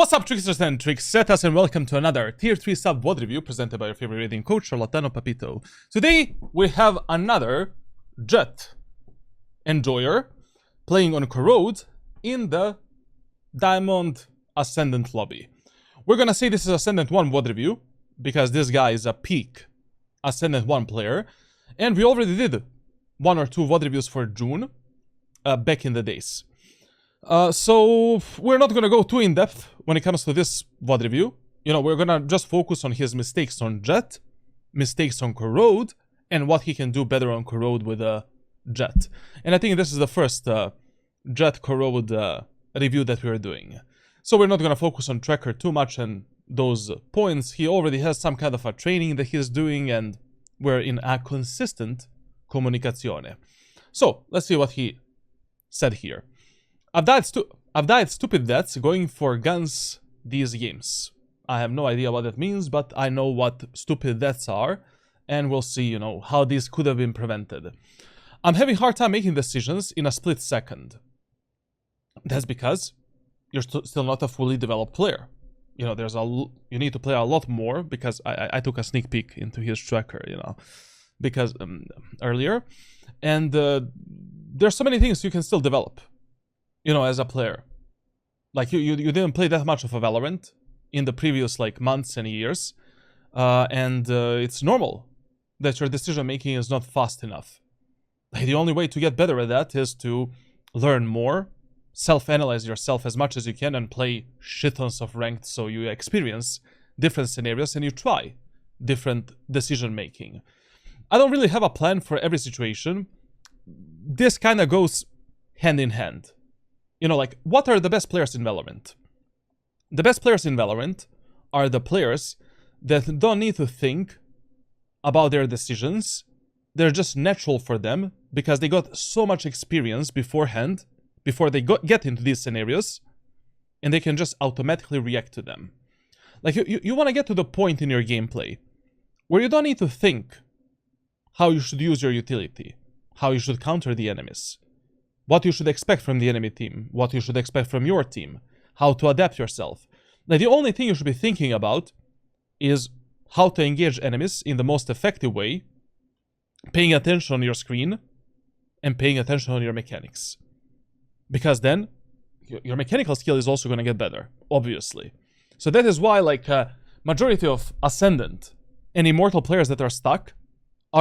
What's up, tricksters and tricksetas, and welcome to another Tier 3 sub VOD review presented by your favorite raiding coach, Charlatano Papito. Today, we have another Jett enjoyer playing on Corrode in the Diamond Ascendant lobby. We're gonna say this is Ascendant 1 VOD review, because this guy is a peak Ascendant 1 player, and we already did 1 or 2 VOD reviews for June, back in the days. So we're not gonna go too in depth when it comes to this VOD review. You know, we're gonna just focus on his mistakes on Jett, mistakes on Corrode, and what he can do better on Corrode with Jett. And I think this is the first Jett Corrode review that we're doing. So we're not gonna focus on Tracker too much and those points. He already has some kind of a training that he's doing, and we're in a consistent comunicazione. So let's see what he said here. I've died stupid deaths going for guns these games. I have no idea what that means, but I know what stupid deaths are, and we'll see, you know, how these could have been prevented. I'm having a hard time making decisions in a split second. That's because you're still not a fully developed player. You know, you need to play a lot more, because I took a sneak peek into his tracker, you know, because earlier, and there's so many things you can still develop. You know, as a player, like you didn't play that much of a Valorant in the previous like months and years, and it's normal that your decision making is not fast enough. Like, the only way to get better at that is to learn more, self-analyze yourself as much as you can, and play shit tons of ranked, so you experience different scenarios and you try different decision making. I don't really have a plan for every situation. This kind of goes hand in hand. You know, like, what are the best players in Valorant? The best players in Valorant are the players that don't need to think about their decisions. They're just natural for them, because they got so much experience beforehand, before they get into these scenarios, and they can just automatically react to them. Like, you want to get to the point in your gameplay where you don't need to think how you should use your utility, how you should counter the enemies, what you should expect from the enemy team, what you should expect from your team, how to adapt yourself. Like, the only thing you should be thinking about is how to engage enemies in the most effective way, paying attention on your screen, and paying attention on your mechanics. Because then, your mechanical skill is also going to get better, obviously. So that is why, like, majority of Ascendant and Immortal players that are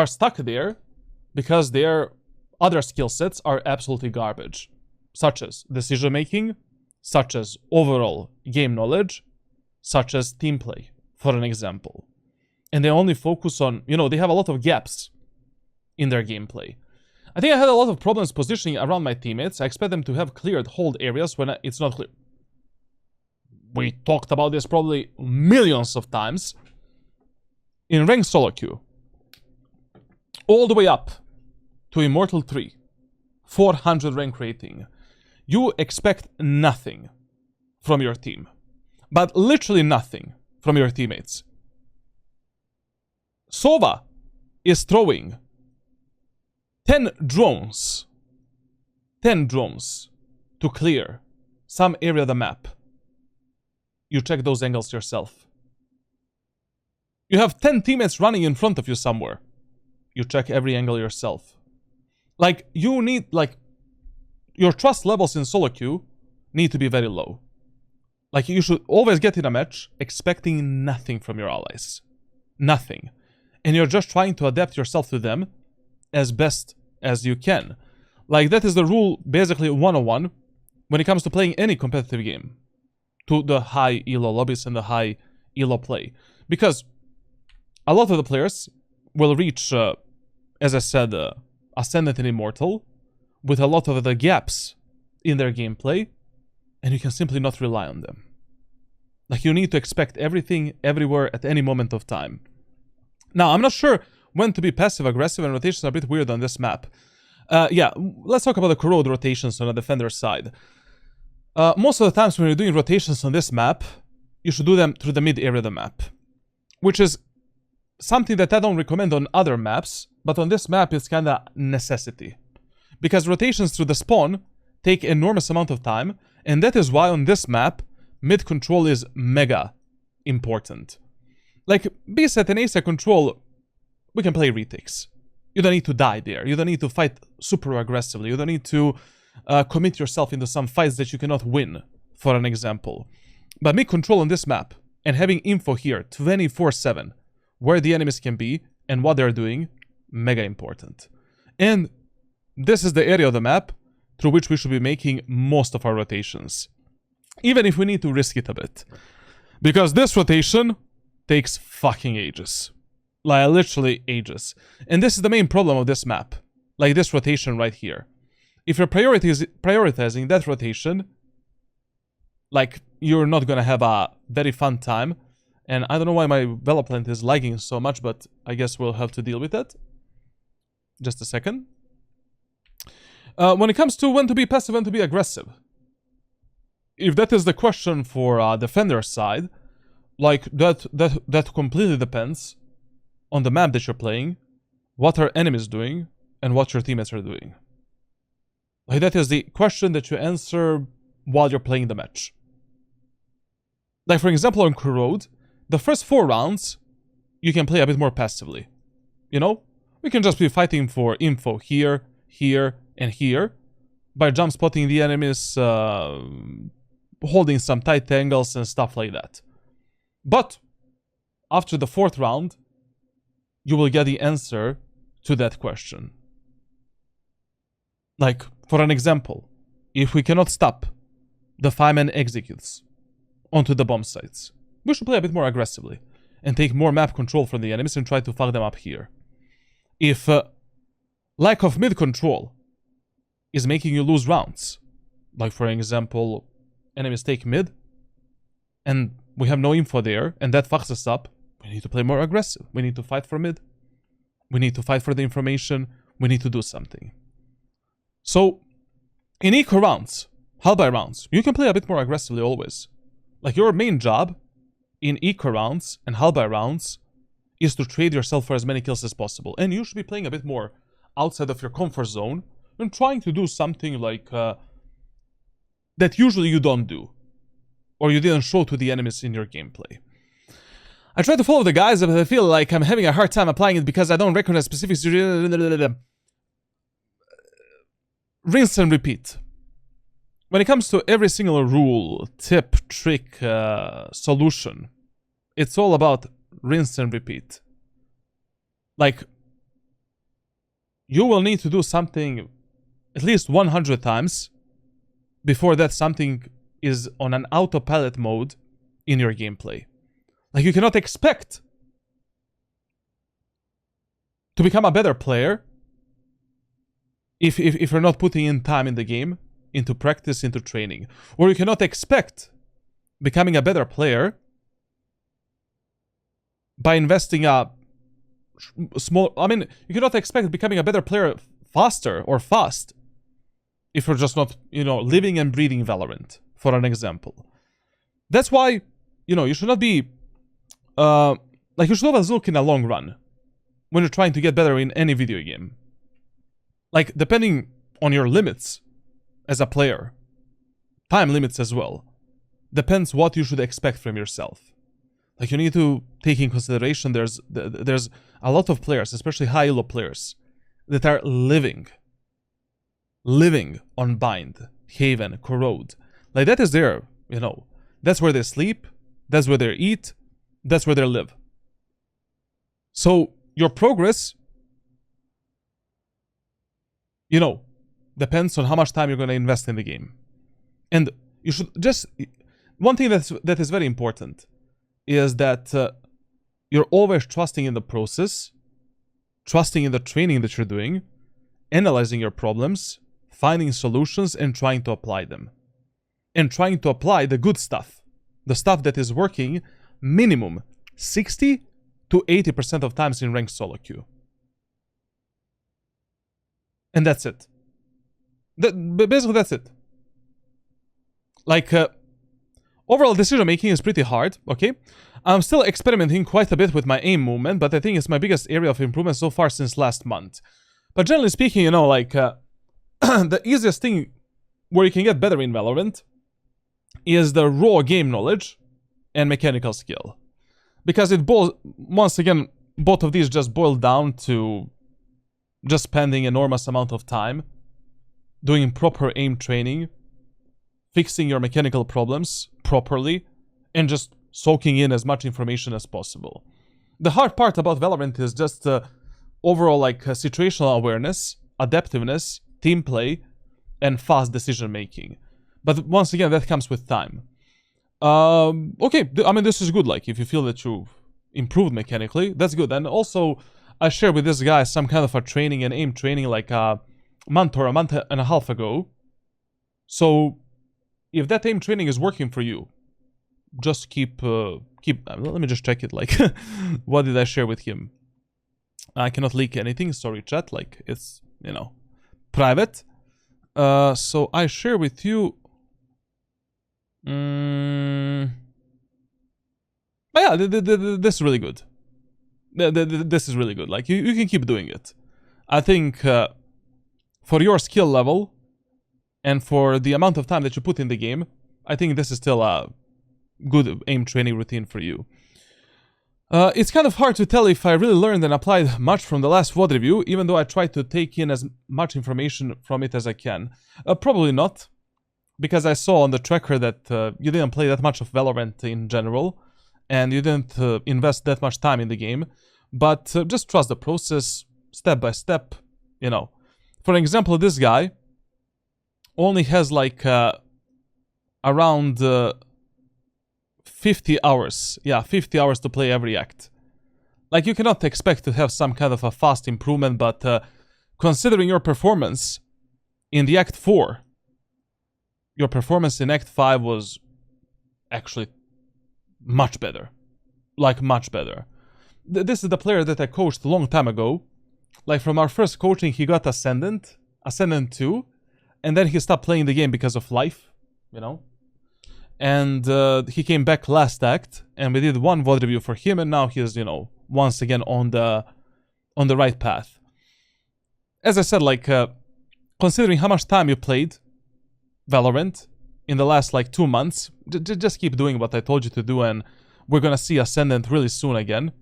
stuck there, because they're other skill sets are absolutely garbage, such as decision making, such as overall game knowledge, such as team play, for an example. And they only focus on, you know, they have a lot of gaps in their gameplay. I think I had a lot of problems positioning around my teammates. I expect them to have cleared hold areas when it's not clear. We talked about this probably millions of times. In ranked solo queue, all the way up to Immortal 3, 400 rank rating, you expect nothing from your team. But literally nothing from your teammates. Sova is throwing 10 drones to clear some area of the map. You check those angles yourself. You have 10 teammates running in front of you somewhere. You check every angle yourself. Like, you need, like, your trust levels in solo queue need to be very low. Like, you should always get in a match expecting nothing from your allies. Nothing. And you're just trying to adapt yourself to them as best as you can. Like, that is the rule, basically 101, when it comes to playing any competitive game. To the high elo lobbies and the high elo play. Because a lot of the players will reach, as I said, Ascendant and Immortal with a lot of the gaps in their gameplay, and you can simply not rely on them. Like, you need to expect everything, everywhere, at any moment of time. Now, I'm not sure when to be passive-aggressive, and rotations are a bit weird on this map. Yeah, let's talk about the Corrode rotations on the defender side. Most of the times when you're doing rotations on this map, you should do them through the mid area of the map, which is something that I don't recommend on other maps, but on this map it's kinda necessity. Because rotations through the spawn take enormous amount of time, and that is why on this map, mid control is mega important. Like, B set and A set control, we can play retakes. You don't need to die there. You don't need to fight super aggressively. You don't need to commit yourself into some fights that you cannot win, for an example. But mid control on this map, and having info here 24/7, where the enemies can be and what they're doing, mega important. And this is the area of the map through which we should be making most of our rotations. Even if we need to risk it a bit. Because this rotation takes fucking ages. Like, literally ages. And this is the main problem of this map. Like this rotation right here. If you're prioritizing that rotation, like, you're not gonna have a very fun time. And I don't know why my Valorant is lagging so much, but I guess we'll have to deal with that. Just a second. When it comes to when to be passive and to be aggressive, if that is the question for defender side, like that completely depends on the map that you're playing, what are enemies doing, and what your teammates are doing. Like, that is the question that you answer while you're playing the match. Like, for example, on Corrode, the first 4 rounds, you can play a bit more passively. You know? We can just be fighting for info here, here, and here, by jump spotting the enemies, holding some tight angles and stuff like that. But after the 4th round, you will get the answer to that question. Like, for an example, if we cannot stop the 5-man executes onto the bomb sites, we should play a bit more aggressively and take more map control from the enemies and try to fuck them up here. If lack of mid control is making you lose rounds, like, for example, enemies take mid and we have no info there and that fucks us up, we need to play more aggressive. We need to fight for mid. We need to fight for the information. We need to do something. So, in eco rounds, hull by rounds, you can play a bit more aggressively always. Like, your main job in eco rounds and hull by rounds is to trade yourself for as many kills as possible. And you should be playing a bit more outside of your comfort zone and trying to do something like that usually you don't do, or you didn't show to the enemies in your gameplay. I try to follow the guys, but I feel like I'm having a hard time applying it because I don't recognize specific... Rinse and repeat. When it comes to every single rule, tip, trick, solution, it's all about rinse and repeat. Like, you will need to do something at least 100 times before that something is on an autopilot mode in your gameplay. Like, you cannot expect to become a better player if you're not putting in time in the game, into practice, into training. Or you cannot expect becoming a better player by investing a small... I mean, you cannot expect becoming a better player faster or fast if you're just not, you know, living and breathing Valorant, for an example. That's why, you know, you should not be... like, you should always look in a long run when you're trying to get better in any video game. Like, depending on your limits as a player, time limits as well, depends what you should expect from yourself. Like, you need to take in consideration there's a lot of players, especially high elo players, that are living on Bind, Haven, Corrode. Like, that is their, you know, that's where they sleep, that's where they eat, that's where they live. So, your progress, you know, depends on how much time you're going to invest in the game. And you should just... One thing that is very important is that you're always trusting in the process, trusting in the training that you're doing, analyzing your problems, finding solutions, and trying to apply them. And trying to apply the good stuff. The stuff that is working minimum 60 to 80% of times in ranked solo queue. And that's it. Basically, that's it. Like, overall decision making is pretty hard, okay? I'm still experimenting quite a bit with my aim movement, but I think it's my biggest area of improvement so far since last month. But generally speaking, you know, like, the easiest thing where you can get better in Valorant is the raw game knowledge and mechanical skill. Because it boils, once again, both of these just boil down to just spending enormous amount of time doing proper aim training, fixing your mechanical problems properly, and just soaking in as much information as possible. The hard part about Valorant is just overall like situational awareness, adaptiveness, team play, and fast decision making. But once again, that comes with time. Okay, I mean, this is good. Like, if you feel that you've improved mechanically, that's good. And also, I shared with this guy some kind of a training and aim training like a month or a month and a half ago. So, if that aim training is working for you, just keep. Let me just check it. Like, what did I share with him? I cannot leak anything. Sorry, chat. Like, it's, you know, private. So I share with you. But yeah, this is really good. This is really good. Like, you can keep doing it. I think for your skill level and for the amount of time that you put in the game, I think this is still a good aim training routine for you. It's kind of hard to tell if I really learned and applied much from the last VOD review, even though I tried to take in as much information from it as I can. Probably not, because I saw on the tracker that you didn't play that much of Valorant in general, and you didn't invest that much time in the game, but just trust the process, step by step, you know. For example, this guy only has like around 50 hours. Yeah, 50 hours to play every act. Like, you cannot expect to have some kind of a fast improvement, but considering your performance in the Act 4, your performance in Act 5 was actually much better. Like, much better. This is the player that I coached a long time ago. Like, from our first coaching, he got Ascendant, Ascendant 2, and then he stopped playing the game because of life, you know? And he came back last act, and we did one VOD review for him, and now he's, you know, once again on the right path. As I said, like, considering how much time you played Valorant in the last, like, 2 months, just keep doing what I told you to do, and we're gonna see Ascendant really soon again.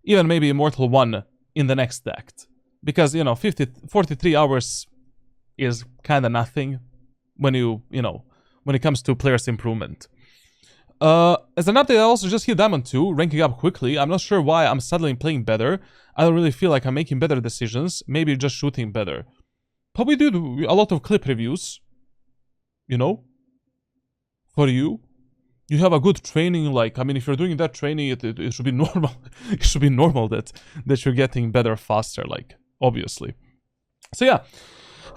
Even maybe Immortal 1 in the next act. Because, you know, 43 hours is kinda nothing when you know, when it comes to players' improvement. As an update, I also just hit Diamond 2, ranking up quickly. I'm not sure why I'm suddenly playing better. I don't really feel like I'm making better decisions. Maybe just shooting better. But we do a lot of clip reviews. You know? For you. You have a good training, like, I mean, if you're doing that training, it should be normal. It should be normal that you're getting better faster, like, obviously. So yeah.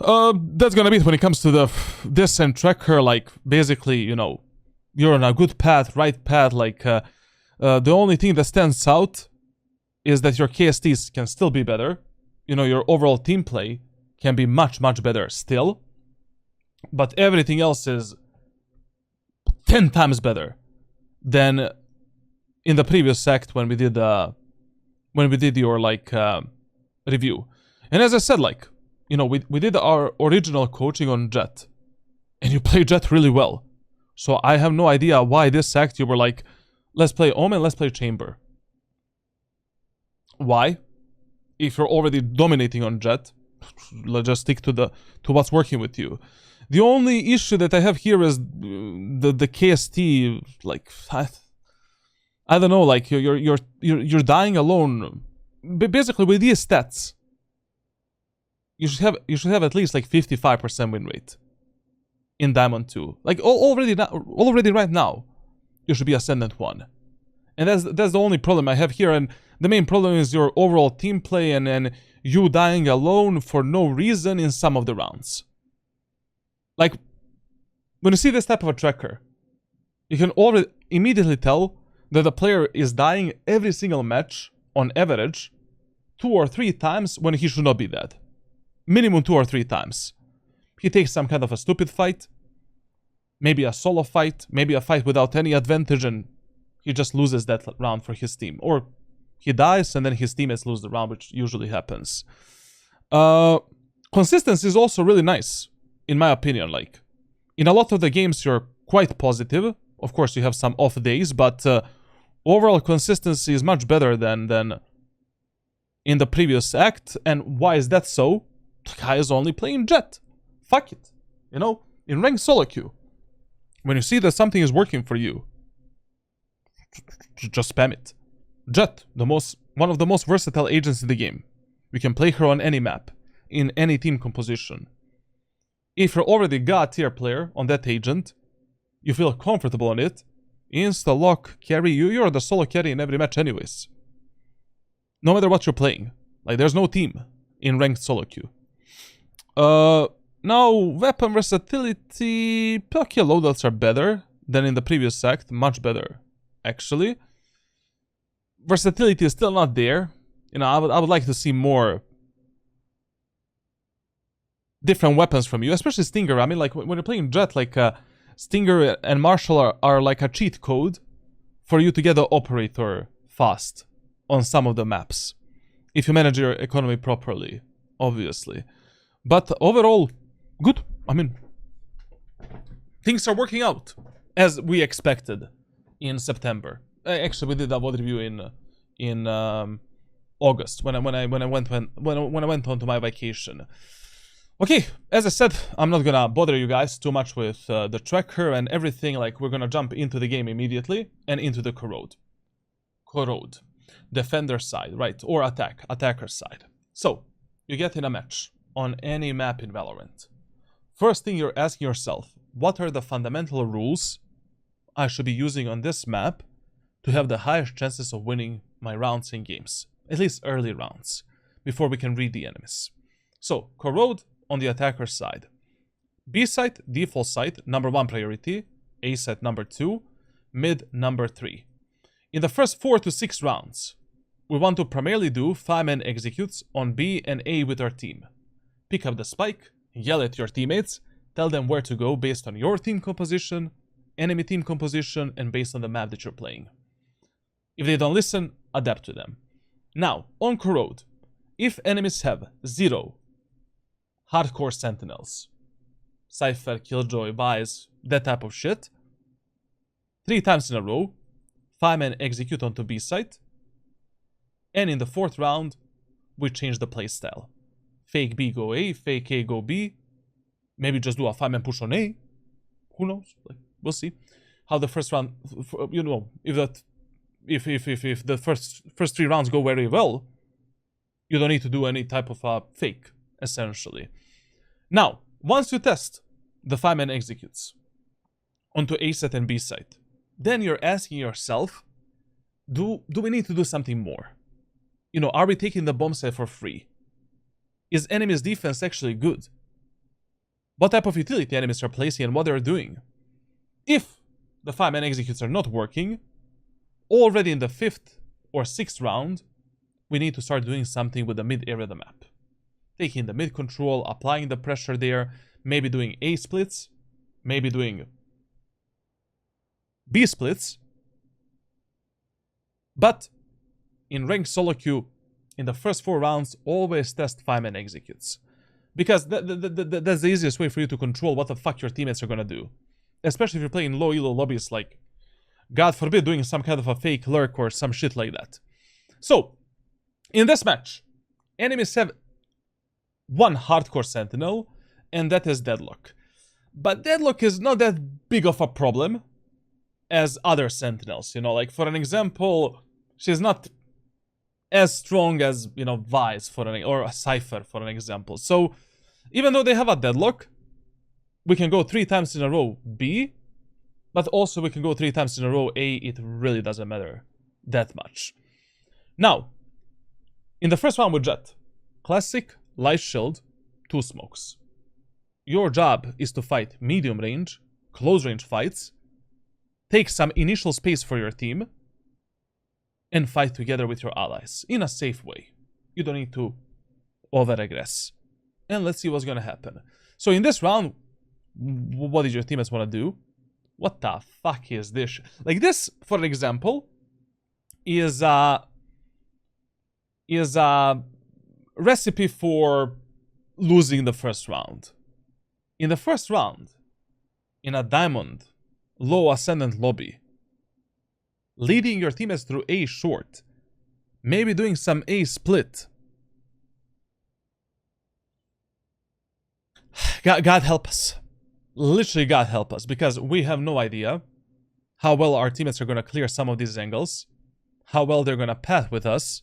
That's gonna be it when it comes to the descent tracker. Like, basically, you know, you're on a good path, right path. Like, the only thing that stands out is that your KSTs can still be better. You know, your overall team play can be much, much better still. But everything else is 10 times better than in the previous act when we did your, like, review. And as I said, like, you know, we did our original coaching on Jett, and you played Jett really well. So I have no idea why this act you were like, let's play Omen, let's play Chamber. Why? If you're already dominating on Jett, let's just stick to what's working with you. The only issue that I have here is the KST. Like, I don't know. Like, you're dying alone. Basically, with these stats, you should have at least like 55% win rate in Diamond 2. Like, already right now, you should be Ascendant 1. And that's the only problem I have here. And the main problem is your overall team play and you dying alone for no reason in some of the rounds. Like, when you see this type of a tracker, you can already immediately tell that the player is dying every single match on average 2 or 3 times when he should not be dead. Minimum 2 or 3 times. He takes some kind of a stupid fight, maybe a solo fight, maybe a fight without any advantage, and he just loses that round for his team. Or he dies and then his teammates lose the round, which usually happens. Consistency is also really nice, in my opinion. Like, in a lot of the games, you're quite positive. Of course, you have some off days, but overall consistency is much better than in the previous act. And why is that so? The guy is only playing Jett. Fuck it. You know, in ranked solo queue, when you see that something is working for you, just spam it. Jett, one of the most versatile agents in the game. You can play her on any map, in any team composition. If you're already God tier player on that agent, you feel comfortable on it, insta-lock carry, you're the solo carry in every match anyways. No matter what you're playing. Like, there's no team in ranked solo queue. Now, weapon versatility, okay, loadouts are better than in the previous act, much better, actually. Versatility is still not there. You know, I would like to see more different weapons from you, especially Stinger. I mean, like, when you're playing Jett, like, Stinger and Marshall are like a cheat code for you to get the operator fast on some of the maps. If you manage your economy properly, obviously. But overall, good. I mean, things are working out as we expected in September. Actually, we did a VOD review in August when I went on to my vacation. Okay, as I said, I'm not gonna bother you guys too much with the tracker and everything. Like, we're gonna jump into the game immediately and into the Corrode. Corrode, defender side, right, or attacker side. So you get in a match on any map in Valorant. First thing you're asking yourself, what are the fundamental rules I should be using on this map to have the highest chances of winning my rounds in games, at least early rounds, before we can read the enemies. So, Corrode on the attacker side. B site, default site, number 1 priority. A site, number 2. Mid, number 3. In the first 4 to 6 rounds, we want to primarily do 5-man executes on B and A with our team. Pick up the spike, yell at your teammates, tell them where to go based on your team composition, enemy team composition, and based on the map that you're playing. If they don't listen, adapt to them. Now, on Corrode, if enemies have 0 hardcore sentinels, Cypher, Killjoy, Vice, that type of shit, 3 times in a row, 5-man execute onto B site, and in the 4th round, we change the playstyle. Fake B go A, fake A go B, maybe just do a 5-man push on A, who knows, like, we'll see. How the first round, you know, if the first 3 rounds go very well, you don't need to do any type of fake, essentially. Now, once you test the 5-man executes onto A site and B site, then you're asking yourself, do we need to do something more? You know, are we taking the bomb site for free? Is enemy's defense actually good? What type of utility enemies are placing and what they're doing? If the 5-man executes are not working, already in the 5th or 6th round, we need to start doing something with the mid area of the map. Taking the mid control, applying the pressure there, maybe doing A splits, maybe doing B splits. But in ranked solo queue, in the first 4 rounds, always test 5-man executes. Because that's the easiest way for you to control what the fuck your teammates are gonna do. Especially if you're playing low elo lobbies, like, God forbid, doing some kind of a fake lurk or some shit like that. So, in this match, enemies have 1 hardcore sentinel, and that is Deadlock. But Deadlock is not that big of a problem as other sentinels, you know, like, for an example, she's not as strong as, you know, Vice or a Cypher, for an example. So, even though they have a Deadlock, we can go 3 times in a row B, but also we can go 3 times in a row A. It really doesn't matter that much. Now, in the first round with Jett, classic, light shield, 2 smokes. Your job is to fight medium range, close range fights, take some initial space for your team, and fight together with your allies in a safe way. You don't need to over-aggress. And let's see what's gonna happen. So in this round, what did your teammates want to do? What the fuck is this? Like, this, for example, is a recipe for losing the first round. In the first round, in a diamond low Ascendant lobby. Leading your teammates through A short. Maybe doing some A split. God help us. Literally God help us. Because we have no idea how well our teammates are going to clear some of these angles. How well they're going to path with us.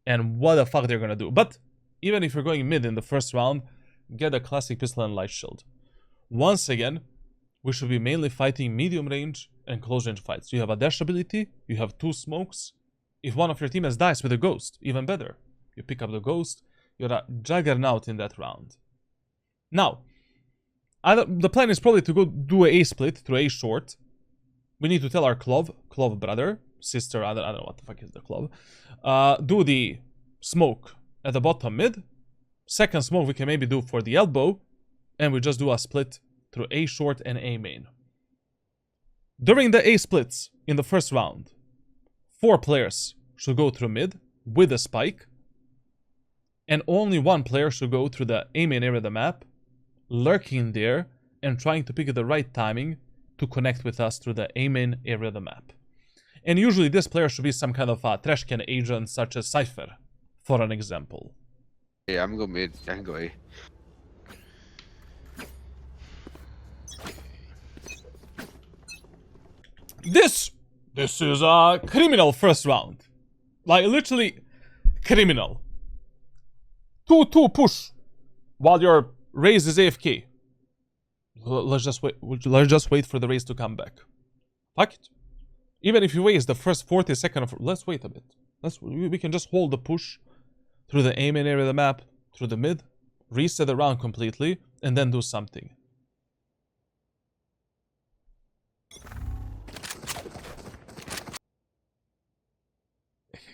And what the fuck they're going to do. But even if you're going mid in the first round, get a classic pistol and light shield. Once again, we should be mainly fighting medium range and close range fights. You have a dash ability, you have 2 smokes. If one of your teammates dies with a ghost, even better. You pick up the ghost, you're a juggernaut in that round. Now, the plan is probably to go do a split through A short. We need to tell our Clove brother, sister, I don't know what the fuck is the Clove. Do the smoke at the bottom mid. Second smoke we can maybe do for the elbow. And we just do a split through A short and A main. During the A splits in the first round, 4 players should go through mid with a spike. And only 1 player should go through the A main area of the map, lurking there and trying to pick the right timing to connect with us through the A main area of the map. And usually this player should be some kind of a trash can agent such as Cypher, for an example. Yeah, I'm going mid. I can go A. This is a criminal first round. Like, literally criminal. 2-2 push while your raise is AFK. Let's just wait for the raise to come back. Fuck it. Even if you waste the first 40 seconds of... Let's wait a bit. We can just hold the push through the A main area of the map, through the mid, reset the round completely, and then do something.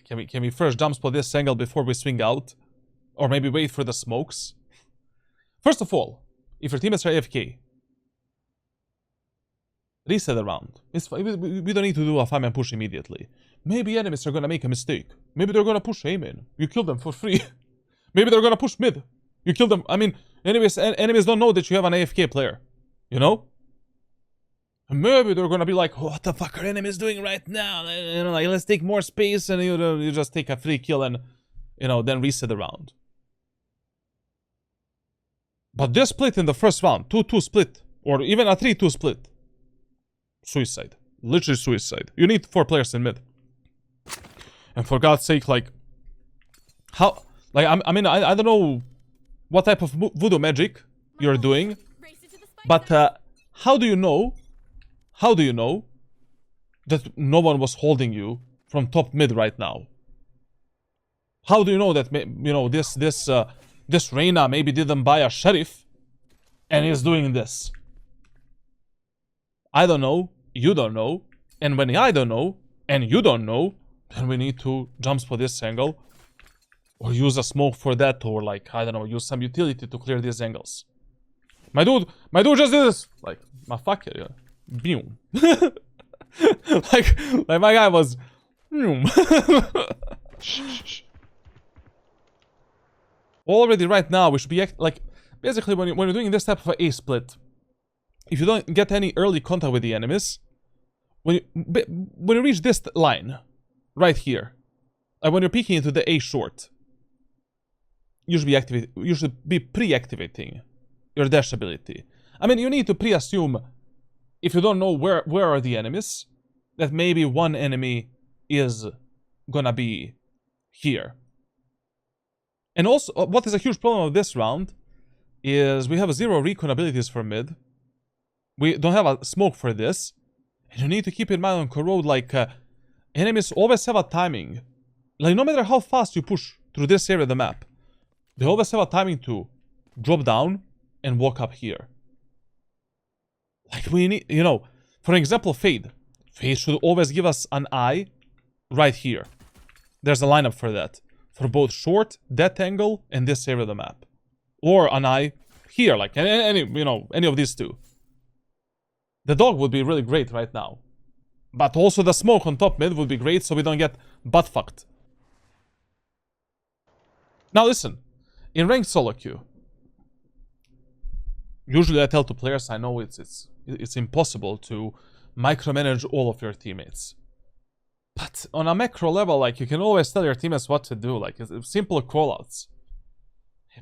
Can we first jump spot this angle before we swing out? Or maybe wait for the smokes? First of all, if your teammates are AFK, reset the round. We don't need to do a 5-man push immediately. Maybe enemies are gonna make a mistake. Maybe they're gonna push A main. You kill them for free. Maybe they're gonna push mid. You kill them. I mean, enemies don't know that you have an AFK player. You know? And maybe they're gonna be like, what the fuck are enemies doing right now? You know, like, let's take more space, and you just take a free kill and, you know, then reset the round. But this split in the first round, 2-2 split, or even a 3-2 split, suicide. Literally suicide. You need 4 players in mid. And for God's sake, like, how, like, I mean, I don't know what type of voodoo magic you're doing, but how do you know that no one was holding you from top mid right now? How do you know that, you know, this Reyna maybe didn't buy a sheriff and is doing this? I don't know, you don't know, and when I don't know, and you don't know, then we need to jump spot this angle, or use a smoke for that, or like, I don't know, use some utility to clear these angles. My dude just did this! Like, motherfucker, yeah. Boom. like my guy was... Boom. Already right now, we should be like, basically when you're doing this type of A split, if you don't get any early contact with the enemies, when you reach this line, right here, when you're peeking into the A short, you should be pre-activating your dash ability. I mean, you need to pre-assume, if you don't know where are the enemies, that maybe one enemy is gonna be here. And also, what is a huge problem of this round is we have 0 recon abilities for mid. We don't have a smoke for this. And you need to keep in mind on Corrode, like, enemies always have a timing. Like, no matter how fast you push through this area of the map, they always have a timing to drop down and walk up here. Like, we need, you know, for example, Fade. Fade should always give us an eye right here. There's a lineup for that. For both short, that angle, and this area of the map. Or an eye here, like any of these two. The dog would be really great right now. But also the smoke on top mid would be great so we don't get butt fucked. Now listen, in ranked solo queue, usually I tell to players, I know it's impossible to micromanage all of your teammates. But on a macro level, like, you can always tell your teammates what to do. Like, it's simple callouts.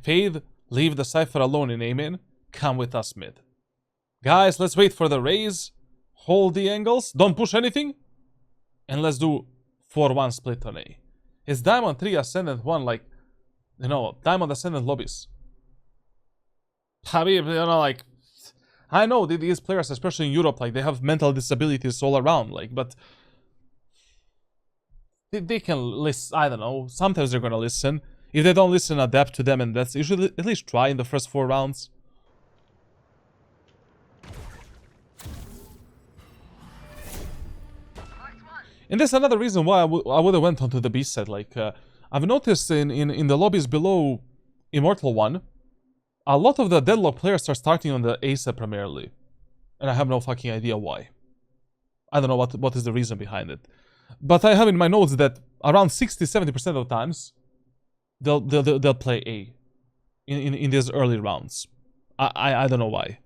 Fade, leave the Cypher alone in A main, come with us mid. Guys, let's wait for the raise, hold the angles, don't push anything, and let's do 4-1 split on A. It's Diamond 3, Ascendant 1, like, you know, Diamond Ascendant lobbies. Habib, you know, like, I know these players, especially in Europe, like, they have mental disabilities all around, like, but they can listen, I don't know, sometimes they're gonna listen. If they don't listen, adapt to them, and that's, you should at least try in the first 4 rounds. And that's another reason why I would have went onto the B side. Like, I've noticed in the lobbies below Immortal 1, a lot of the Deadlock players are starting on the A side primarily. And I have no fucking idea why. I don't know what is the reason behind it. But I have in my notes that around 60-70% of the times, they'll play A in these early rounds. I don't know why.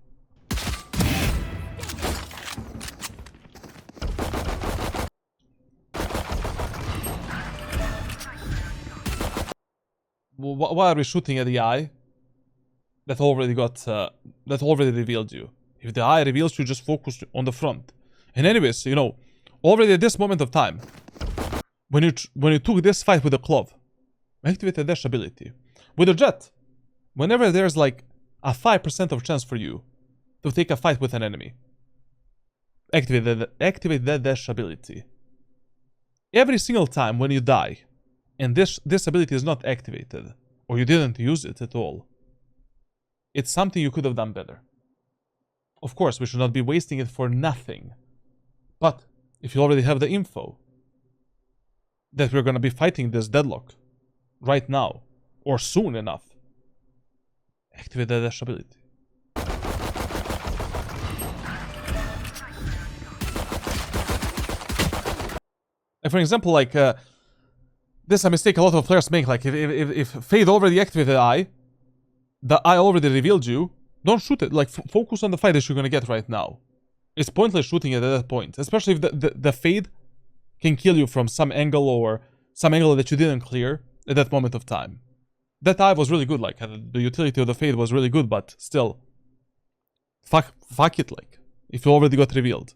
Why are we shooting at the eye that already revealed you? If the eye reveals you, just focus on the front. And anyways, you know, already at this moment of time, when you took this fight with the Clove, activate the dash ability. With the Jett, whenever there's like a 5% of chance for you to take a fight with an enemy, activate that dash ability. Every single time when you die, and this ability is not activated, or you didn't use it at all, it's something you could have done better. Of course, we should not be wasting it for nothing. But if you already have the info that we're going to be fighting this Deadlock right now, or soon enough, activate that dash ability. And for example, like, this is a mistake a lot of players make. Like, if Fade already activated the eye already revealed you, don't shoot it. Like, focus on the fight that you're gonna get right now. It's pointless shooting it at that point, especially if the Fade can kill you from some angle, or some angle that you didn't clear at that moment of time. That eye was really good. Like, the utility of the Fade was really good, but still, fuck it. Like, if you already got revealed.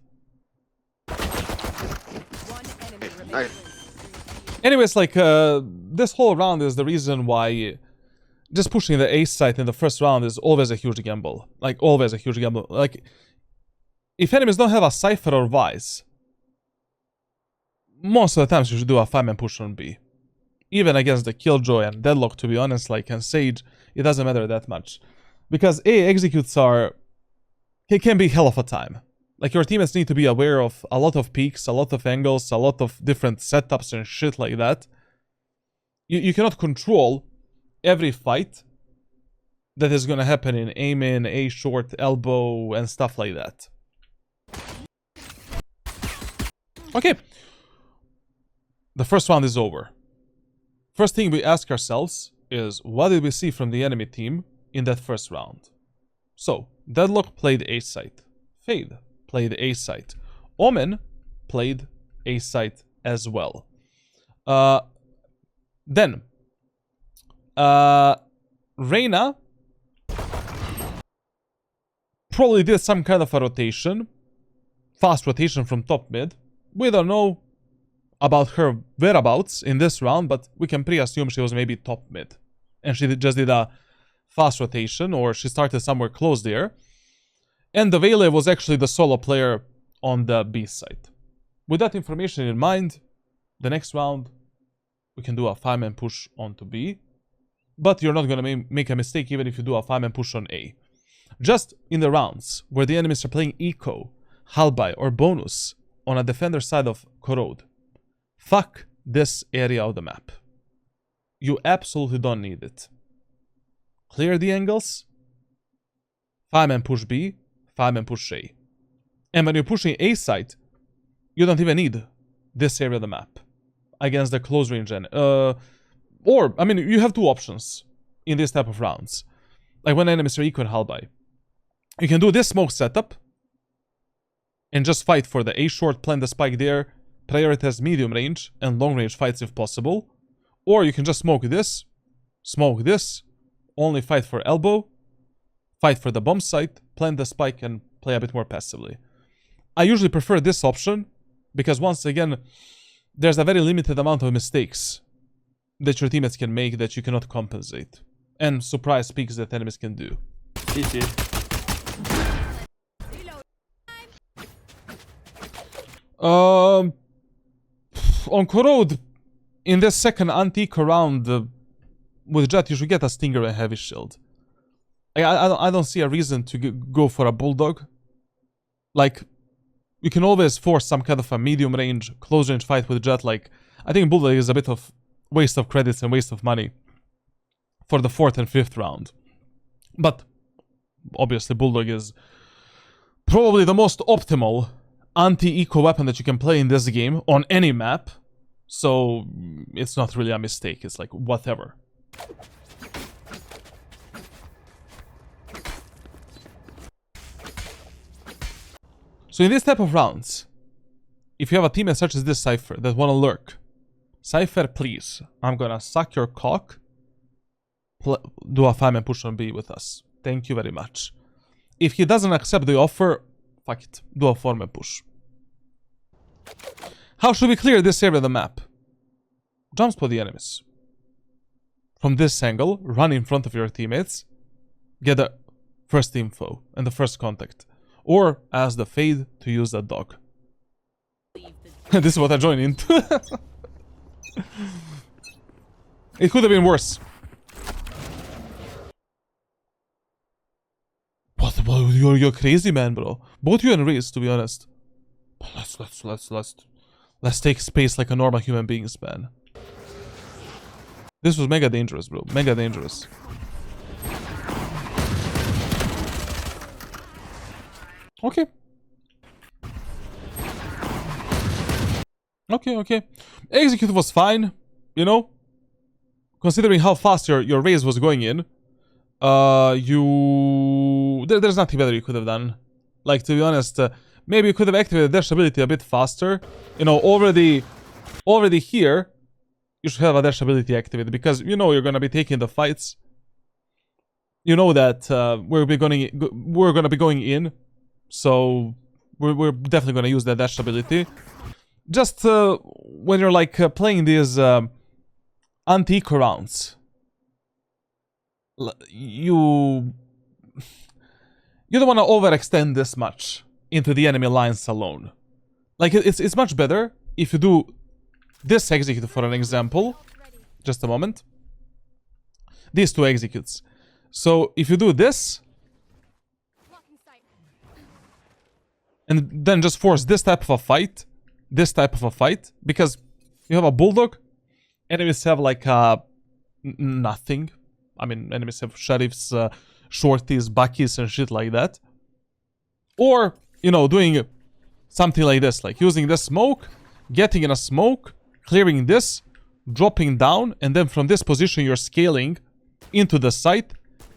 Anyways, like, this whole round is the reason why just pushing the ace side in the first round is always a huge gamble. Like, always a huge gamble. Like, if enemies don't have a Cypher or Vice, most of the times you should do a 5-man push on B. Even against the Killjoy and Deadlock, to be honest, like, and Sage, it doesn't matter that much. Because A executes it can be hell of a time. Like, your teammates need to be aware of a lot of peaks, a lot of angles, a lot of different setups and shit like that. You cannot control every fight that is gonna happen in A main, A short, elbow, and stuff like that. Okay. The first round is over. First thing we ask ourselves is, what did we see from the enemy team in that first round? So, Deadlock played A site. Fade played A site. Omen played A site as well. Then, Reyna probably did some kind of a rotation. Fast rotation from top mid. We don't know about her whereabouts in this round, but we can pre-assume she was maybe top mid. And she just did a fast rotation, or she started somewhere close there. And the Vele was actually the solo player on the B side. With that information in mind, the next round, we can do a 5-man push onto B. But you're not going to make a mistake even if you do a 5-man push on A. Just in the rounds where the enemies are playing Eco, Halbai, or Bonus on a defender side of Corrode, fuck this area of the map. You absolutely don't need it. Clear the angles, 5-man push B, 5-man push A. And when you're pushing A side, you don't even need this area of the map against the close range end. Or, I mean, you have two options in this type of rounds. Like when enemies are Eco and Halbai. You can do this smoke setup, and just fight for the A short, plant the spike there, prioritize medium range and long range fights if possible. Or you can just smoke this, only fight for elbow, fight for the bomb site, plant the spike and play a bit more passively. I usually prefer this option because once again, there's a very limited amount of mistakes that your teammates can make that you cannot compensate. And surprise peaks that enemies can do. On Corrode, in this second anti-eco round with Jett, you should get a Stinger and Heavy Shield. I don't see a reason to go for a Bulldog. Like, you can always force some kind of a medium range, close range fight with Jett. Like, I think Bulldog is a bit of waste of credits and waste of money for the 4th and 5th round. But, obviously, Bulldog is probably the most optimal anti-eco weapon that you can play in this game on any map. So, it's not really a mistake. It's like, whatever. So in this type of rounds, if you have a teammate such as this Cypher that wanna lurk, Cypher, please, I'm gonna suck your cock. Do a 5-man push on B with us. Thank you very much. If he doesn't accept the offer, fuck it, do a 4-man push. How should we clear this area of the map? Jump spot the enemies. From this angle, run in front of your teammates, get the first info and the first contact. Or ask the Fade to use that dog. This is what I joined into. It could have been worse. What? You're crazy, man, bro. Both you and Reese, to be honest. Let's take space like a normal human beings, man. This was mega dangerous, bro. Mega dangerous. Okay. Okay. Execute was fine, you know? Considering how fast your raise was going in. There's nothing better you could have done. Like, to be honest, maybe you could have activated dash ability a bit faster. You know, already here, you should have a dash ability activated. Because you know you're gonna be taking the fights. You know that we're gonna be going in. So, we're definitely gonna use that dash ability. Just when you're like playing these anti-eco rounds, you don't want to overextend this much into the enemy lines alone. Like, it's much better if you do this execute, for an example. Just a moment. These two executes. So, if you do this, and then just force this type of a fight, because you have a Bulldog, enemies have like nothing. I mean, enemies have Sheriffs, Shorties, Buckies and shit like that. Or, you know, doing something like this, like using the smoke, getting in a smoke, clearing this, dropping down, and then from this position you're scaling into the site,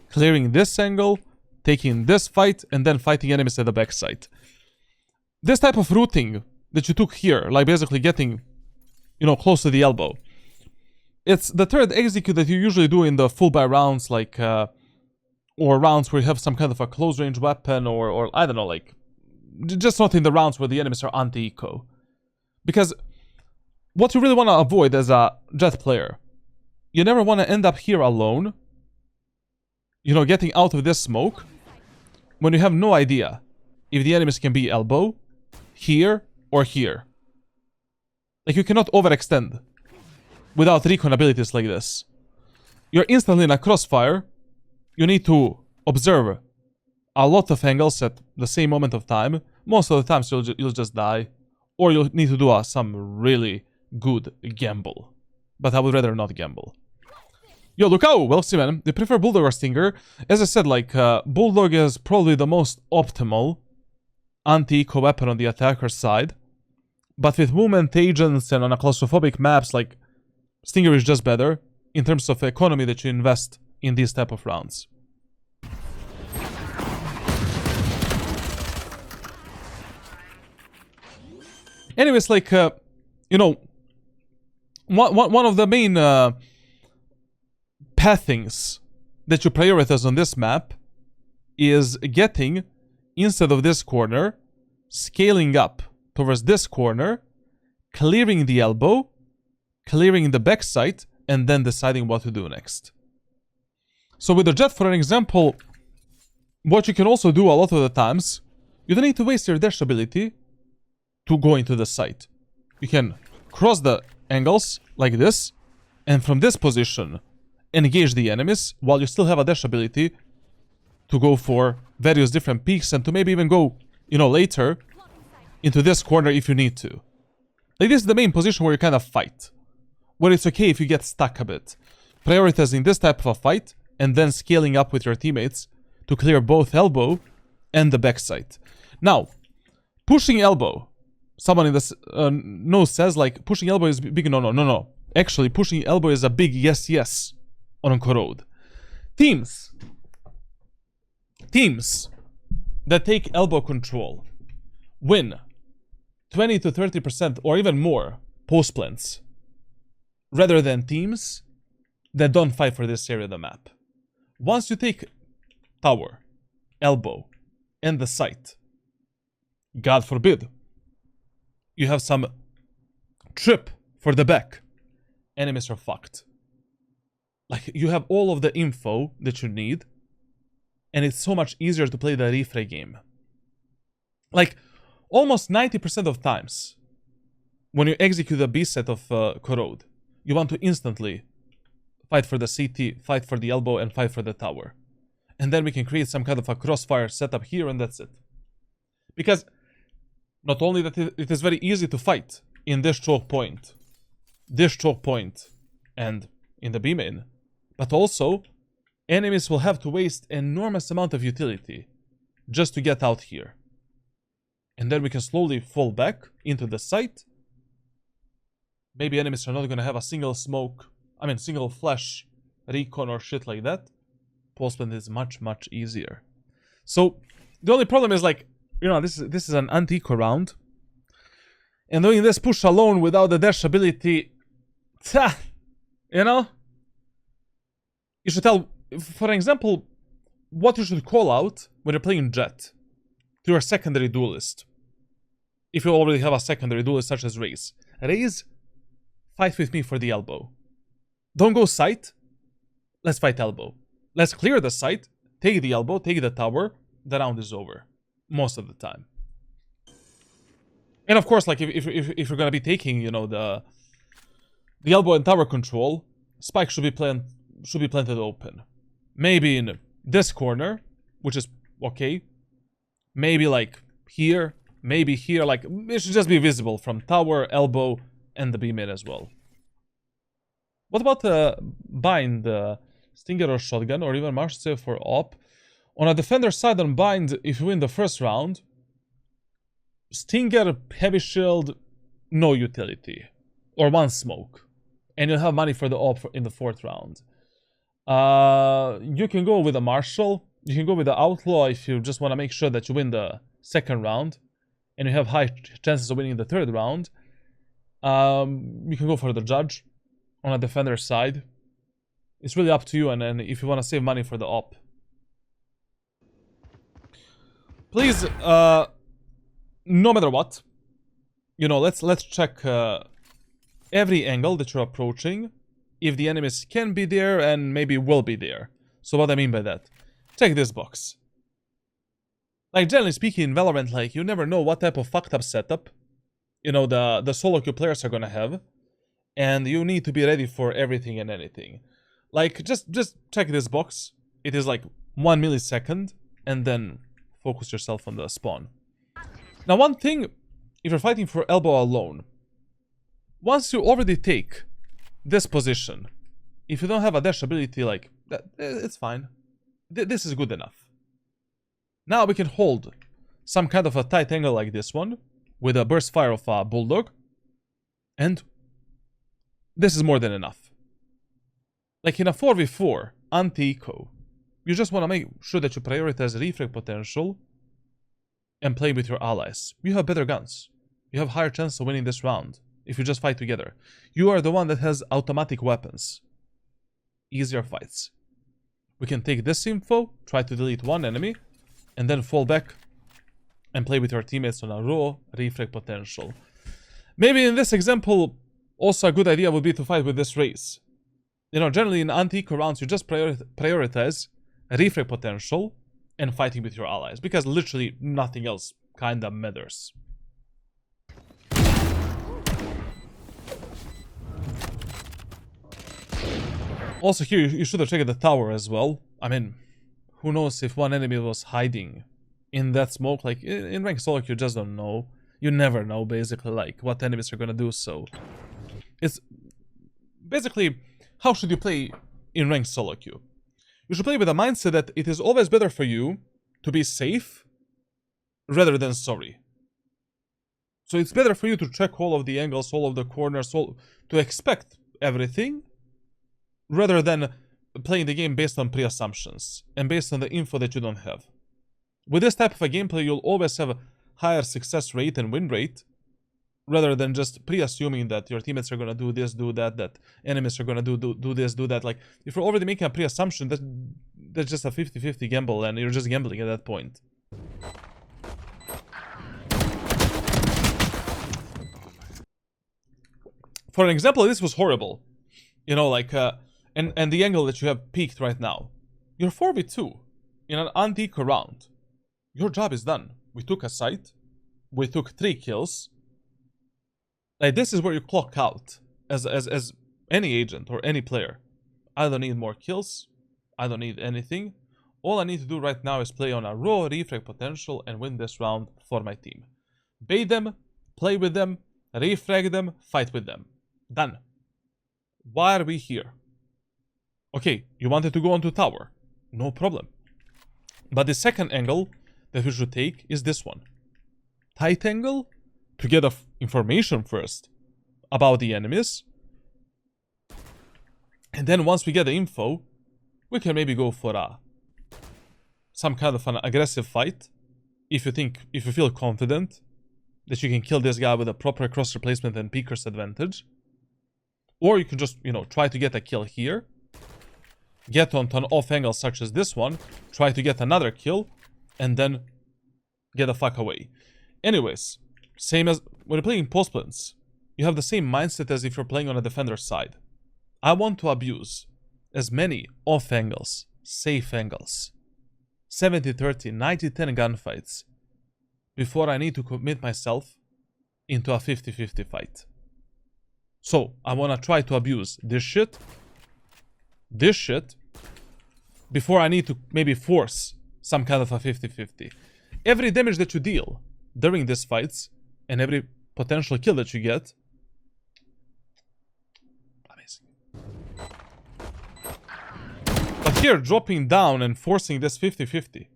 clearing this angle, taking this fight, and then fighting enemies at the backside. This type of routing that you took here, like basically getting, you know, close to the elbow. It's the third execute that you usually do in the full buy rounds, like, or rounds where you have some kind of a close range weapon, or I don't know, like, just not in the rounds where the enemies are anti-eco. Because what you really want to avoid as a Jett player, you never want to end up here alone, you know, getting out of this smoke, when you have no idea if the enemies can be elbow, here, or here. Like, you cannot overextend without recon abilities like this. You're instantly in a crossfire. You need to observe a lot of angles at the same moment of time. Most of the times you'll just die. Or you'll need to do some really good gamble. But I would rather not gamble. Yo, Lukao, well, see, man. Do you prefer Bulldog or Stinger? As I said, like, Bulldog is probably the most optimal anti-eco weapon on the attacker side. But with movement agents and on a claustrophobic maps, like, Stinger is just better in terms of economy that you invest in these type of rounds. Anyways, like, you know, one of the main pathings that you prioritize on this map is getting, instead of this corner, scaling up towards this corner, clearing the elbow, clearing the backside, and then deciding what to do next. So with the Jett, for an example, what you can also do a lot of the times, you don't need to waste your dash ability to go into the site. You can cross the angles like this, and from this position, engage the enemies, while you still have a dash ability to go for various different peaks, and to maybe even go, you know, later into this corner if you need to. Like, this is the main position where you kind of fight, where it's okay if you get stuck a bit. Prioritizing this type of a fight, and then scaling up with your teammates to clear both elbow and the backside. Now, pushing elbow. Someone in the nose says, like, pushing elbow is big. No. Actually, pushing elbow is a big yes on Corrode. Teams that take elbow control win 20 to 30% or even more post plants, rather than teams that don't fight for this area of the map. Once you take tower, elbow, and the site, God forbid, you have some trip for the back, enemies are fucked. Like, you have all of the info that you need, and it's so much easier to play the refray game. Like, almost 90% of times, when you execute a B set of Corrode, you want to instantly fight for the CT, fight for the elbow, and fight for the tower. And then we can create some kind of a crossfire setup here, and that's it. Because not only that it is very easy to fight in this choke point, and in the B main, but also enemies will have to waste enormous amount of utility just to get out here. And then we can slowly fall back into the site. Maybe enemies are not going to have a single flash recon or shit like that. Postplan is much easier. So the only problem is, like, you know, this is an anti-eco round, and doing this push alone without the dash ability, you know, you should tell, for example, what you should call out when you're playing Jett to your secondary duelist. If you already have a secondary duelist such as Raze, fight with me for the elbow. Don't go site. Let's fight elbow. Let's clear the site, take the elbow, take the tower. The round is over most of the time. And of course, like, if you're gonna be taking, you know, the elbow and tower control, spike should be planted open. Maybe in this corner, which is okay. Maybe like here, maybe here. Like, it should just be visible from tower, elbow, and the B mid as well. What about bind, stinger or shotgun, or even marsh save for op? On a defender side on bind, if you win the first round, stinger, heavy shield, no utility, or one smoke, and you'll have money for the op in the fourth round. You can go with a marshal, you can go with the outlaw if you just want to make sure that you win the second round, and you have high chances of winning the third round. You can go for the judge on a defender side. It's really up to you, and then if you want to save money for the op. Please, no matter what, you know, let's check every angle that you're approaching, if the enemies can be there and maybe will be there. So what I mean by that, check this box. Like, generally speaking, in Valorant, like, you never know what type of fucked up setup, you know, the solo queue players are gonna have, and you need to be ready for everything and anything. Like, just check this box. It is like 1 millisecond, and then focus yourself on the spawn. Now, one thing, if you're fighting for elbow alone, once you already take this position, if you don't have a dash ability, like, that, it's fine. This is good enough. Now we can hold some kind of a tight angle like this one, with a burst fire of a bulldog, and this is more than enough. Like, in a 4v4 anti-eco, you just want to make sure that you prioritize refrag potential and play with your allies. You have better guns. You have higher chance of winning this round if you just fight together. You are the one that has automatic weapons. Easier fights. We can take this info, try to delete one enemy, and then fall back and play with your teammates on a raw refrag potential. Maybe in this example, also a good idea would be to fight with this race. You know, generally in anti-eco rounds, you just prioritize refrag potential and fighting with your allies, because literally nothing else kinda matters. Also here, you should have checked the tower as well. I mean, who knows if one enemy was hiding in that smoke. Like, in ranked solo, you just don't know. You never know, basically, like, what enemies are gonna do, so... It's... Basically, how should you play in ranked solo queue? You should play with a mindset that it is always better for you to be safe rather than sorry. So it's better for you to check all of the angles, all of the corners, to expect everything, rather than playing the game based on pre-assumptions and based on the info that you don't have. With this type of a gameplay, you'll always have a higher success rate and win rate, rather than just pre-assuming that your teammates are gonna do this, do that, that enemies are gonna do this, do that. Like, if you're already making a pre-assumption, that's just a 50-50 gamble, and you're just gambling at that point. For an example, this was horrible. You know, like, and the angle that you have peaked right now. You're 4v2 in an anti-eco round. Your job is done. We took a site. We took 3 kills. Like, this is where you clock out as any agent or any player. I don't need more kills. I don't need anything. All I need to do right now is play on a raw refrag potential and win this round for my team. Bait them, play with them, refrag them, fight with them. Done. Why are we here? Okay, you wanted to go onto tower. No problem. But the second angle that we should take is this one. Tight angle to get information first about the enemies. And then once we get the info, we can maybe go for some kind of an aggressive fight. If you feel confident that you can kill this guy with a proper cross replacement and peeker's advantage. Or you can just, you know, try to get a kill here. Get onto an off angle such as this one. Try to get another kill. And then get the fuck away. Anyways, same as when you're playing post plants. You have the same mindset as if you're playing on a defender's side. I want to abuse as many off angles, safe angles, 70-30, 90-10 gunfights before I need to commit myself into a 50-50 fight. So, I want to try to abuse this shit, before I need to maybe force some kind of a 50-50. Every damage that you deal during these fights, and every potential kill that you get, amazing. But here, dropping down and forcing this 50-50,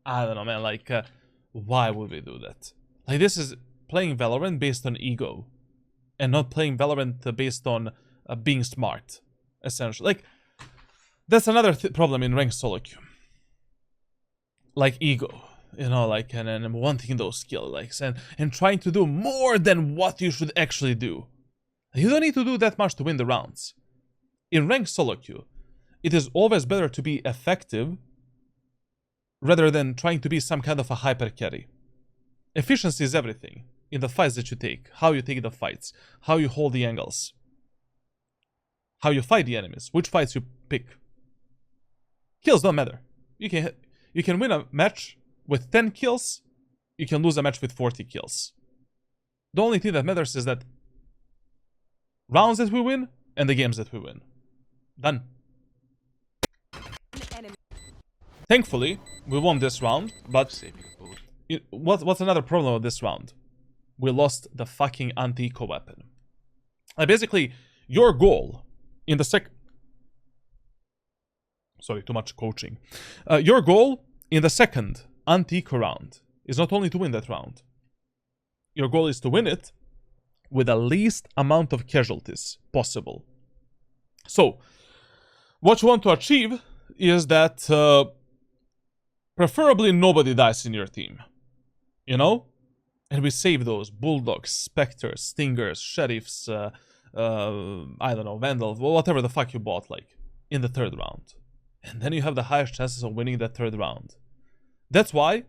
I don't know, man, like, why would we do that? Like, this is playing Valorant based on ego, and not playing Valorant based on being smart, essentially. Like, that's another problem in ranked solo queue. Like, ego, you know, like, and wanting those skill likes, and trying to do more than what you should actually do. You don't need to do that much to win the rounds. In ranked solo queue, it is always better to be effective rather than trying to be some kind of a hyper carry. Efficiency is everything in the fights that you take, how you take the fights, how you hold the angles, how you fight the enemies, which fights you pick. Kills don't matter. You can win a match with 10 kills, you can lose a match with 40 kills. The only thing that matters is that rounds that we win and the games that we win. Done. Thankfully, we won this round, but what's another problem with this round? We lost the fucking anti-eco weapon. Basically, your goal in the Sorry, too much coaching. Your goal in the second anti-eco round is not only to win that round. Your goal is to win it with the least amount of casualties possible. So, what you want to achieve is that preferably nobody dies in your team. you know? And we save those bulldogs, specters, stingers, sheriffs, I don't know, vandals, whatever the fuck you bought, like, in the third round. And then you have the highest chances of winning that third round. That's why,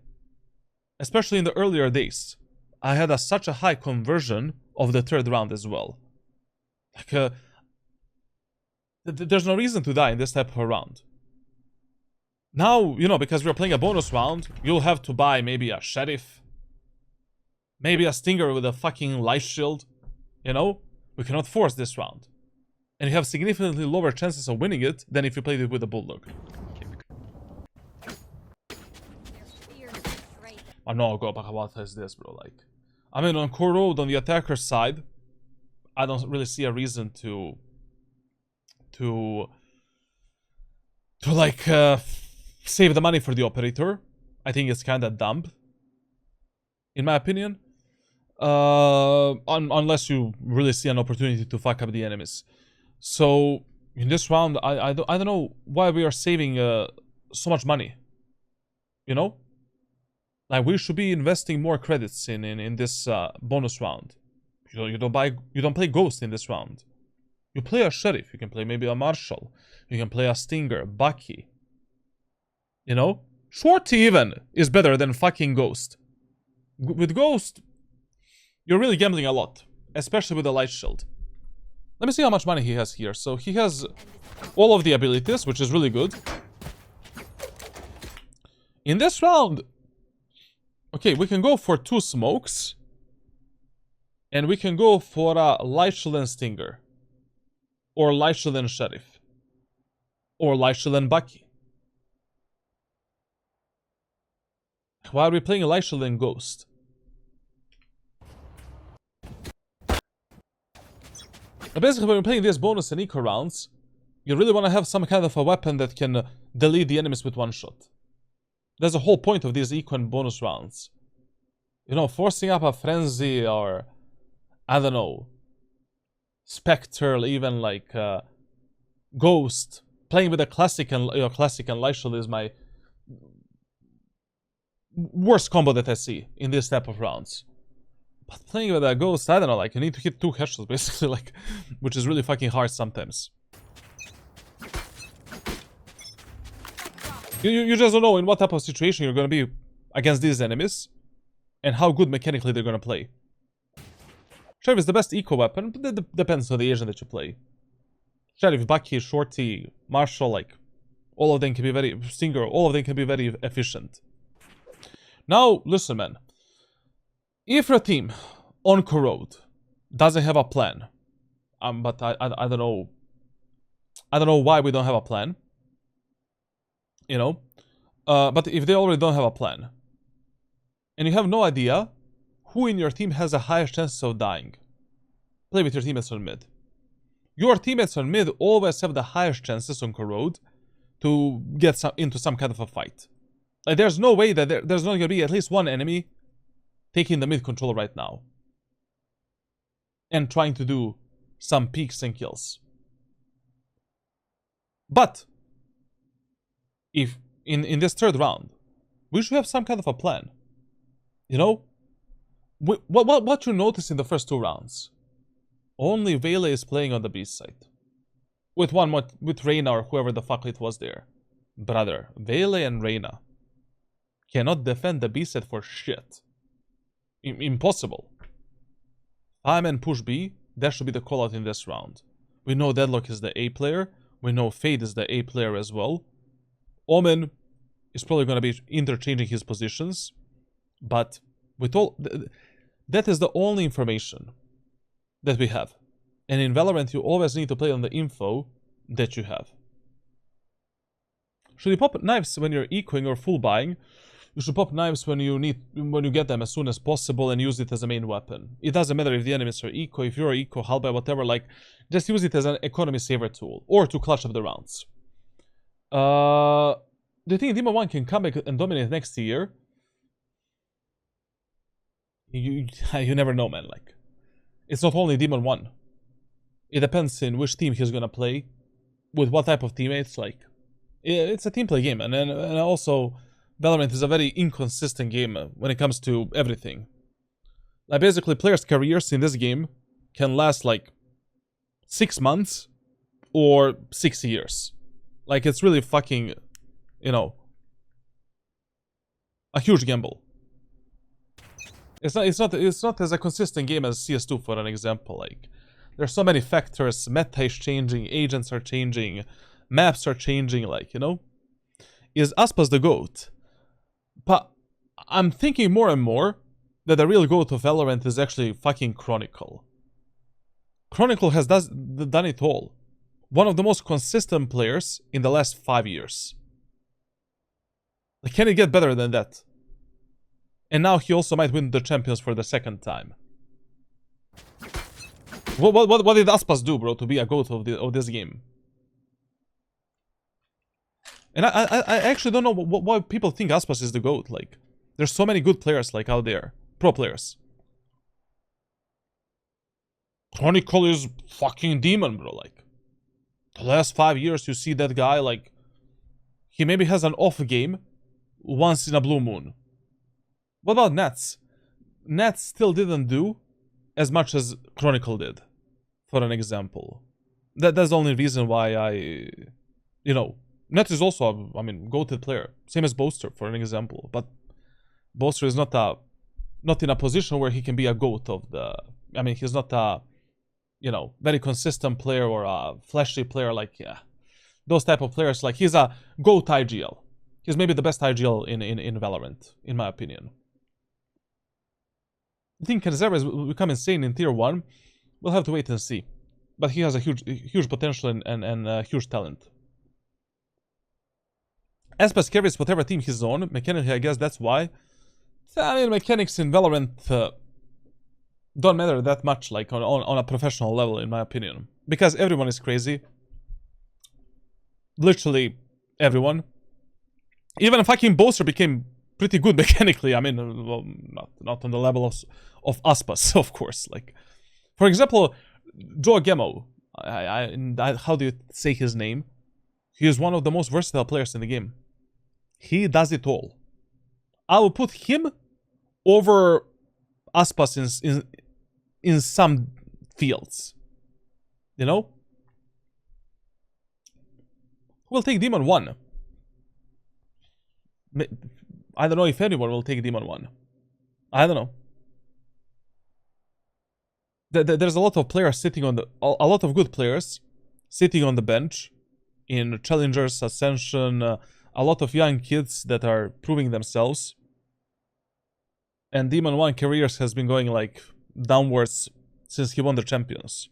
especially in the earlier days, I had such a high conversion of the third round as well. Like, there's no reason to die in this type of a round. Now, you know, because we're playing a bonus round, you'll have to buy maybe a sheriff, maybe a stinger with a fucking light shield, you know? We cannot force this round. And you have significantly lower chances of winning it than if you played it with a bulldog. I'm not gonna go about this, bro. Like, I mean, on Corrode, on the attacker side, I don't really see a reason to like save the money for the operator. I think it's kind of dumb, in my opinion. Unless you really see an opportunity to fuck up the enemies. So in this round, I don't know why we are saving so much money. You know, like we should be investing more credits in this bonus round. You don't play Ghost in this round. You play a sheriff. You can play maybe a marshal. You can play a stinger, Bucky. You know, Shorty even is better than fucking Ghost. With Ghost, you're really gambling a lot, especially with the light shield. Let me see how much money he has here. So he has all of the abilities, which is really good. In this round, okay, we can go for 2 smokes. And we can go for a light shield and stinger. Or light shield and sheriff. Or light shield and Bucky. Why are we playing light shield and Ghost? Basically, when you're playing these bonus and eco rounds, you really want to have some kind of a weapon that can delete the enemies with one shot. That's the whole point of these eco and bonus rounds. You know, forcing up a frenzy or, I don't know, spectral, even like Ghost. Playing with a classic and light shield is my worst combo that I see in this type of rounds. But playing with a Ghost, I don't know, like, you need to hit 2 headshots, basically, like, which is really fucking hard sometimes. You just don't know in what type of situation you're gonna be against these enemies, and how good mechanically they're gonna play. Sheriff is the best eco weapon, but that depends on the agent that you play. Sheriff, Bucky, Shorty, Marshall, like, all of them can be very... Stinger, all of them can be very efficient. Now, listen, man. If your team on Corrode doesn't have a plan, but I don't know, why we don't have a plan, you know, but if they already don't have a plan, and you have no idea who in your team has the highest chances of dying, play with your teammates on mid. Your teammates on mid always have the highest chances on Corrode to get into some kind of a fight. Like, there's no way that there's not gonna be at least one enemy taking the mid control right now. And trying to do some peeks and kills. But if in this third round, we should have some kind of a plan. You know? What you notice in the first 2 rounds? Only Vele is playing on the B side. With Reyna or whoever the fuck it was there. Brother, Vele and Reyna cannot defend the B side for shit. Impossible. 5-man push B, that should be the call out in this round. We know Deadlock is the A player. We know Fade is the A player as well. Omen is probably going to be interchanging his positions. But with all... that is the only information that we have. And in Valorant, you always need to play on the info that you have. Should you pop knives when you're ecoing or full buying? You should pop knives when you get them as soon as possible and use it as a main weapon. It doesn't matter if the enemies are eco, if you're eco, halbay, whatever, like, just use it as an economy saver tool, or to clutch up the rounds. Do you think Demon 1 can come back and dominate next year? You never know, man, like, it's not only Demon 1. It depends in which team he's gonna play, with what type of teammates, like, it's a team play game, and also Valorant is a very inconsistent game when it comes to everything. Like, basically, players' careers in this game can last like 6 months or 6 years. Like, it's really fucking, you know, a huge gamble. It's not as a consistent game as CS2, for an example. Like, there's so many factors. Meta is changing, agents are changing, maps are changing. Like, you know, is Aspas the GOAT? But I'm thinking more and more that the real GOAT of Valorant is actually fucking Chronicle. Chronicle has done it all. One of the most consistent players in the last 5 years. Like, can it get better than that? And now he also might win the champions for the second time. What did Aspas do, bro, to be a GOAT of this game? And I actually don't know why people think Aspas is the GOAT. Like, there's so many good players like out there, pro players. Chronicle is fucking demon, bro. Like, the last 5 years, you see that guy, like, he maybe has an off game once in a blue moon. What about Nats? Nats still didn't do as much as Chronicle did, for an example. That's the only reason why I, you know, Nats is also, I mean, GOATed player. Same as Boaster, for an example. But Boaster is not in a position where he can be a GOAT of the... I mean, he's not a, you know, very consistent player or a flashy player like, yeah. Those type of players, like, he's a GOAT IGL. He's maybe the best IGL in Valorant, in my opinion. I think Canzera will become insane in Tier 1. We'll have to wait and see. But he has a huge potential and huge talent. Aspas carries whatever team he's on. Mechanically, I guess that's why. I mean, mechanics in Valorant don't matter that much, like, on a professional level, in my opinion. Because everyone is crazy. Literally everyone. Even fucking Boaster became pretty good mechanically. I mean, well, not on the level of Aspas, of course. Like, for example, Joe Gemo. How do you say his name? He is one of the most versatile players in the game. He does it all. I will put him over Aspas in some fields. You know? We'll take Demon 1. I don't know if anyone will take Demon 1. I don't know. There's a lot of players sitting on a lot of good players sitting on the bench in Challengers, Ascension, a lot of young kids that are proving themselves. And Demon 1 careers has been going, like, downwards since he won the champions.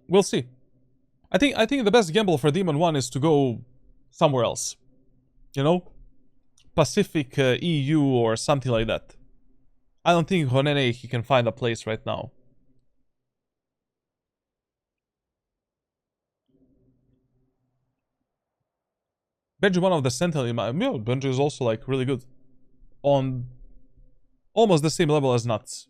We'll see. I think the best gamble for Demon 1 is to go somewhere else. You know? Pacific, EU or something like that. I don't think Honene he can find a place right now. Benji, one of the Sentinel in my... Yeah, Benji is also, like, really good. On almost the same level as Nuts.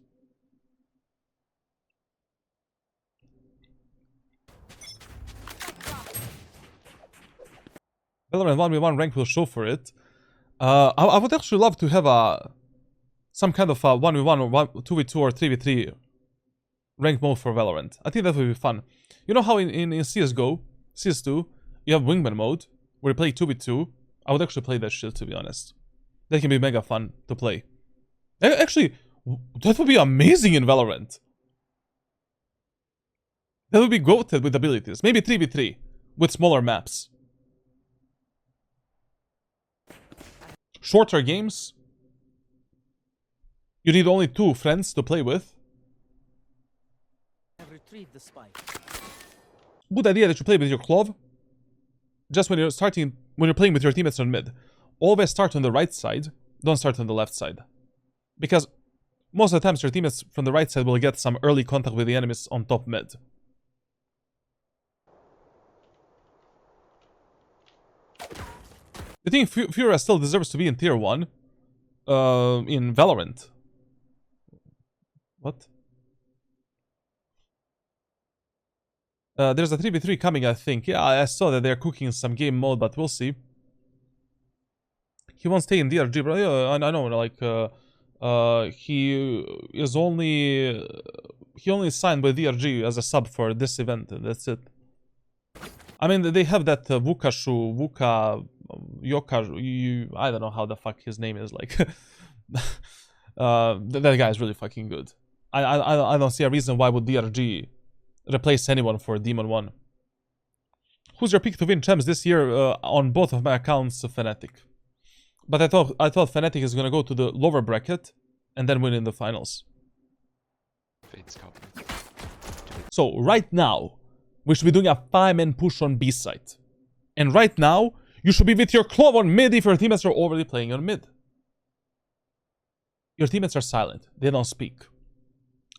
Valorant 1v1 rank will show for it. I would actually love to have some kind of a 1v1 or 2v2 or 3v3 rank mode for Valorant. I think that would be fun. You know how in CSGO, CS2, you have Wingman mode, where you play 2v2. I would actually play that shit, to be honest. That can be mega fun to play. Actually, that would be amazing in Valorant. That would be goated with abilities. Maybe 3v3 with smaller maps. Shorter games. You need only 2 friends to play with. Good idea that you play with your Clove. Just when you're playing with your teammates on mid, always start on the right side, don't start on the left side. Because most of the times your teammates from the right side will get some early contact with the enemies on top mid. You think Fura still deserves to be in Tier 1? In Valorant? What? There's a 3v3 coming, I think. Yeah, I saw that they're cooking some game mode, but we'll see. he wants taking DRG, bro. Yeah, I know, like, he is only... he only signed with DRG as a sub for this event, and that's it. I mean, they have that Vuka, Yoka, I don't know how the fuck his name is, like... that guy is really fucking good. I don't see a reason why would DRG replace anyone for Demon 1. Who's your pick to win champs this year? On both of my accounts, Fnatic. But I thought Fnatic is gonna go to the lower bracket and then win in the finals. So right now, we should be doing a 5-man push on B side. And right now, you should be with your Clove on mid if your teammates are already playing on mid. Your teammates are silent. They don't speak.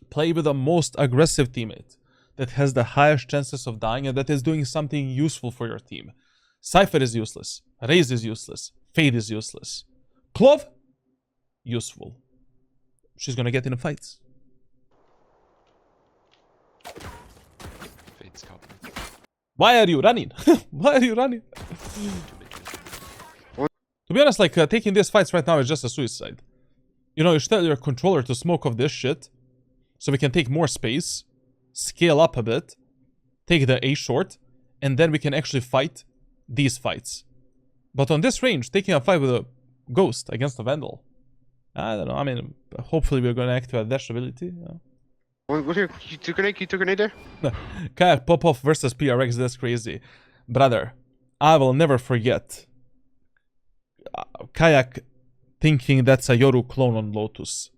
Play with the most aggressive teammate that has the highest chances of dying and that is doing something useful for your team. Cypher is useless. Raze is useless. Fade is useless. Clove? Useful. She's gonna get in fights. Why are you running? Why are you running? To be honest, like, taking these fights right now is just a suicide. You know, you should tell your controller to smoke off this shit so we can take more space, scale up a bit, take the A short, and then we can actually fight these fights. But on this range, taking a fight with a Ghost against a Vandal, I don't know. I mean, hopefully we're going to activate dash ability. Yeah. What here? You took a grenade there? Kayak Popov versus PRX, that's crazy. Brother, I will never forget Kayak thinking that's a Yoru clone on Lotus.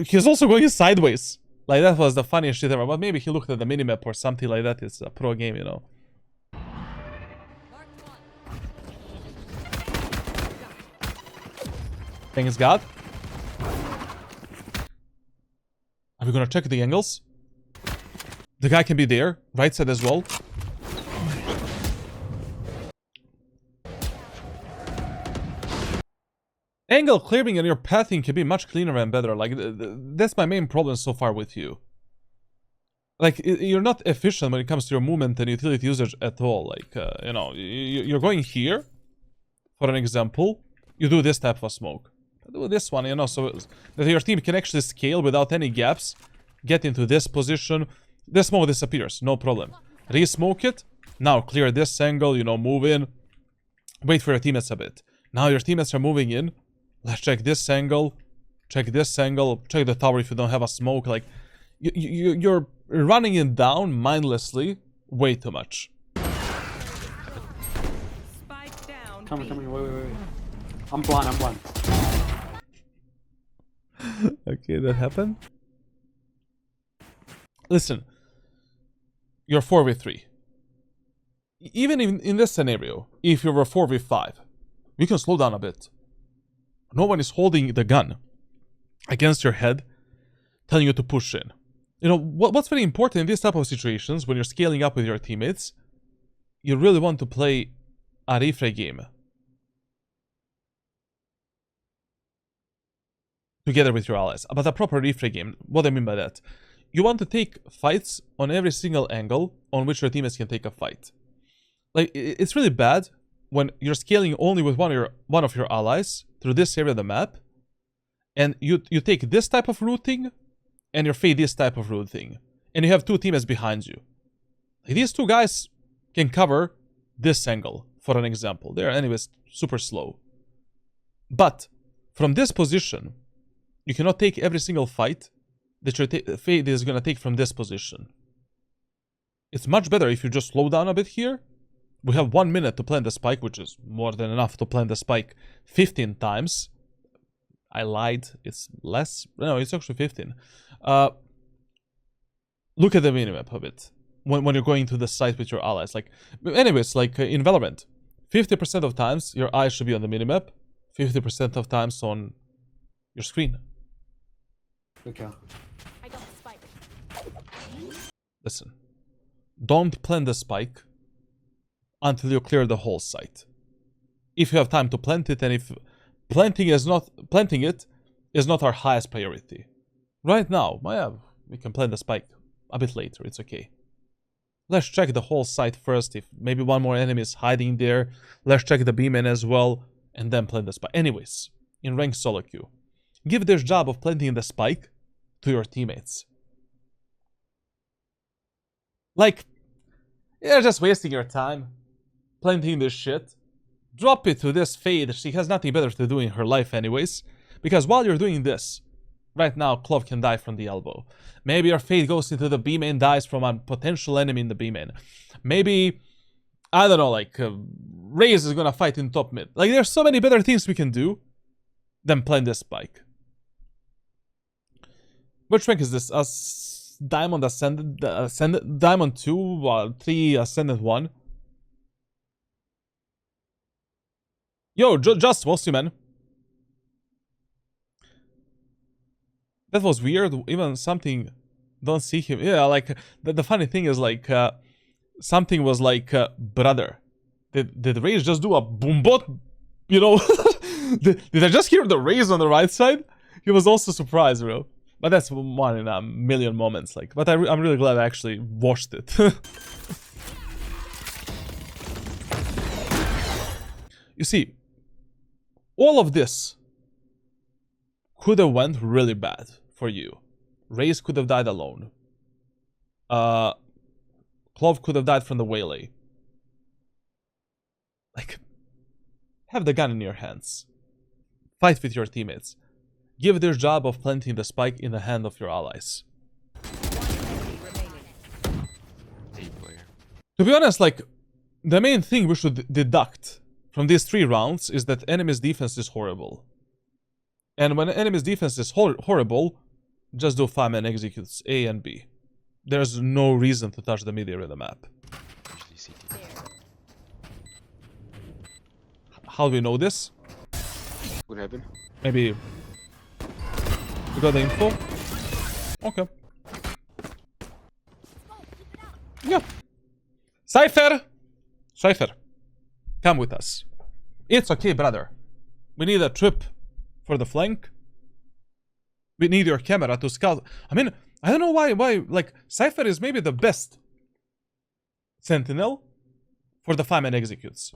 He's also going sideways. Like, that was the funniest shit ever. But maybe he looked at the minimap or something like that. It's a pro game, you know. Thanks God. Are we gonna check the angles? The guy can be there. Right side as well. Angle clearing and your pathing can be much cleaner and better. Like, that's my main problem so far with you. Like, you're not efficient when it comes to your movement and utility usage at all. Like, you know, you're going here, for an example. You do this type of smoke. Do this one, you know, so that your team can actually scale without any gaps. Get into this position. This smoke disappears, no problem. Re-smoke it. Now clear this angle, you know, move in. Wait for your teammates a bit. Now your teammates are moving in. Let's check this angle. Check this angle. Check the tower if you don't have a smoke. Like, you're running it down mindlessly way too much. Coming, wait. I'm blind. Okay, that happened. Listen. You're 4v3. Even in this scenario, if you're a 4v5, you can slow down a bit. No one is holding the gun against your head, telling you to push in. You know, what's very important in these type of situations, when you're scaling up with your teammates, you really want to play a refray game. Together with your allies. But a proper refray game. What I mean by that? You want to take fights on every single angle on which your teammates can take a fight. Like, it's really bad when you're scaling only with one of your allies through this area of the map, and you take this type of routing, and you fade this type of routing, and you have two teammates behind you. Like, these two guys can cover this angle, for an example. They're anyways super slow. But from this position, you cannot take every single fight that your fade is going to take from this position. It's much better if you just slow down a bit here. We have 1 minute to plant the spike, which is more than enough to plant the spike 15 times. I lied. It's less. No, it's actually 15. Look at the minimap a bit when you're going to the site with your allies. Like, anyways, like in Valorant, 50% of times your eyes should be on the minimap, 50% of times on your screen. Okay. I got the spike. Listen, don't plant the spike until you clear the whole site. If you have time to plant it, and if planting it is not our highest priority. Right now, yeah, we can plant the spike a bit later, it's okay. Let's check the whole site first. If maybe one more enemy is hiding there, let's check the B-main as well, and then plant the spike. Anyways, in ranked solo queue, give this job of planting the spike to your teammates. Like, you're just wasting your time planting this shit. Drop it to this Fade. She has nothing better to do in her life anyways. Because while you're doing this, right now, Clove can die from the elbow. Maybe your Fade goes into the B-main, dies from a potential enemy in the B-main. Maybe, I don't know, like, Raze is gonna fight in top mid. Like, there's so many better things we can do than plant this spike. Which rank is this? Diamond Ascendant, Diamond 2, 3 Ascendant 1. Yo, Just, we'll see, man. That was weird. Even something, don't see him. Yeah, like, the funny thing is, like, something was like, brother. Did Raze just do a boombot? You know? did I just hear the Raze on the right side? He was also surprised, bro. But that's one in a million moments, like. But I'm really glad I actually watched it. You see, all of this could have went really bad for you. Raze could have died alone. Clove could have died from the waylay. Like, have the gun in your hands. Fight with your teammates. Give their job of planting the spike in the hand of your allies. To be honest, like, the main thing we should deduct from these 3 rounds is that enemy's defense is horrible. And when enemy's defense is horrible, just do 5-man executes A and B. There's no reason to touch the mid area of the map. How do we know this? What happened? Maybe we got the info? Okay. Yeah. Cypher! Cypher, come with us. It's okay, brother. We need a trip for the flank. We need your camera to scout. I mean, I don't know why, like, Cypher is maybe the best sentinel for the 5-man executes.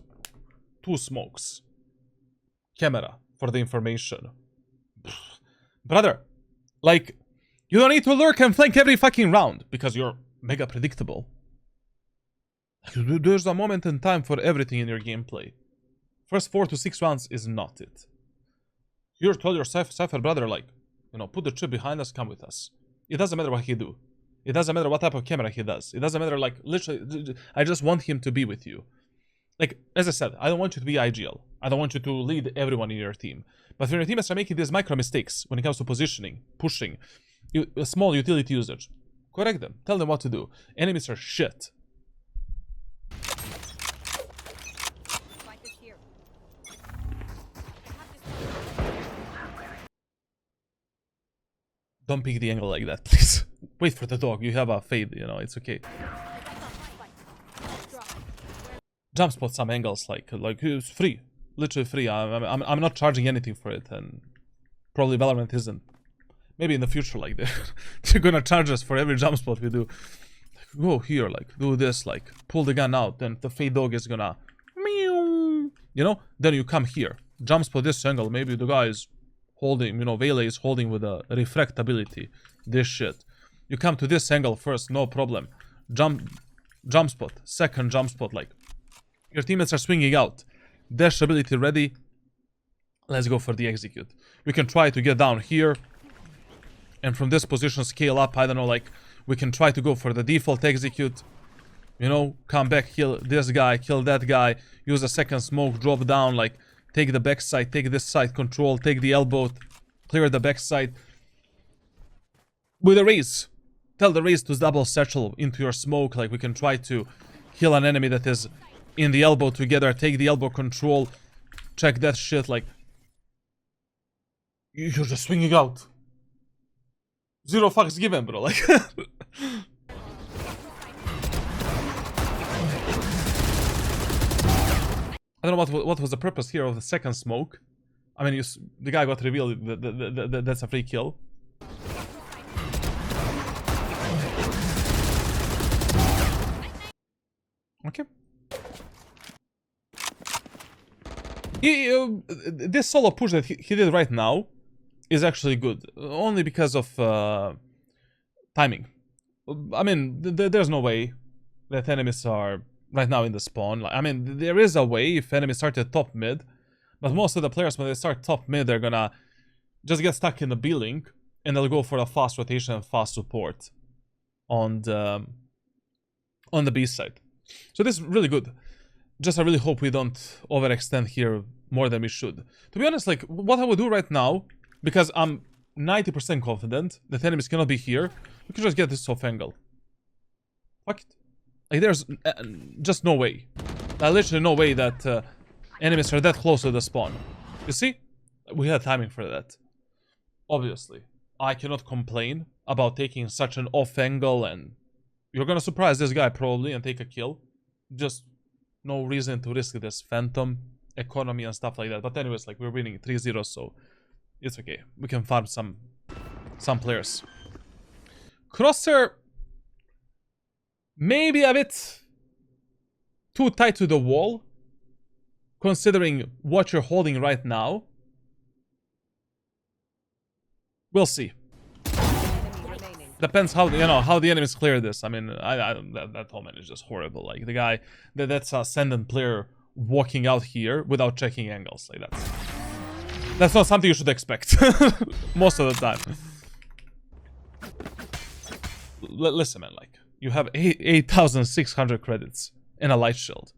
2 smokes. Camera for the information. Brother, like, you don't need to lurk and flank every fucking round because you're mega predictable. There's a moment in time for everything in your gameplay. First 4 to 6 rounds is not it. You told your Cypher brother, like, you know, put the chip behind us, come with us. It doesn't matter what he do. It doesn't matter what type of camera he does. It doesn't matter, like, literally, I just want him to be with you. Like, as I said, I don't want you to be IGL. I don't want you to lead everyone in your team. But when your teammates are making these micro mistakes when it comes to positioning, pushing, small utility usage, correct them. Tell them what to do. Enemies are shit. Don't pick the angle like that, please. Wait for the dog. You have a fade, you know, it's okay. Jump spot some angles, like it's free, literally free. I'm not charging anything for it, and probably Valorant isn't. Maybe in the future, like they're gonna charge us for every jump spot we do. Like, go here, like do this, like pull the gun out, then the fade dog is gonna meow, you know. Then you come here, jump spot this angle. Maybe the guy is holding, you know, Vayley is holding with a refractability. This shit. You come to this angle first, no problem. Jump spot, second jump spot, like. Your teammates are swinging out. Dash ability ready. Let's go for the execute. We can try to get down here. And from this position scale up. I don't know, like, we can try to go for the default execute. You know, come back, kill this guy, kill that guy. Use a second smoke, drop down, like, take the backside, take this side control, take the elbow, clear the backside. With a Raze. Tell the Raze to double satchel into your smoke. Like, we can try to kill an enemy that is in the elbow together, take the elbow control, check that shit, like, you're just swinging out. Zero fucks given, bro, like. I don't know what was the purpose here of the second smoke. I mean, the guy got revealed, that's a free kill. Okay. This solo push that he did right now is actually good. Only because of timing. I mean, there's no way that enemies are right now in the spawn. Like, I mean, there is a way if enemies start at top mid. But most of the players, when they start top mid, they're gonna just get stuck in the B-link. And they'll go for a fast rotation and fast support on the B side. So this is really good. Just I really hope we don't overextend here more than we should. To be honest, like, what I would do right now, because I'm 90% confident that enemies cannot be here, we can just get this off angle. Fuck it. Like, there's just no way. Literally no way that enemies are that close to the spawn. You see? We had timing for that. Obviously. I cannot complain about taking such an off angle, and you're gonna surprise this guy probably and take a kill. Just no reason to risk this phantom economy and stuff like that. But anyways, like, we're winning 3-0, so it's okay. We can farm some players. Crosshair maybe a bit too tight to the wall, considering what you're holding right now. We'll see. Depends how, you know, how the enemies clear this. I mean, that Omen is just horrible. Like, the guy, that's a Ascendant player walking out here without checking angles. Like, that's not something you should expect most of the time. Listen, man, like, you have 8,600 credits in a light shield.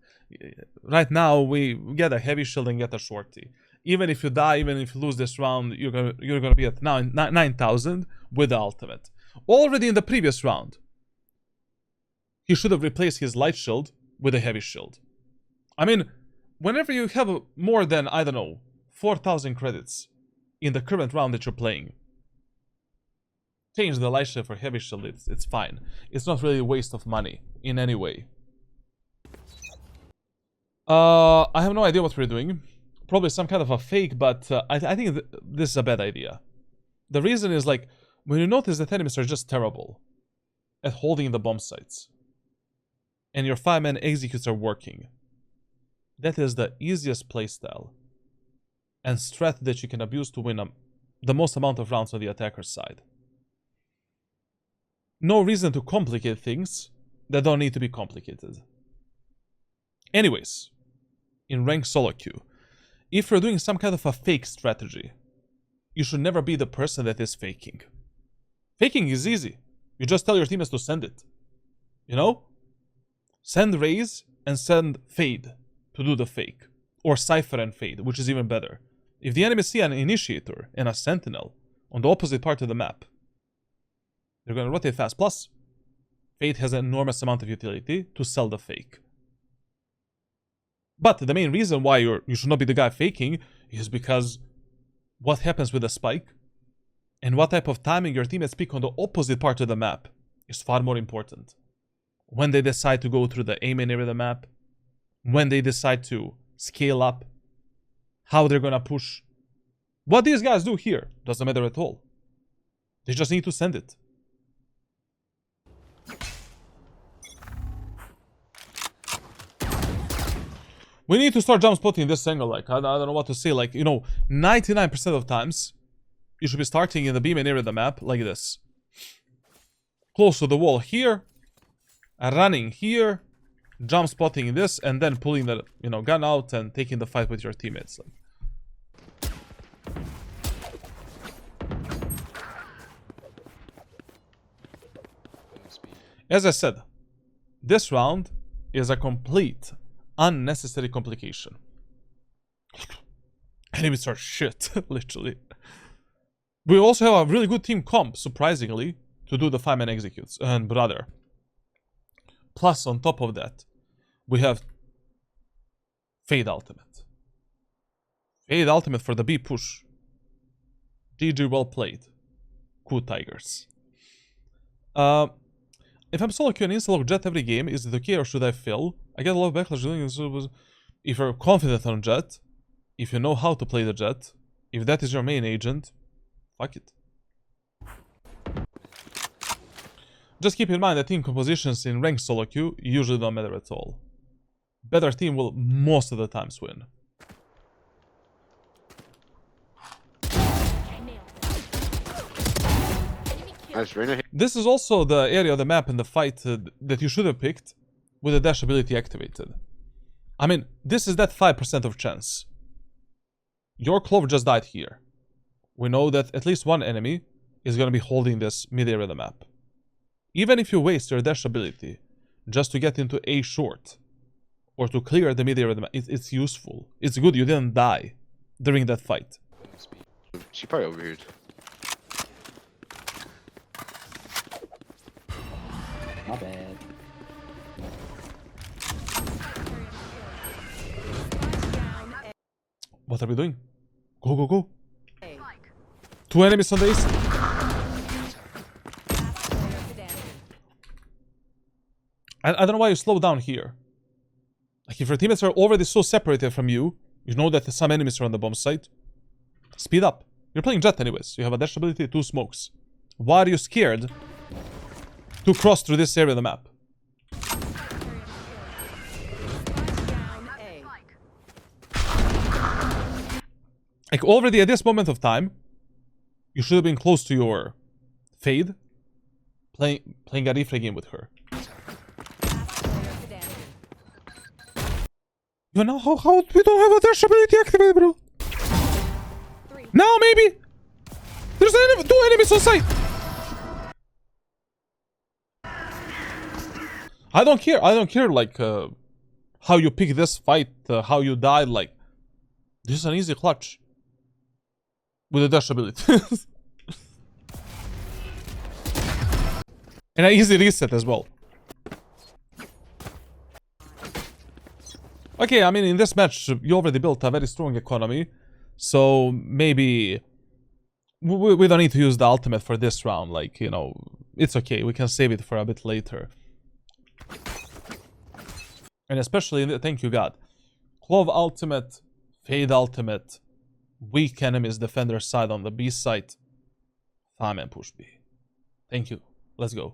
Right now, we get a heavy shield and get a shorty. Even if you die, even if you lose this round, you're gonna be at 9,000 with the ultimate. Already in the previous round, he should have replaced his light shield with a heavy shield. I mean, whenever you have more than, I don't know, 4,000 credits in the current round that you're playing, change the light shield for heavy shield, it's fine. It's not really a waste of money in any way. I have no idea what we're doing. Probably some kind of a fake, but I think this is a bad idea. The reason is, like, when you notice that enemies are just terrible at holding the bomb sites, and your 5-man executes are working, that is the easiest playstyle and strat that you can abuse to win the most amount of rounds on the attacker's side. No reason to complicate things that don't need to be complicated. Anyways, in ranked solo queue, if you're doing some kind of a fake strategy, you should never be the person that is faking. Faking is easy. You just tell your teammates to send it. You know? Send raise and send fade to do the fake. Or cipher and fade, which is even better. If the enemy see an initiator and a sentinel on the opposite part of the map, they're going to rotate fast. Plus, fade has an enormous amount of utility to sell the fake. But the main reason why you should not be the guy faking is because what happens with the spike and what type of timing your teammates pick on the opposite part of the map is far more important. When they decide to go through the A main area of the map, when they decide to scale up, how they're gonna push. What these guys do here doesn't matter at all. They just need to send it. We need to start jump spotting this angle. Like, I don't know what to say. Like, you know, 99% of times, you should be starting in the B main area of the map like this. Close to the wall here, running here, jump spotting this, and then pulling the, you know, gun out and taking the fight with your teammates. As I said, this round is a complete unnecessary complication. Enemies are shit, literally. We also have a really good team comp, surprisingly, to do the 5-man executes. And brother. Plus, on top of that, we have Fade Ultimate. Fade Ultimate for the B push. GG, well played. Cool Tigers. If I'm solo queuing insta-log Jett every game, is it okay or should I fill? I get a lot of backlash doing this. If you're confident on Jett, if you know how to play the Jett, if that is your main agent, fuck it. Just keep in mind that team compositions in ranked solo queue usually don't matter at all. better team will most of the times win. Nice, Reyna. This is also the area of the map in the fight that you should have picked with the dash ability activated. I mean, this is that 5% of chance. Your Clove just died here. We know that at least one enemy is going to be holding this mid area of the map. Even if you waste your dash ability just to get into A short or to clear the mid area of the map, it's useful. It's good you didn't die during that fight. She probably overheard. My bad. What are we doing? Go, go, go. 2 enemies on the east. I don't know why you slow down here. Like, if your teammates are already so separated from you, you know that some enemies are on the bomb site. Speed up. You're playing Jett anyways. You have a dash ability, 2 smokes. Why are you scared to cross through this area of the map? Like, already at this moment of time, you should have been close to your Fade, playing a refrag game with her. You know how we don't have a dash ability activated, bro? Now maybe there's 2 enemies on site. I don't care like how you pick this fight, how you died. Like, this is an easy clutch with a dash ability. And an easy reset as well. Okay, I mean, in this match, you already built a very strong economy. So maybe we don't need to use the ultimate for this round. Like, you know, it's okay. We can save it for a bit later. And especially, thank you God. Clove ultimate, Fade ultimate, weak enemies defender side on the B side. Farm and push B. Thank you. Let's go.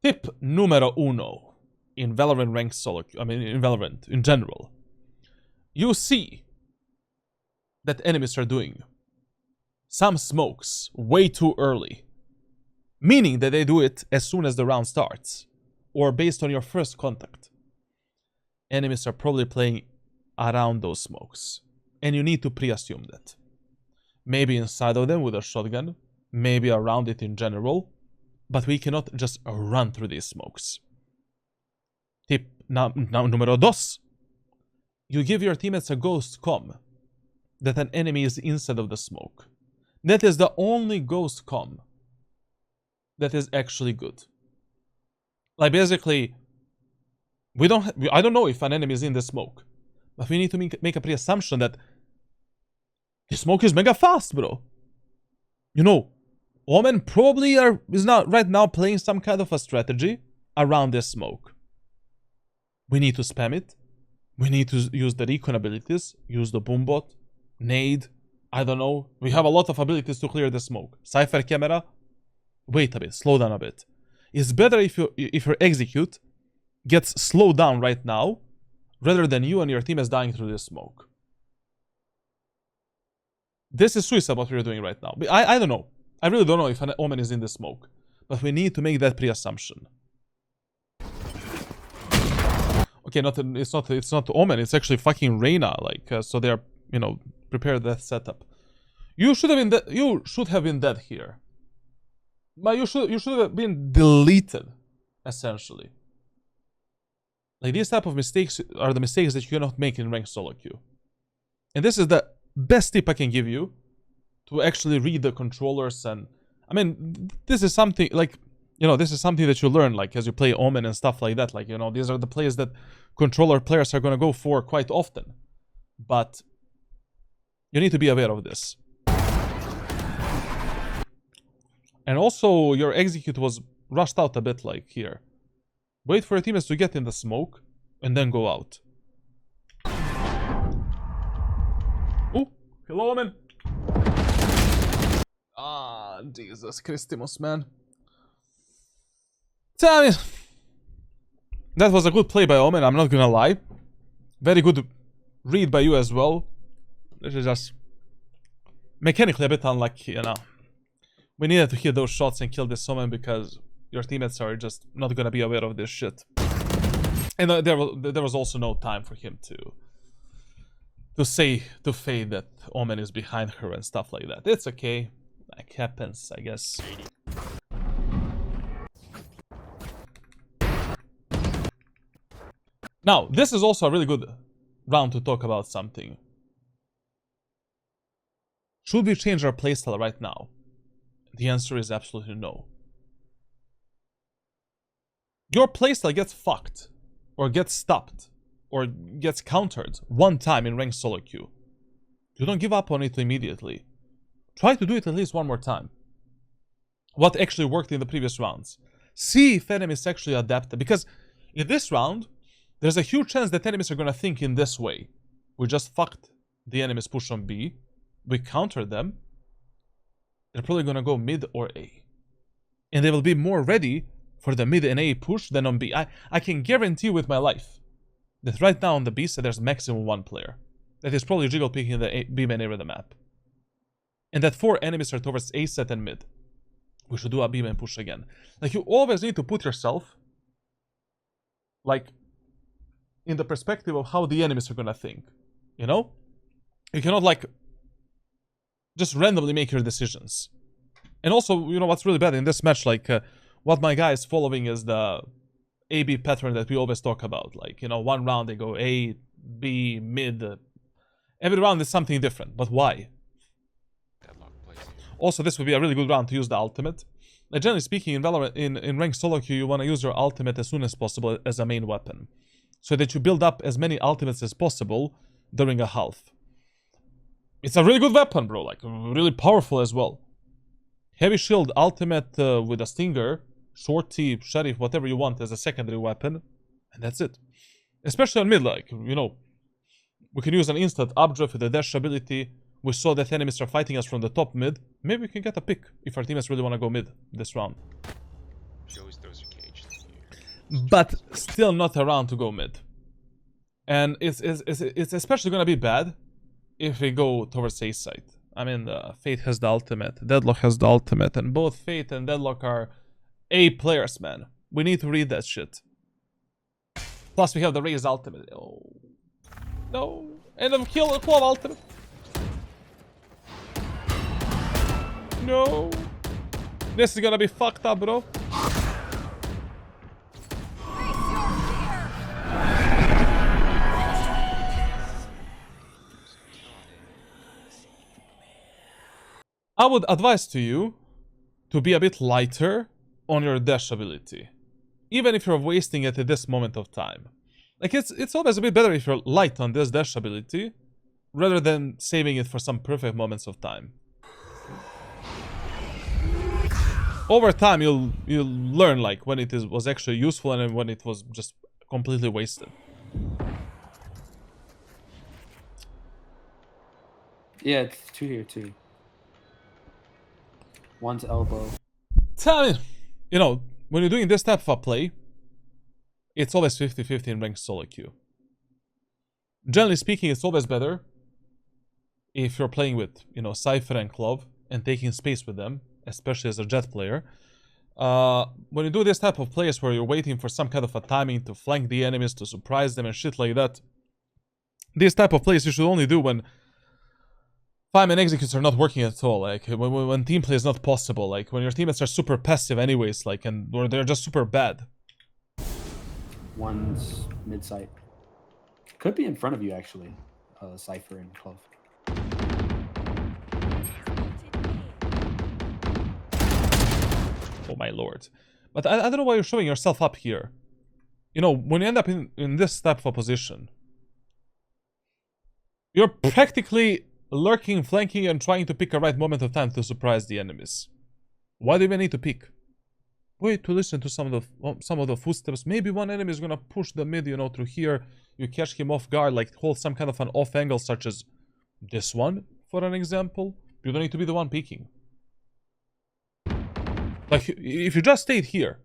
Tip numero uno in Valorant ranked solo. I mean, in Valorant in general. You see that enemies are doing some smokes way too early, meaning that they do it as soon as the round starts or based on your first contact. Enemies are probably playing around those smokes, and you need to pre-assume that. Maybe inside of them with a shotgun, maybe around it in general, but we cannot just run through these smokes. Tip numero dos. You give your teammates a ghost comm that an enemy is inside of the smoke. That is the only ghost comm that is actually good. Like, basically, I don't know if an enemy is in the smoke, but we need to make a pre-assumption that the smoke is mega fast, bro. You know, Omen probably is not right now playing some kind of a strategy around this smoke. We need to spam it. We need to use the recon abilities, use the boombot, nade. I don't know. We have a lot of abilities to clear the smoke. Cypher camera. Wait a bit. Slow down a bit. It's better if your execute gets slowed down right now, rather than you and your team is dying through this smoke. This is suicide what we're doing right now. I don't know. I really don't know if an Omen is in the smoke, but we need to make that pre-assumption. Okay, it's not Omen. It's actually fucking Reyna. Like, so they're, you know, prepared that setup. You should have been dead here. But you should have been deleted, essentially. Like, these type of mistakes are the mistakes that you cannot make in ranked solo queue. And this is the best tip I can give you to actually read the controllers. And I mean, this is something like, you know, this is something that you learn like as you play Omen and stuff like that. Like, you know, these are the plays that controller players are going to go for quite often. But you need to be aware of this. And also, your execute was rushed out a bit, like here. Wait for your teammates to get in the smoke, and then go out. Oh, hello, man. Ah, Jesus Christimus, man. Tell me. That was a good play by Omen, I'm not gonna lie. Very good read by you as well. This is just mechanically a bit unlucky, you know. We needed to hit those shots and kill this Omen because your teammates are just not gonna be aware of this shit. And there was also no time for him to fade that Omen is behind her and stuff like that. It's okay. Like happens, I guess. Now, this is also a really good round to talk about something. Should we change our playstyle right now? The answer is absolutely no. Your playstyle gets fucked, or gets stopped, or gets countered one time in ranked solo queue. You don't give up on it immediately. Try to do it at least one more time. What actually worked in the previous rounds. See if enemies actually adapt, because in this round, there's a huge chance that enemies are gonna think in this way. We just fucked the enemies push on B. We countered them. They're probably gonna go mid or A. And they will be more ready for the mid and A push than on B. I can guarantee with my life that right now on the B side there's maximum one player. That is probably jiggle picking the B main area of the map. And that 4 enemies are towards A set and mid. We should do a B main push again. Like, you always need to put yourself, like, in the perspective of how the enemies are gonna think. You know? You cannot, like, just randomly make your decisions. And also, you know what's really bad in this match, like, what my guy is following is the A-B pattern that we always talk about. Like, you know, one round they go A, B, mid. Every round is something different. But why? Also, this would be a really good round to use the ultimate. Like, generally speaking, in Valorant, in ranked solo queue, you want to use your ultimate as soon as possible as a main weapon, so that you build up as many ultimates as possible during a half. It's a really good weapon, bro. Like, really powerful as well. Heavy shield ultimate with a stinger, shorty, sheriff, whatever you want as a secondary weapon, and that's it. Especially on mid, like, you know, we can use an instant updraft with a dash ability. We saw that enemies are fighting us from the top mid. Maybe we can get a pick if our teammates really want to go mid this round. But still not around to go mid. And it's especially going to be bad if we go towards A side. I mean, Fate has the ultimate, Deadlock has the ultimate, and both Fate and Deadlock are A players, man. We need to read that shit. Plus we have the Raze ultimate. Oh. No. End of kill, Claw ultimate. No. This is gonna be fucked up, bro. I would advise to you to be a bit lighter on your dash ability, even if you're wasting it at this moment of time. Like, it's always a bit better if you're light on this dash ability rather than saving it for some perfect moments of time. Over time, you'll learn, like, when it was actually useful and when it was just completely wasted. Yeah, it's 2 here too. One's elbow. Tell me, you know, when you're doing this type of a play, it's always 50-50 in ranked solo queue. Generally speaking, it's always better if you're playing with, you know, Cypher and Clove and taking space with them, especially as a Jett player. When you do this type of plays where you're waiting for some kind of a timing to flank the enemies, to surprise them and shit like that, these type of plays you should only do when Fireman executes are not working at all. Like, when team play is not possible, like when your teammates are super passive anyways, like, and or they're just super bad. One's mid-sight. Could be in front of you, actually. Cypher and Clove. Oh my lord. But I don't know why you're showing yourself up here. You know, when you end up in this type of a position, you're practically lurking, flanking, and trying to pick a right moment of time to surprise the enemies. Why do you even need to pick? Wait to listen to some of the footsteps. Maybe one enemy is gonna push the mid, you know, through here. You catch him off guard, like hold some kind of an off angle, such as this one, for an example. You don't need to be the one peeking. Like, if you just stayed here,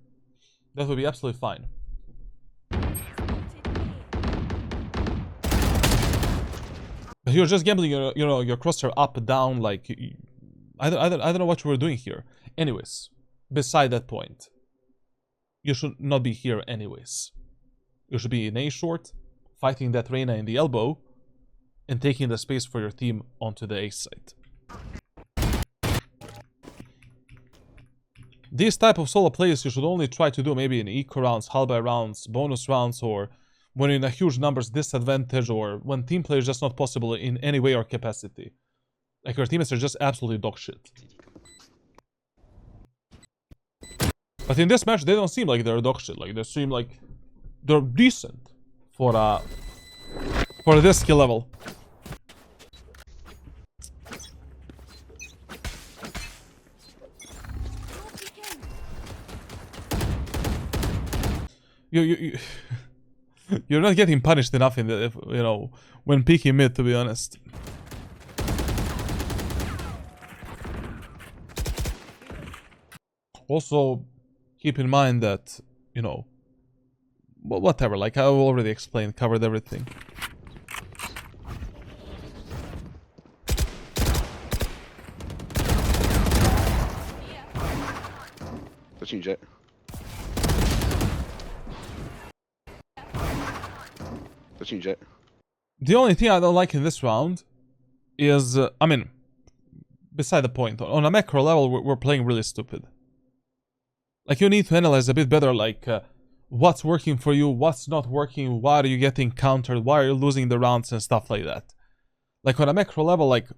that would be absolutely fine. But you're just gambling your, your crosshair up, down, like... I don't know what you were doing here. Anyways, beside that point, you should not be here anyways. You should be in A short, fighting that Reyna in the elbow, and taking the space for your team onto the A side. These type of solo plays you should only try to do maybe in eco rounds, halberd rounds, bonus rounds, or when in a huge numbers disadvantage, or when team play is just not possible in any way or capacity. Like your teammates are just absolutely dog shit. But in this match, they don't seem like they're dog shit. Like they seem like they're decent for this skill level. You're not getting punished enough in the, when peeking mid, to be honest. Also, keep in mind that, whatever, like I already explained, covered everything. Touching Jett. Touching Jett. The only thing I don't like in this round is, I mean, beside the point, on a macro level, we're playing really stupid. Like, you need to analyze a bit better, like, what's working for you, what's not working, why are you getting countered, why are you losing the rounds and stuff like that. Like, on a macro level, like,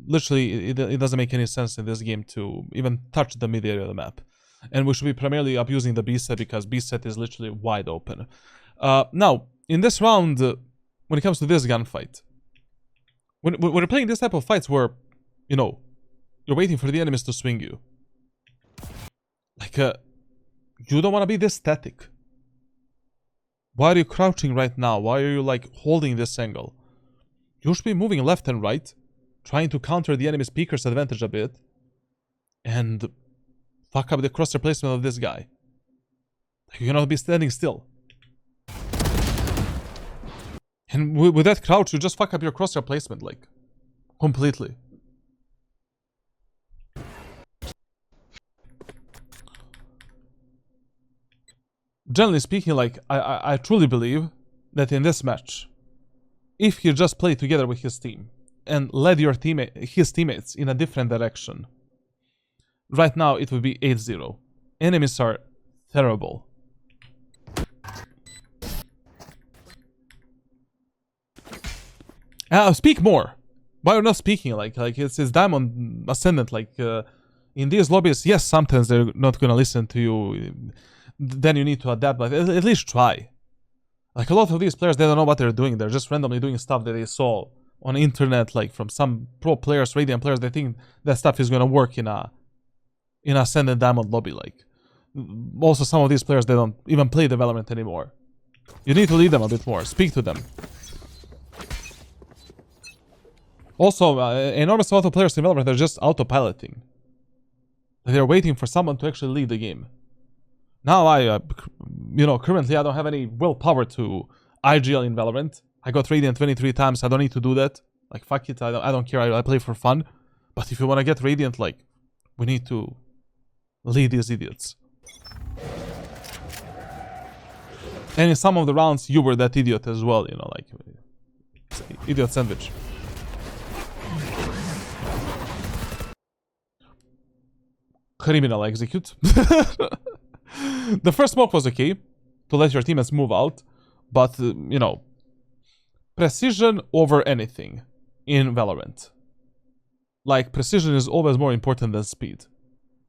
literally, it doesn't make any sense in this game to even touch the mid area of the map. And we should be primarily abusing the B set because B set is literally wide open. Now, in this round, when it comes to this gunfight, when you're playing this type of fights where, you're waiting for the enemies to swing you. Like, you don't want to be this static. Why are you crouching right now? Why are you, like, holding this angle? You should be moving left and right, trying to counter the enemy's peeker's advantage a bit, and fuck up the crosshair placement of this guy. You cannot be standing still. And with that crouch, you just fuck up your crosshair placement, like, completely. Generally speaking, like, I truly believe that in this match, if he just played together with his team and led his teammates in a different direction, right now it would be 8-0. Enemies are terrible. Speak more. Why are you not speaking? Like it's Diamond Ascendant. Like, in these lobbies, yes, sometimes they're not gonna listen to you. Then you need to adapt, but at least try. Like, a lot of these players, they don't know what they're doing. They're just randomly doing stuff that they saw on the internet, like from some pro players, Radiant players. They think that stuff is gonna work in a Ascendant Diamond lobby. Like, also some of these players, they don't even play the Valorant anymore. You need to lead them a bit more. Speak to them. Also, enormous amount of players in Valorant are just autopiloting. They're waiting for someone to actually lead the game. Now currently I don't have any willpower to IGL in Valorant. I got Radiant 23 times. I don't need to do that. Like, fuck it. I don't care. I play for fun. But if you want to get Radiant, like, we need to lead these idiots. And in some of the rounds, you were that idiot as well, like, idiot sandwich. Criminal execute. The first smoke was okay, to let your teammates move out, but, precision over anything in Valorant. Like, precision is always more important than speed.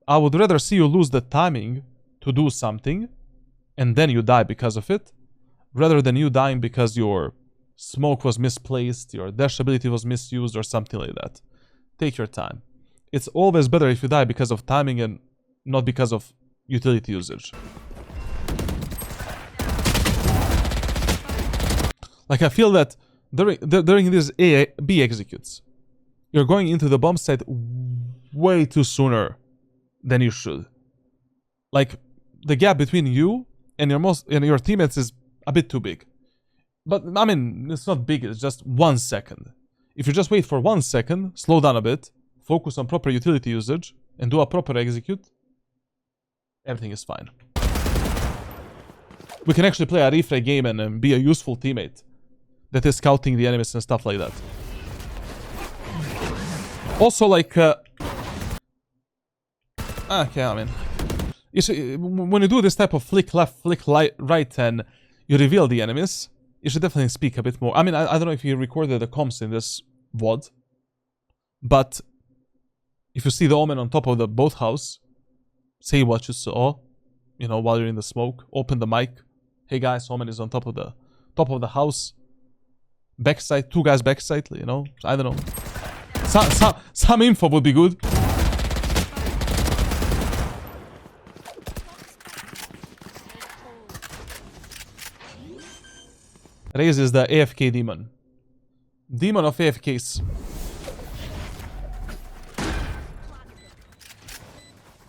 I would rather see you lose the timing to do something, and then you die because of it, rather than you dying because your smoke was misplaced, your dash ability was misused, or something like that. Take your time. It's always better if you die because of timing and not because of utility usage. Like, I feel that during these B executes, you're going into the bomb site way too sooner than you should. like the gap between you and your teammates is a bit too big. But I mean, it's not big, it's just 1 second. If you just wait for 1 second, slow down a bit, focus on proper utility usage, and do a proper execute, everything is fine. We can actually play a refray game and be a useful teammate that is scouting the enemies and stuff like that. Also, like, okay, I mean, you see, when you do this type of flick left, flick right, and you reveal the enemies, you should definitely speak a bit more. I mean, I don't know if you recorded the comms in this VOD, but if you see the Omen on top of the boathouse, say what you saw, you know, while you're in the smoke. Open the mic. Hey guys, Omen is on top of the house. Backside, 2 guys backside, you know. I don't know. Some info would be good. Raze is the AFK demon. Demon of AFKs.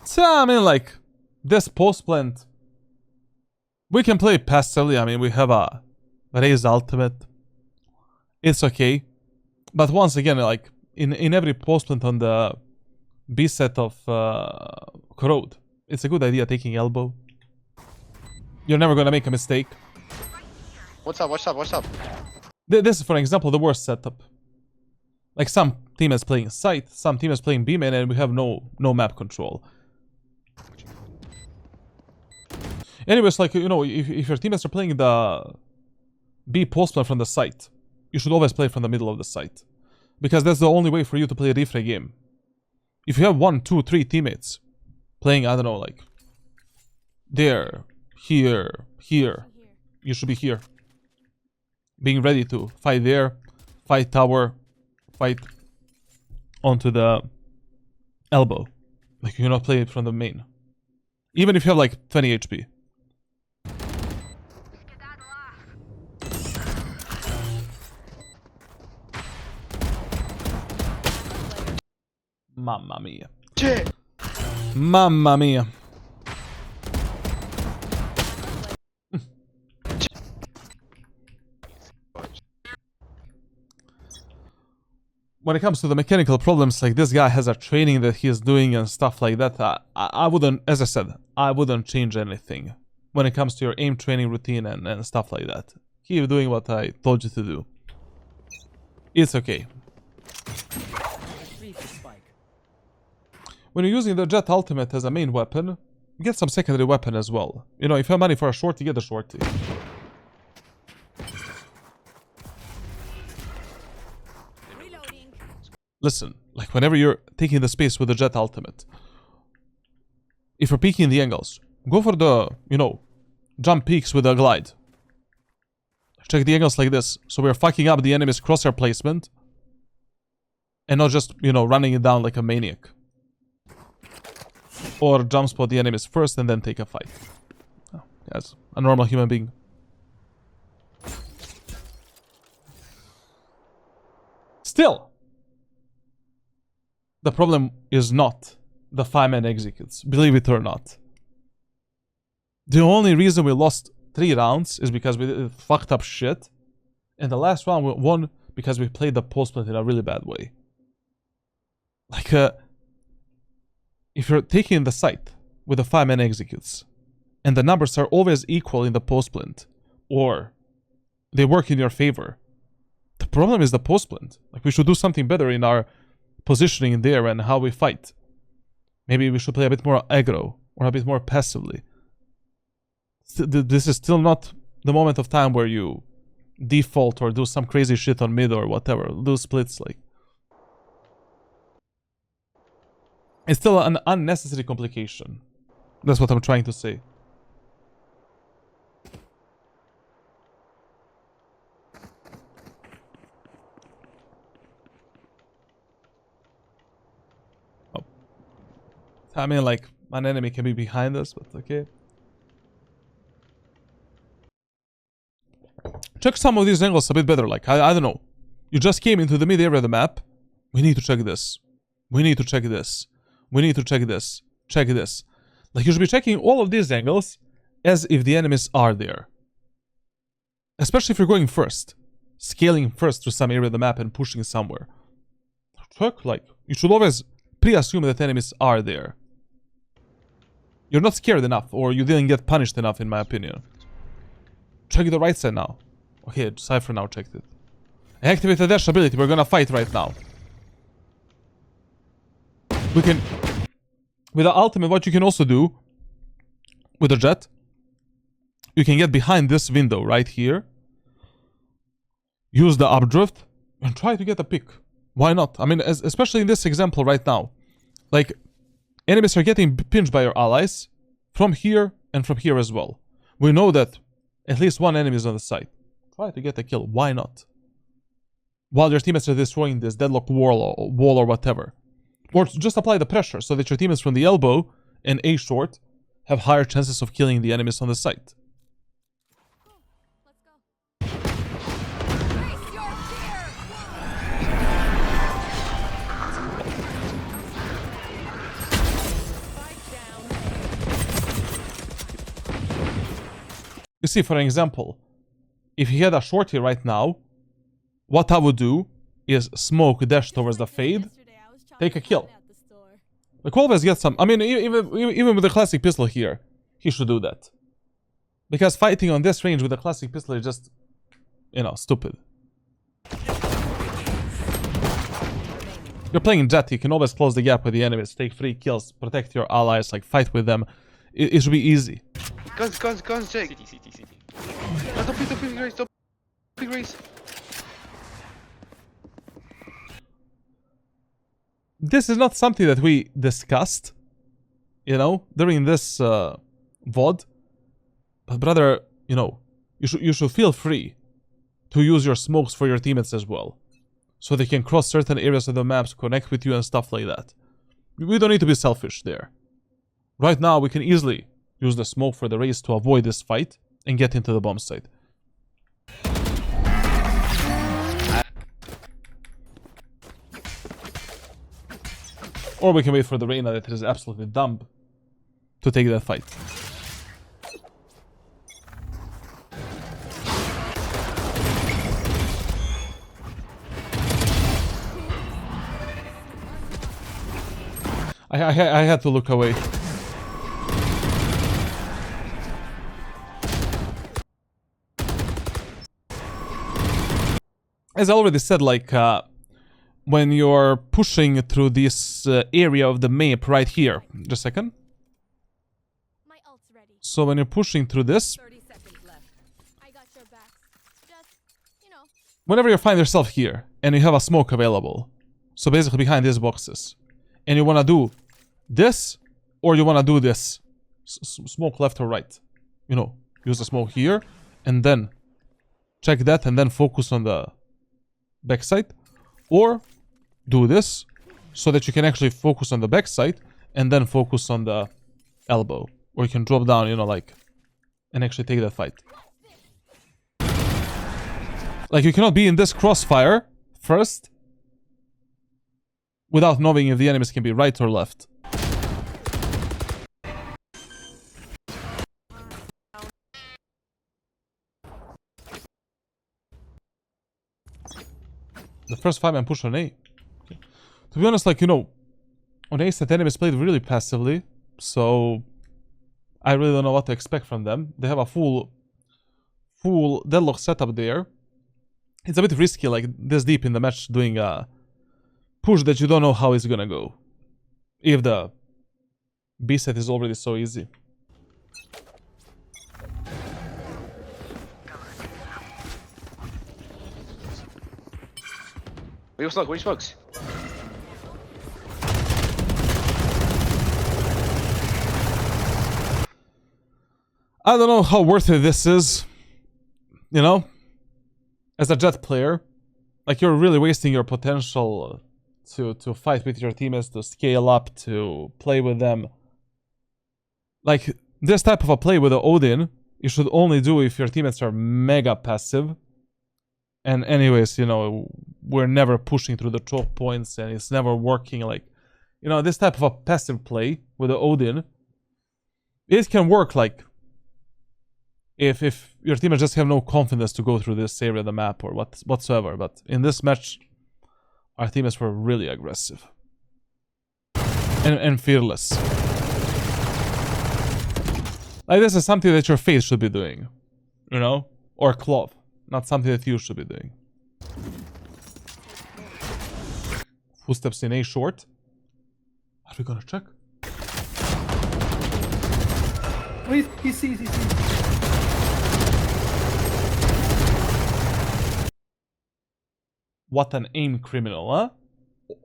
So, I mean, like, this post plant, we can play passively. I mean, we have a Raze ultimate. It's okay. But once again, like, in every post plant on the B set of Corrode, it's a good idea taking elbow. You're never gonna make a mistake. What's up? What's up? What's up? This is, for example, the worst setup. Like, some team is playing site, some team is playing B main, and we have no map control. Anyways, like, you know, if your teammates are playing the B post plan from the site, you should always play from the middle of the site. Because that's the only way for you to play a refray game. If you have 1, 2, 3 teammates playing, I don't know, like, there, here, you should be here. Being ready to fight there, fight tower, fight onto the elbow. Like, you cannot play it from the main. Even if you have like 20 HP. Mamma mia. Jett! Mamma mia. When it comes to the mechanical problems, like, this guy has a training that he is doing and stuff like that. I wouldn't, as I said, I wouldn't change anything when it comes to your aim training routine and stuff like that. Keep doing what I told you to do. It's okay. When you're using the Jett ultimate as a main weapon, get some secondary weapon as well. You know, if you have money for a shorty, get a shorty. Listen, like, whenever you're taking the space with the Jett ultimate, if you're peeking the angles, go for the, you know, jump peaks with a glide. Check the angles like this, so we're fucking up the enemy's crosshair placement, and not just, you know, running it down like a maniac. Or jump spot the enemies first and then take a fight. Oh, as a normal human being. Still, the problem is not the 5-man executes, believe it or not. The only reason we lost 3 rounds is because we did fucked up shit. And the last round we won because we played the post plant in a really bad way. Like, if you're taking the site with the 5-man executes, and the numbers are always equal in the post plant, or they work in your favor, the problem is the post plant. Like, we should do something better in our positioning there and how we fight. Maybe we should play a bit more aggro or a bit more passively. This is still not the moment of time where you default or do some crazy shit on mid or whatever. Do splits, like. It's still an unnecessary complication. That's what I'm trying to say. Oh. I mean, like, an enemy can be behind us, but okay. Check some of these angles a bit better. Like, I don't know. You just came into the mid area of the map. We need to check this. We need to check this. We need to check this. Check this. Like, you should be checking all of these angles as if the enemies are there. Especially if you're going first. Scaling first to some area of the map and pushing somewhere. Check, like, you should always pre-assume that enemies are there. You're not scared enough, or you didn't get punished enough, in my opinion. Check the right side now. Okay, Cypher now checked it. I activated dash ability, we're gonna fight right now. We can... With the ultimate, what you can also do with the Jett, you can get behind this window right here. Use the updrift and try to get a pick. Why not? I mean, especially in this example right now. Like, enemies are getting pinched by your allies from here and from here as well. We know that at least one enemy is on the side. Try to get a kill. Why not? While your teammates are destroying this deadlock wall or whatever. Or just apply the pressure so that your teammates from the elbow and A short have higher chances of killing the enemies on the site. You see, for example, if he had a shorty right now, what I would do is smoke dash towards the fade, take a kill. Like, always get some. I mean, even with the classic pistol here, he should do that. Because fighting on this range with a classic pistol is just, you know, stupid. You're playing Jett, you can always close the gap with the enemies, take free kills, protect your allies, like, fight with them. It should be easy. Guns, Jake. CT. Don't pick race, don't pick race. This is not something that we discussed, you know, during this VOD. But brother, you know, you should feel free to use your smokes for your teammates as well. So they can cross certain areas of the maps, connect with you and stuff like that. We don't need to be selfish there. Right now, we can easily use the smoke for the race to avoid this fight and get into the bomb site. Or we can wait for the Reyna that is absolutely dumb to take that fight. I had to look away. As I already said, like, when you're pushing through this area of the map right here. Just a second. My ult's ready. So when you're pushing through this, 30 seconds left. I got your back. Just, you know. whenever you find yourself here and you have a smoke available, so basically behind these boxes, and you want to do this or you want to do this, smoke left or right, you know, use the smoke here and then check that and then focus on the backside, or do this so that you can actually focus on the backside and then focus on the elbow, or you can drop down, you know, like, and actually take that fight. Like, you cannot be in this crossfire first without knowing if the enemies can be right or left. The first 5-man push on A. Okay. To be honest, like, you know, on A set enemies played really passively, so I really don't know what to expect from them. They have a full deadlock setup there. It's a bit risky, like, this deep in the match doing a push that you don't know how it's gonna go. If the B set is already so easy. Where you smoke? Where you smokes? I don't know how worth it this is. You know? As a Jett player, like, you're really wasting your potential to fight with your teammates, to scale up, to play with them. Like, this type of a play with the Odin, you should only do if your teammates are mega passive. And anyways, you know, we're never pushing through the choke points and it's never working. Like, you know, this type of a passive play with the Odin It can work like if your teammates just have no confidence to go through this area of the map or whatsoever. But in this match, our teammates were really aggressive and fearless. Like, this is something that your face should be doing, you know, or Clove, not something that you should be doing. Footsteps in A short. Are we gonna check? Wait, he sees. What an aim criminal, huh?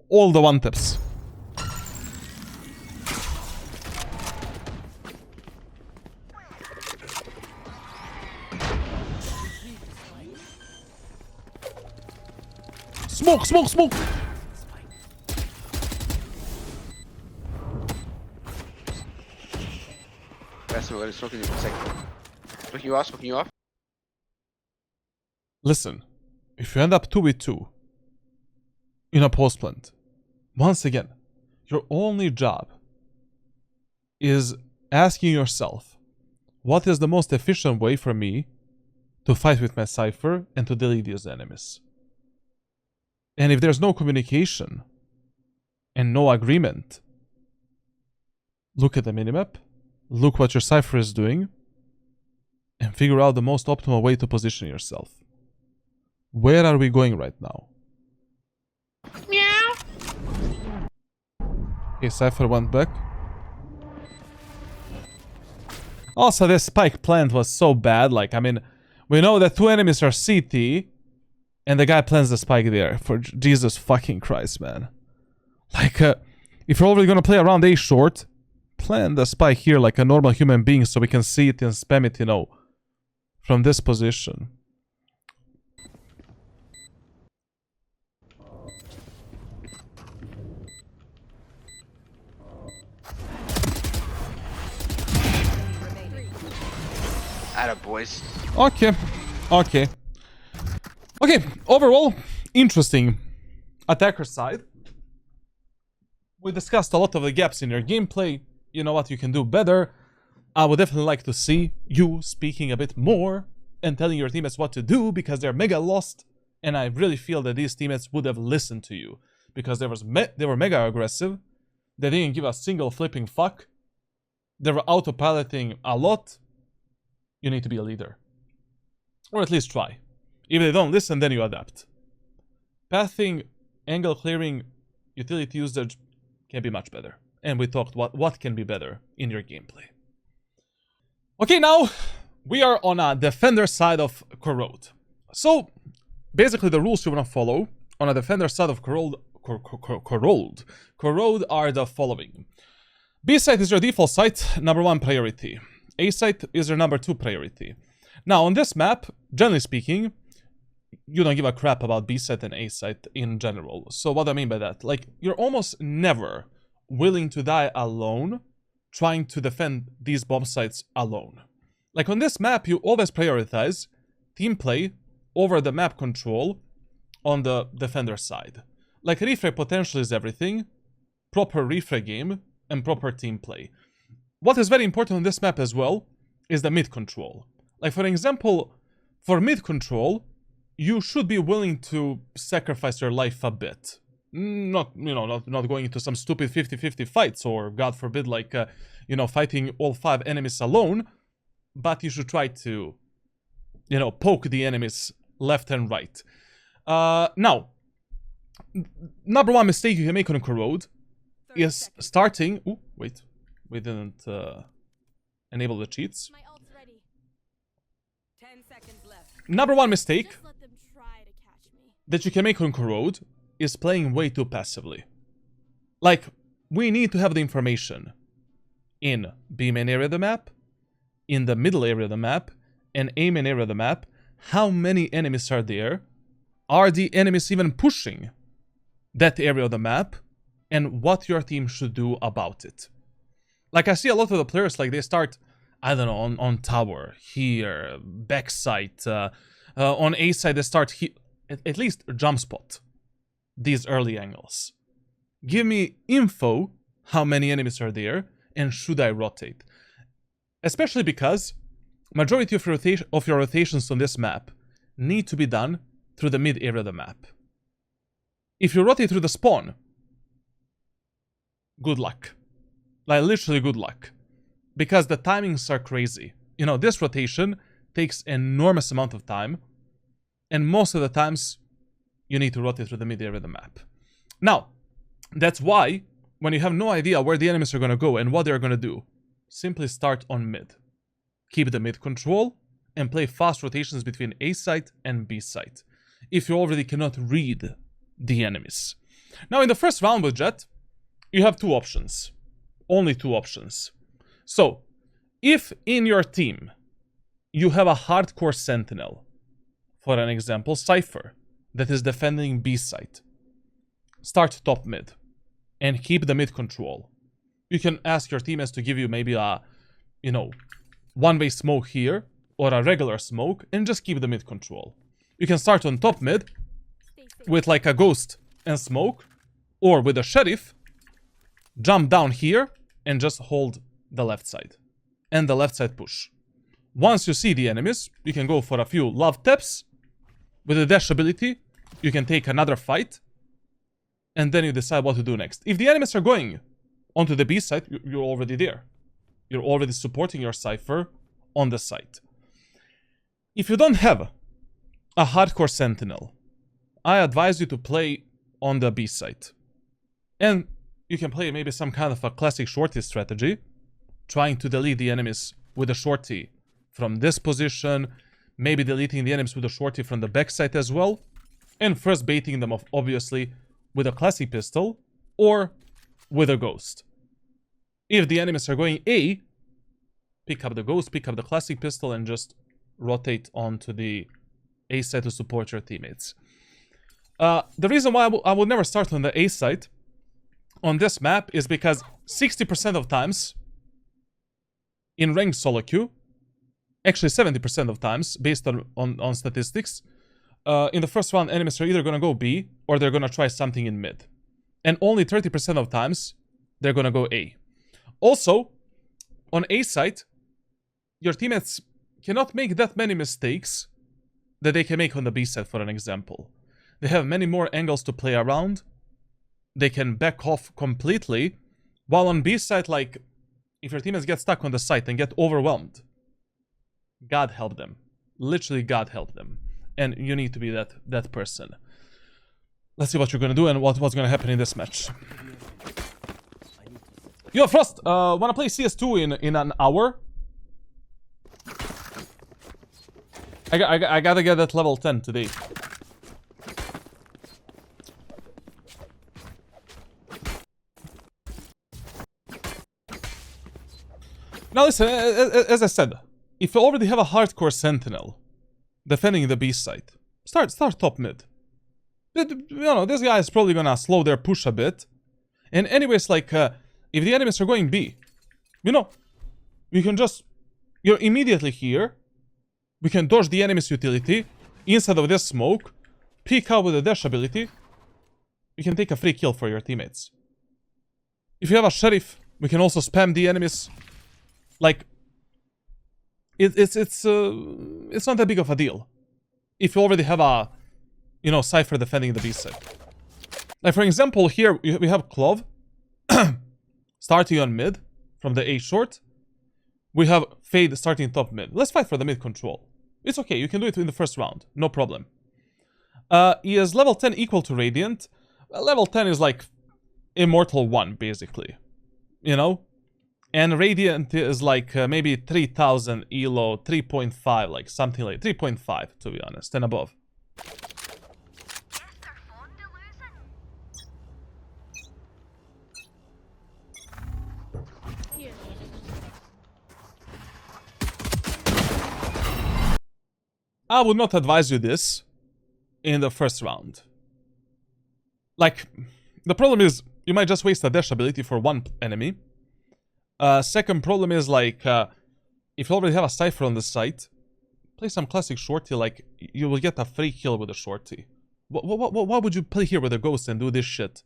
All the one-taps. Smoke, smoke, smoke! That's what it's looking for a second. Smoking you off. Listen, if you end up 2v2 in a post plant, once again, your only job is asking yourself, what is the most efficient way for me to fight with my Cypher and to delete these enemies? And if there's no communication and no agreement, look at the minimap, look what your Cypher is doing, and figure out the most optimal way to position yourself. Where are we going right now? Meow. Okay, Cypher went back. Also, this spike plant was so bad. Like, I mean, we know that 2 enemies are CT, and the guy plants the spike there. For Jesus fucking Christ, man. Like, if you're already gonna play around A short, plant the spike here like a normal human being so we can see it and spam it, you know, from this position. Atta boys. Okay. Overall, interesting attacker side. We discussed a lot of the gaps in your gameplay. You know what you can do better. I would definitely like to see you speaking a bit more and telling your teammates what to do, because they're mega lost, and I really feel that these teammates would have listened to you, because they were mega aggressive. They didn't give a single flipping fuck. They were autopiloting a lot. You need to be a leader. Or at least try. If they don't listen, then you adapt. Pathing, angle clearing, utility usage can be much better. And we talked what can be better in your gameplay. Okay, now we are on a defender side of Corrode. So, basically the rules you want to follow on a defender side of Corrode are the following. B site is your default site, #1 priority. A site is your #2 priority. Now, on this map, generally speaking, you don't give a crap about B site and A site in general. So what do I mean by that? Like, you're almost never willing to die alone trying to defend these bomb sites alone. Like, on this map, you always prioritize team play over the map control on the defender side. Like, refrag potential is everything, proper refrag game, and proper team play. What is very important on this map as well is the mid control. Like, for example, for mid control, you should be willing to sacrifice your life a bit. Not going into some stupid 50-50 fights, or God forbid, like, fighting all 5 enemies alone. But you should try to, poke the enemies left and right. Now, #1 mistake you can make on Corrode is starting... Ooh, wait. We didn't enable the cheats. My ult's ready. 10 seconds left. #1 mistake Just let them try to catch me. that you can make on Corrode is playing way too passively. Like, we need to have the information in B main area of the map, in the middle area of the map, and A main area of the map. How many enemies are there? Are the enemies even pushing that area of the map? And what your team should do about it. Like, I see a lot of the players, like, they start, I don't know, on tower, here, backside, on A side, they start at least jump spot these early angles. Give me info, how many enemies are there, and should I rotate? Especially because majority of your rotations on this map need to be done through the mid area of the map. If you rotate through the spawn, good luck. Like, literally good luck. Because the timings are crazy. You know, this rotation takes enormous amount of time, and most of the times, you need to rotate through the mid area of the map. Now, that's why, when you have no idea where the enemies are going to go and what they're going to do, simply start on mid. Keep the mid control, and play fast rotations between A site and B site, if you already cannot read the enemies. Now, in the first round with Jett, you have two options. Only two options. So, if in your team, you have a hardcore sentinel, for an example, Cypher, that is defending B site, start top mid, and keep the mid control. You can ask your teammates to give you maybe a, you know, one-way smoke here, or a regular smoke, and just keep the mid control. You can start on top mid, with like a ghost and smoke, or with a sheriff, jump down here, and just hold the left side. And the left side push. Once you see the enemies, you can go for a few love taps. With the dash ability, you can take another fight. And then you decide what to do next. If the enemies are going onto the B side, you're already there. You're already supporting your Cypher on the site. If you don't have a hardcore sentinel, I advise you to play on the B side. And you can play maybe some kind of a classic shorty strategy, trying to delete the enemies with a shorty from this position, maybe deleting the enemies with a shorty from the backside as well, and first baiting them off, obviously, with a classic pistol or with a ghost. If the enemies are going A, pick up the ghost, pick up the classic pistol, and just rotate onto the A side to support your teammates. The reason why I would never start on the A side on this map is because 60% of times in ranked solo queue, actually 70% of times, based on statistics, in the first round, enemies are either going to go B or they're going to try something in mid. And only 30% of times, they're going to go A. Also, on A side, your teammates cannot make that many mistakes that they can make on the B side, for an example. They have many more angles to play around. They can back off completely. While on B side, like, if your teammates get stuck on the site and get overwhelmed, God help them. Literally, God help them. And you need to be that person. Let's see what you're going to do and what's going to happen in this match. Yo, Frost, wanna play CS2 in an hour? I gotta get that level 10 today. Now listen, as I said, if you already have a hardcore sentinel defending the B side, start top mid. You know, this guy is probably gonna slow their push a bit. And anyways, like, if the enemies are going B, you know, you can just, you're immediately here. We can dodge the enemy's utility inside of this smoke, peek out with the dash ability. You can take a free kill for your teammates. If you have a sheriff, we can also spam the enemies. Like, it's not that big of a deal. If you already have a, you know, Cypher defending the B side. Like, for example, here we have Clove starting on mid from the A short. We have Fade starting top mid. Let's fight for the mid control. It's okay, you can do it in the first round, no problem. He is level 10 equal to Radiant. Level 10 is like Immortal 1, basically. You know? And Radiant is like maybe 3000 elo, 3.5, like something like 3.5 to be honest, and above. Here. I would not advise you this in the first round. Like, the problem is you might just waste a dash ability for one enemy. Second problem is, like, if you already have a Cypher on the site, play some classic shorty, like, you will get a free kill with a shorty. Why would you play here with a ghost and do this shit?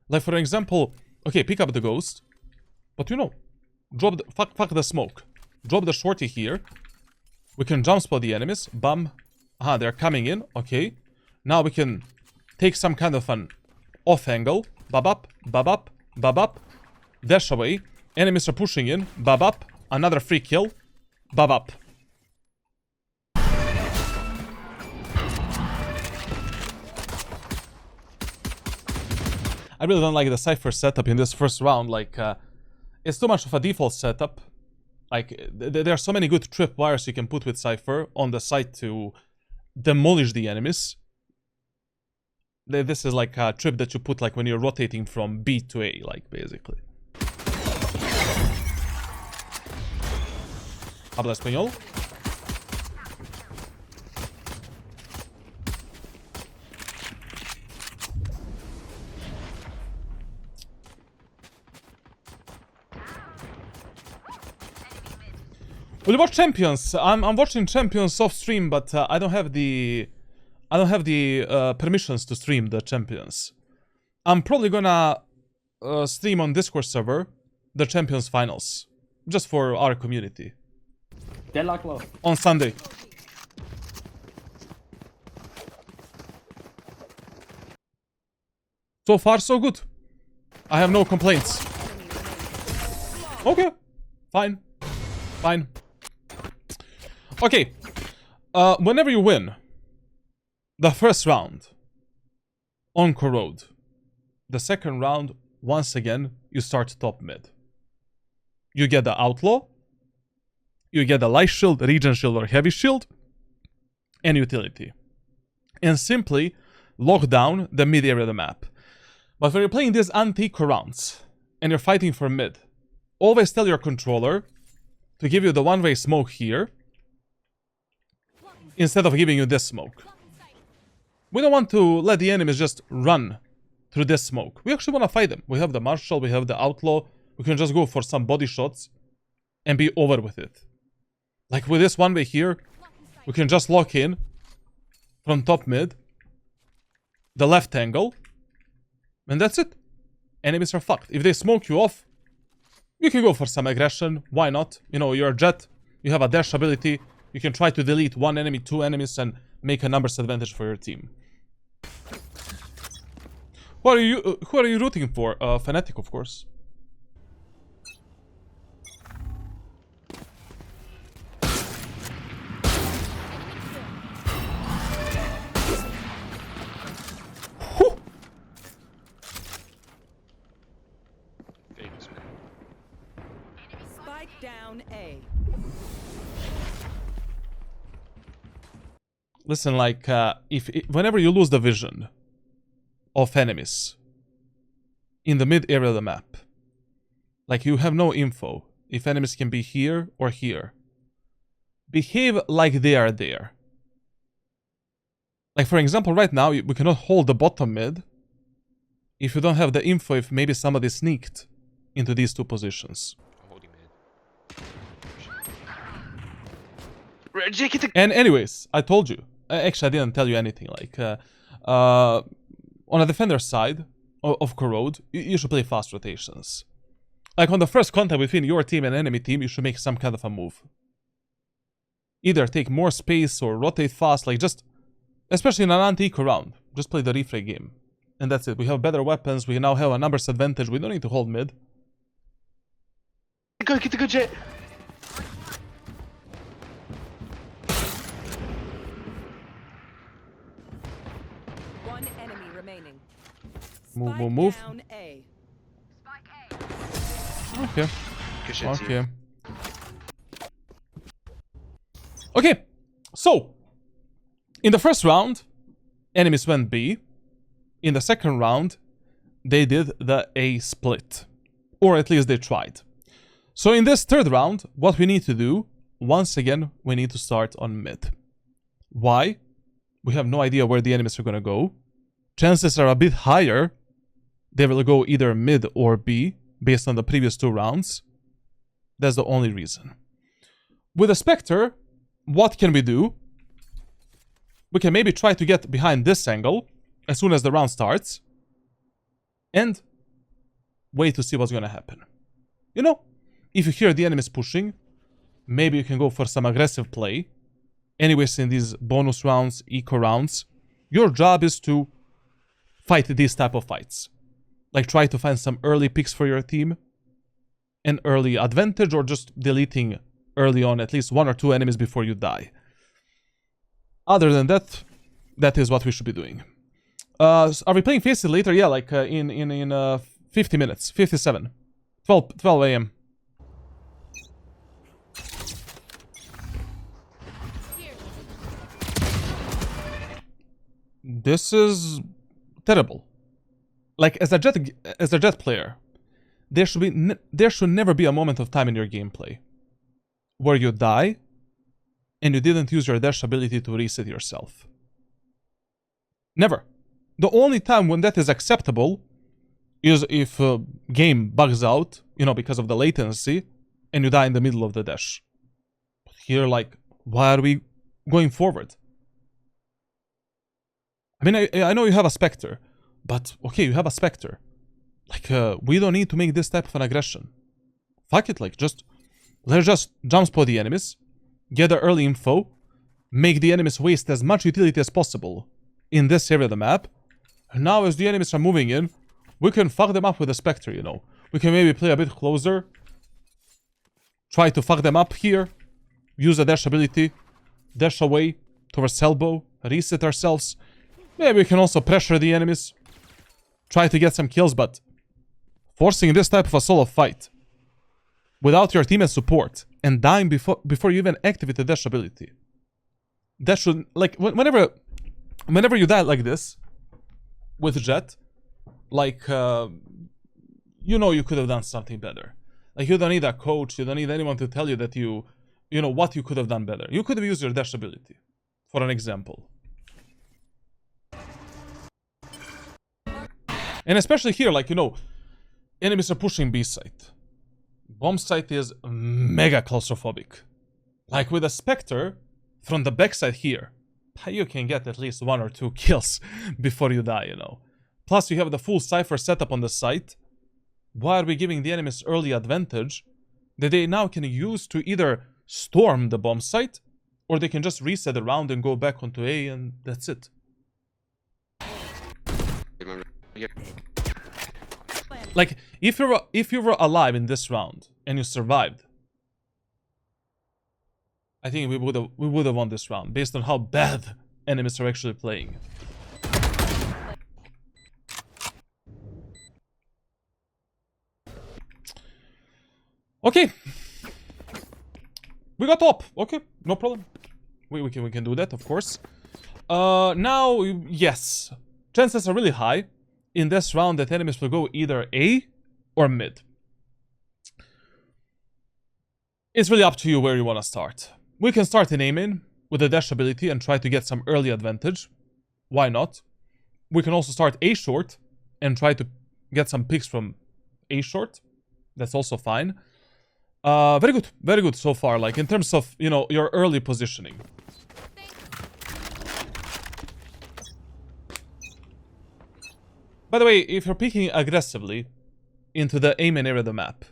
Like, for example, okay, pick up the ghost, but you know, drop the, fuck the smoke. drop the shorty here. We can jump spot the enemies. Bam. Aha, they're coming in. Okay. Now we can take some kind of an off angle. Bab up, bab up, bab up. Dash away. Enemies are pushing in. Bab up. Another free kill. Bab up. I really don't like the Cypher setup in this first round. Like, it's too much of a default setup. Like, there are so many good trip wires you can put with Cypher on the side to demolish the enemies. This is like a trip that you put like when you're rotating from B to A, like, basically. Habla español. We'll watch Champions. I'm watching Champions off stream, but I don't have the permissions to stream the Champions. I'm probably gonna stream on Discord server the Champions finals, just for our community. Deadlock low. On Sunday. So far, so good. I have no complaints. Okay, fine, fine. Okay, whenever you win the first round on Corrode, the second round, once again, you start top mid. You get the Outlaw, you get the Light Shield, Regen Shield or Heavy Shield, and Utility. And simply lock down the mid area of the map. But when you're playing these anti-eco rounds, and you're fighting for mid, always tell your controller to give you the one-way smoke here, instead of giving you this smoke. We don't want to let the enemies just run through this smoke. We actually want to fight them. We have the Marshal, we have the Outlaw. We can just go for some body shots and be over with it. Like with this one way here, we can just lock in from top mid, the left angle, and that's it. Enemies are fucked. If they smoke you off, you can go for some aggression. Why not? You know, you're a Jett, you have a dash ability. You can try to delete one enemy, two enemies, and make a numbers advantage for your team. Who are you rooting for? Fnatic, of course. Whew. Spike down A. Listen, like, whenever you lose the vision of enemies in the mid area of the map, like you have no info if enemies can be here or here, behave like they are there. Like, for example, right now, we cannot hold the bottom mid if you don't have the info if maybe somebody sneaked into these two positions. And anyways, I told you. Actually, I didn't tell you anything. Like, on a defender side of Corrode, you should play fast rotations. Like, on the first contact between your team and enemy team, you should make some kind of a move. Either take more space or rotate fast. Like, just, especially in an anti-eco round, just play the refrag game. And that's it. We have better weapons. We now have a numbers advantage. We don't need to hold mid. Get the good Jett. One enemy remaining. Move, Spike move, move. down A. Okay. Good shit, team. Okay. Okay. So, in the first round, enemies went B. In the second round, they did the A split. Or at least they tried. So in this third round, what we need to do, once again, we need to start on mid. Why? We have no idea where the enemies are going to go. Chances are a bit higher they will go either mid or B, based on the previous two rounds. That's the only reason. With a Spectre, what can we do? We can maybe try to get behind this angle as soon as the round starts. And wait to see what's going to happen. You know, if you hear the enemies pushing, maybe you can go for some aggressive play. Anyways, in these bonus rounds, eco rounds, your job is to fight these type of fights. Like try to find some early picks for your team, an early advantage, or just deleting early on at least 1 or 2 enemies before you die. Other than that, that is what we should be doing. Are we playing Faces later? Yeah, like in 50 minutes, 57, 12 a.m. This is terrible. Like as a Jett player, there should never be a moment of time in your gameplay where you die and you didn't use your dash ability to reset yourself. Never. The only time when that is acceptable is if a game bugs out, you know, because of the latency, and you die in the middle of the dash. But here, like, why are we going forward? I mean, I know you have a Spectre, but okay, you have a Spectre. Like, we don't need to make this type of an aggression. Fuck it, like, let's just jump spot the enemies, gather early info, make the enemies waste as much utility as possible in this area of the map. And now as the enemies are moving in, we can fuck them up with a Spectre, you know. We can maybe play a bit closer, try to fuck them up here, use a dash ability, dash away towards elbow, reset ourselves. Maybe we can also pressure the enemies, try to get some kills, but forcing this type of a solo fight without your teammate's support and dying before you even activate the dash ability. That should, like, whenever you die like this with Jett, like, you know you could have done something better. Like, you don't need a coach, you don't need anyone to tell you that you know what you could have done better. You could have used your dash ability, for an example. And especially here, like, you know, enemies are pushing B site. Bomb site is mega claustrophobic. Like with a Spectre, from the backside here, you can get at least 1 or 2 kills before you die, you know. Plus you have the full Cypher setup on the site. Why are we giving the enemies early advantage that they now can use to either storm the bomb site, or they can just reset the round and go back onto A, and that's it. Like, if you were alive in this round and you survived, I think we would have won this round based on how bad enemies are actually playing. Okay, we got top. Okay, no problem. We can do that, of course. Now, yes, chances are really high in this round that enemies will go either A or mid. It's really up to you where you want to start. We can start in A main with the dash ability and try to get some early advantage. Why not? We can also start A short and try to get some picks from A short. That's also fine. Very good so far, like in terms of, you know, your early positioning. By the way, if you're picking aggressively into the A main area of the map,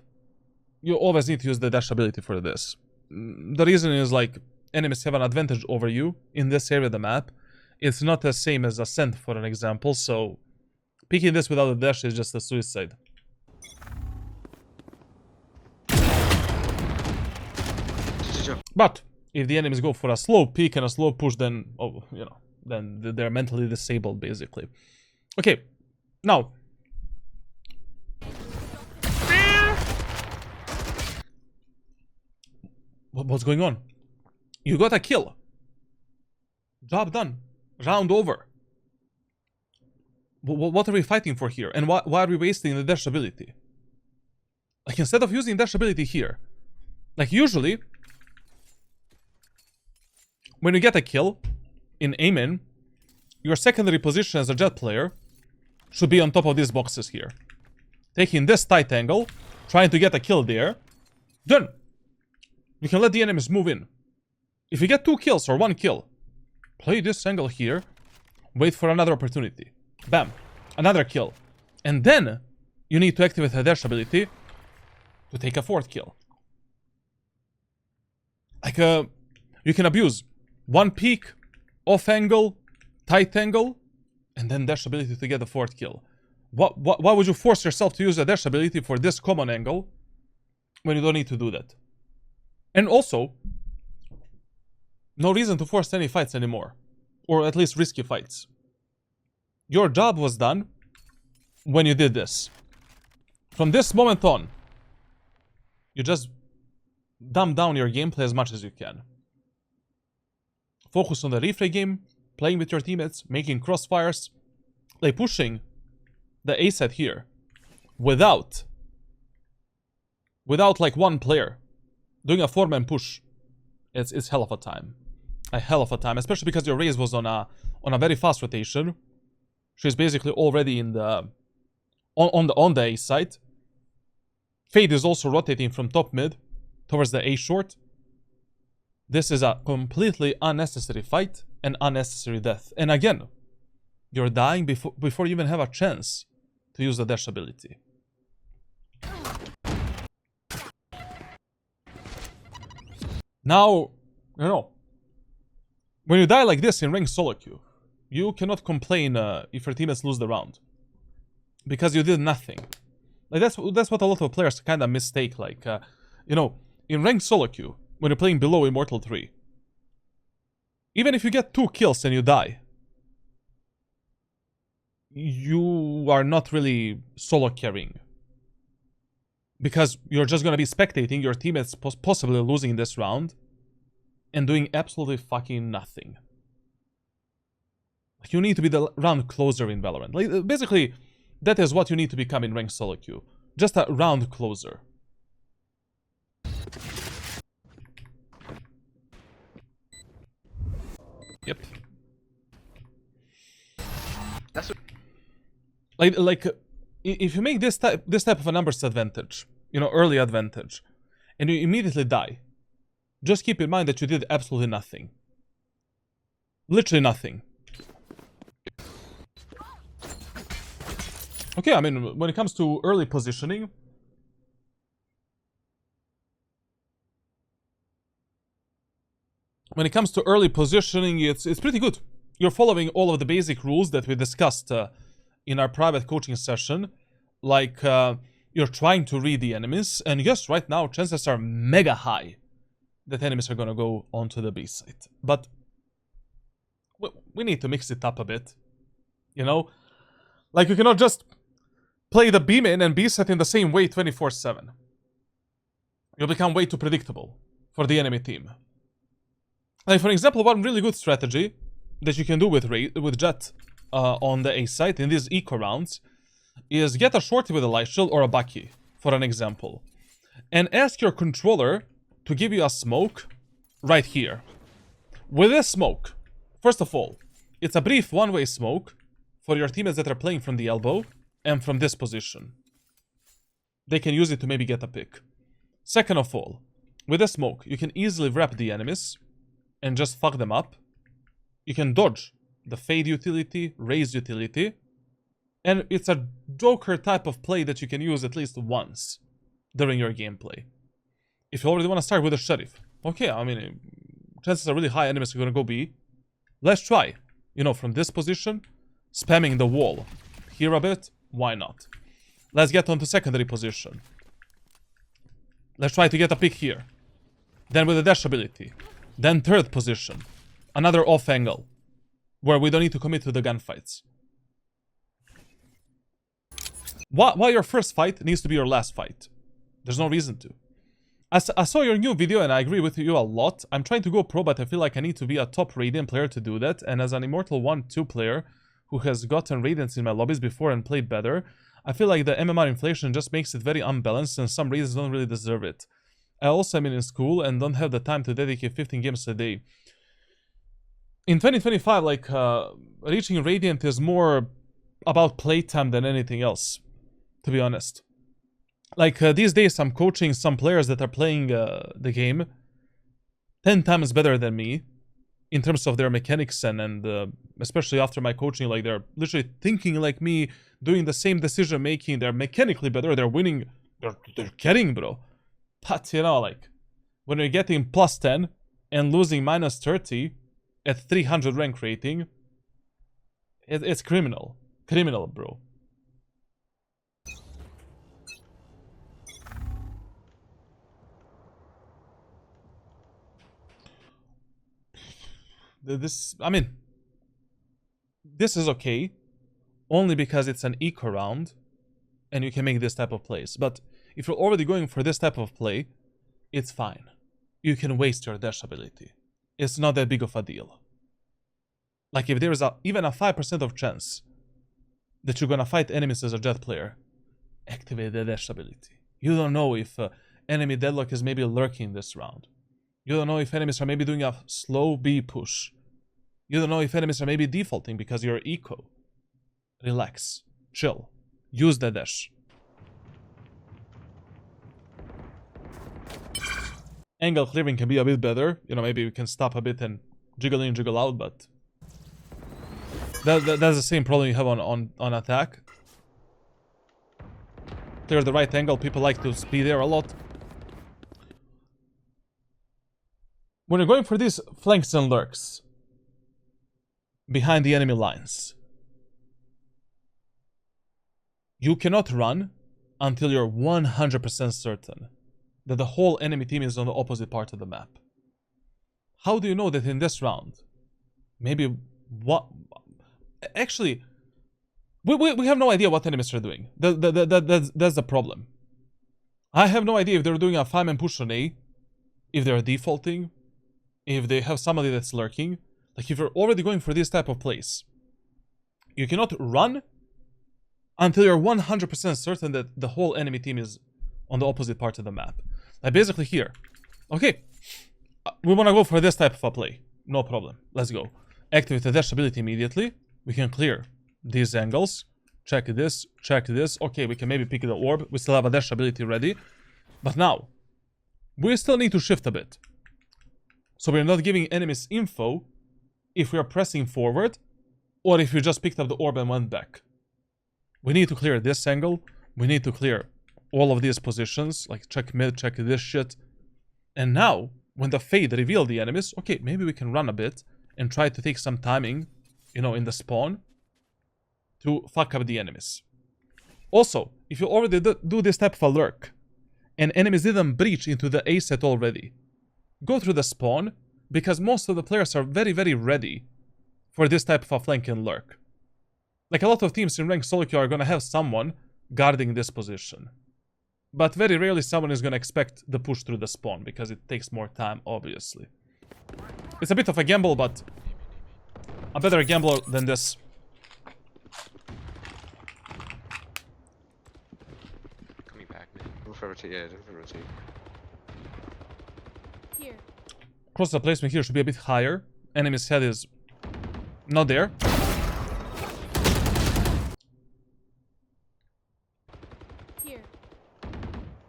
you always need to use the dash ability for this. The reason is, like, enemies have an advantage over you in this area of the map. It's not the same as Ascent, for an example, so picking this without a dash is just a suicide. But if the enemies go for a slow peek and a slow push, then, oh, you know, then they're mentally disabled, basically. Okay, now. What's going on? You got a kill. Job done. Round over. What are we fighting for here? And why are we wasting the dash ability? Like, instead of using dash ability here, like usually, when you get a kill in A main, your secondary position as a Jett player should be on top of these boxes here. Taking this tight angle, trying to get a kill there. Done. You can let the enemies move in. If you get 2 kills or 1 kill, play this angle here, wait for another opportunity. Bam. Another kill. And then you need to activate a dash ability to take a 4th kill. Like, you can abuse one peek, off angle, tight angle, and then dash ability to get the fourth kill. Why would you force yourself to use a dash ability for this common angle when you don't need to do that? And also, no reason to force any fights anymore. Or at least risky fights. Your job was done when you did this. From this moment on, you just dumb down your gameplay as much as you can. Focus on the replay game, playing with your teammates, making crossfires, like pushing the A side here without like one player doing a 4-man push. It's hell of a time. A hell of a time, especially because your raise was on a very fast rotation. She's basically already in the on the A side. Fade is also rotating from top mid towards the A short. This is a completely unnecessary fight and unnecessary death. And again, you're dying before you even have a chance to use the dash ability. Now, you know, when you die like this in ranked solo queue, you cannot complain if your teammates lose the round. Because you did nothing. Like, that's what a lot of players kind of mistake. Like, you know, in ranked solo queue, when you're playing below Immortal 3, even if you get 2 kills and you die, you are not really solo carrying. Because you're just gonna be spectating your teammates possibly losing this round and doing absolutely fucking nothing. Like, you need to be the round closer in Valorant. Like, basically, that is what you need to become in ranked solo queue. Just a round closer. Yep. That's what... Like, if you make this type of a numbers advantage, you know, early advantage, and you immediately die, just keep in mind that you did absolutely nothing. Literally nothing. Okay, I mean, when it comes to early positioning, it's pretty good. You're following all of the basic rules that we discussed in our private coaching session. Like, you're trying to read the enemies, and yes, right now, chances are mega high that enemies are gonna go onto the B side. But we need to mix it up a bit, you know? Like, you cannot just play the B main and B side in the same way 24/7. You'll become way too predictable for the enemy team. Like, for example, one really good strategy that you can do with Jett on the A side in these eco rounds is get a shorty with a light shield or a bucky, for an example, and ask your controller to give you a smoke right here. With this smoke, first of all, it's a brief one-way smoke for your teammates that are playing from the elbow and from this position. They can use it to maybe get a pick. Second of all, with the smoke, you can easily wrap the enemies and just fuck them up. You can dodge the fade utility, raise utility, and it's a Joker type of play that you can use at least once during your gameplay. If you already want to start with a sheriff, okay, I mean, chances are really high enemies are gonna go B. Let's try, you know, from this position, spamming the wall here a bit. Why not? Let's get onto secondary position. Let's try to get a pick here. Then with the dash ability. Then third position. Another off angle, where we don't need to commit to the gunfights. Why your first fight needs to be your last fight? There's no reason to. I saw your new video and I agree with you a lot. I'm trying to go pro, but I feel like I need to be a top Radiant player to do that. And as an Immortal 1-2 player who has gotten Radiants in my lobbies before and played better, I feel like the MMR inflation just makes it very unbalanced and some Radiants don't really deserve it. I also am in school and don't have the time to dedicate 15 games a day. In 2025, like, reaching Radiant is more about playtime than anything else, to be honest. Like, these days I'm coaching some players that are playing the game 10 times better than me in terms of their mechanics and especially after my coaching, like, they're literally thinking like me, doing the same decision making, they're mechanically better, they're winning, they're carrying, bro. But, you know, like, when you're getting plus 10 and losing minus 30 at 300 rank rating, it's criminal. Criminal, bro. This is okay, only because it's an eco round, and you can make this type of plays. But if you're already going for this type of play, it's fine. You can waste your dash ability. It's not that big of a deal. Like if there is even a 5% of chance that you're gonna fight enemies as a Jett player, activate the dash ability. You don't know if enemy deadlock is maybe lurking this round. You don't know if enemies are maybe doing a slow B push. You don't know if enemies are maybe defaulting because you're eco. Relax. Chill. Use the dash. Angle clearing can be a bit better. You know, maybe we can stop a bit and jiggle in, jiggle out, but that's the same problem you have on attack. Clear the right angle. People like to be there a lot. When you're going for these flanks and lurks behind the enemy lines, you cannot run until you're 100% certain that the whole enemy team is on the opposite part of the map. How do you know that in this round? Maybe what? Actually, we have no idea what enemies are doing. That's the problem. I have no idea if they're doing a 5-man push on A, if they're defaulting, if they have somebody that's lurking. Like if you're already going for this type of plays, you cannot run until you're 100% certain that the whole enemy team is on the opposite part of the map. Like basically here. Okay, we want to go for this type of a play. No problem. Let's go. Activate the dash ability immediately. We can clear these angles. Check this. Check this. Okay, we can maybe pick the orb. We still have a dash ability ready. But now, we still need to shift a bit. So we're not giving enemies info if we are pressing forward or if we just picked up the orb and went back. We need to clear this angle. We need to clear all of these positions, like check mid, check this shit. And now, when the fade revealed the enemies, okay, maybe we can run a bit and try to take some timing, you know, in the spawn to fuck up the enemies. Also, if you already do this type of a lurk and enemies didn't breach into the A set already, go through the spawn, because most of the players are very, very ready for this type of a flank and lurk. Like a lot of teams in ranked solo queue are gonna have someone guarding this position. But very rarely someone is gonna expect the push through the spawn, because it takes more time, obviously. It's a bit of a gamble, but a better gambler than this. Coming back, man. Move for rotate, yeah, move for rotate. Here. Cross the placement here should be a bit higher. Enemy's head is not there. Here.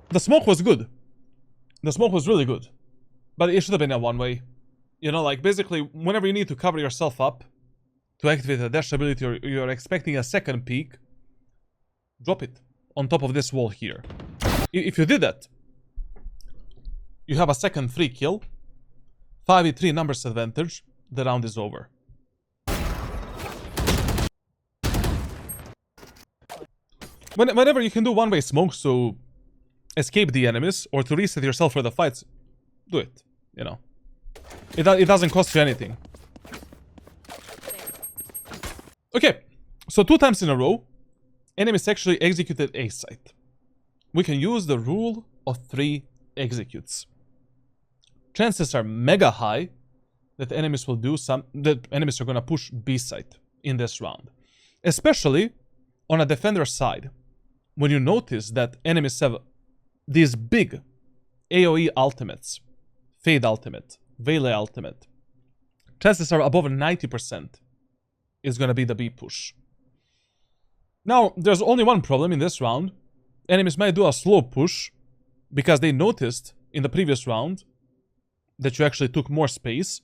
The smoke was good. The smoke was really good. But it should have been a one-way. You know, like basically, whenever you need to cover yourself up to activate a dash ability or you're expecting a second peek, drop it on top of this wall here. If you did that, you have a second free kill, 5v3 numbers advantage, the round is over. Whenever you can do one-way smokes to escape the enemies or to reset yourself for the fights, do it, you know. It doesn't cost you anything. Okay, so 2 times in a row, enemies actually executed A site. We can use the rule of 3 executes. Chances are mega high that enemies will do that enemies are gonna push B site in this round. Especially on a defender side, when you notice that enemies have these big AoE ultimates, Fade ultimate, Veil ultimate, chances are above 90% is gonna be the B push. Now, there's only one problem in this round. Enemies might do a slow push because they noticed in the previous round that you actually took more space.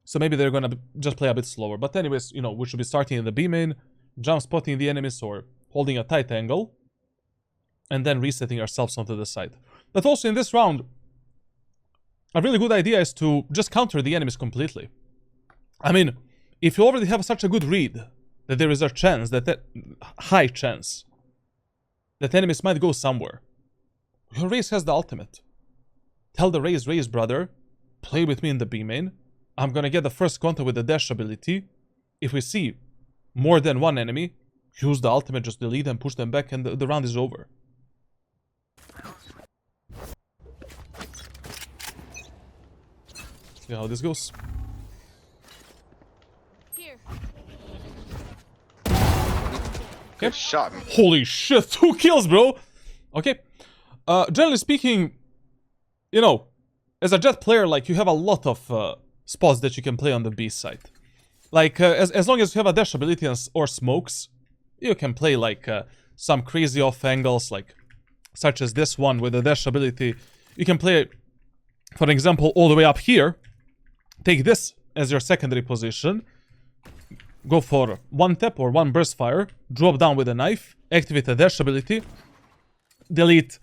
So maybe they're gonna just play a bit slower. But anyways, you know, we should be starting in the B main, jump spotting the enemies or holding a tight angle, and then resetting ourselves onto the side. But also in this round, a really good idea is to just counter the enemies completely. I mean, if you already have such a good read that there is a chance, high chance, that enemies might go somewhere, your Raze has the ultimate. Tell the Raze, brother, play with me in the B main. I'm gonna get the first contact with the dash ability. If we see more than one enemy, use the ultimate, just delete them, push them back, and the round is over. See how this goes. Here. Good shot, man. Holy shit, 2 kills, bro! Okay. Generally speaking, you know, as a Jett player, like, you have a lot of spots that you can play on the B side. Like, as long as you have a dash ability or smokes, you can play, like, some crazy off angles, like, such as this one with the dash ability. You can play, for example, all the way up here. Take this as your secondary position. Go for one tap or one burst fire. Drop down with a knife. Activate the dash ability. Delete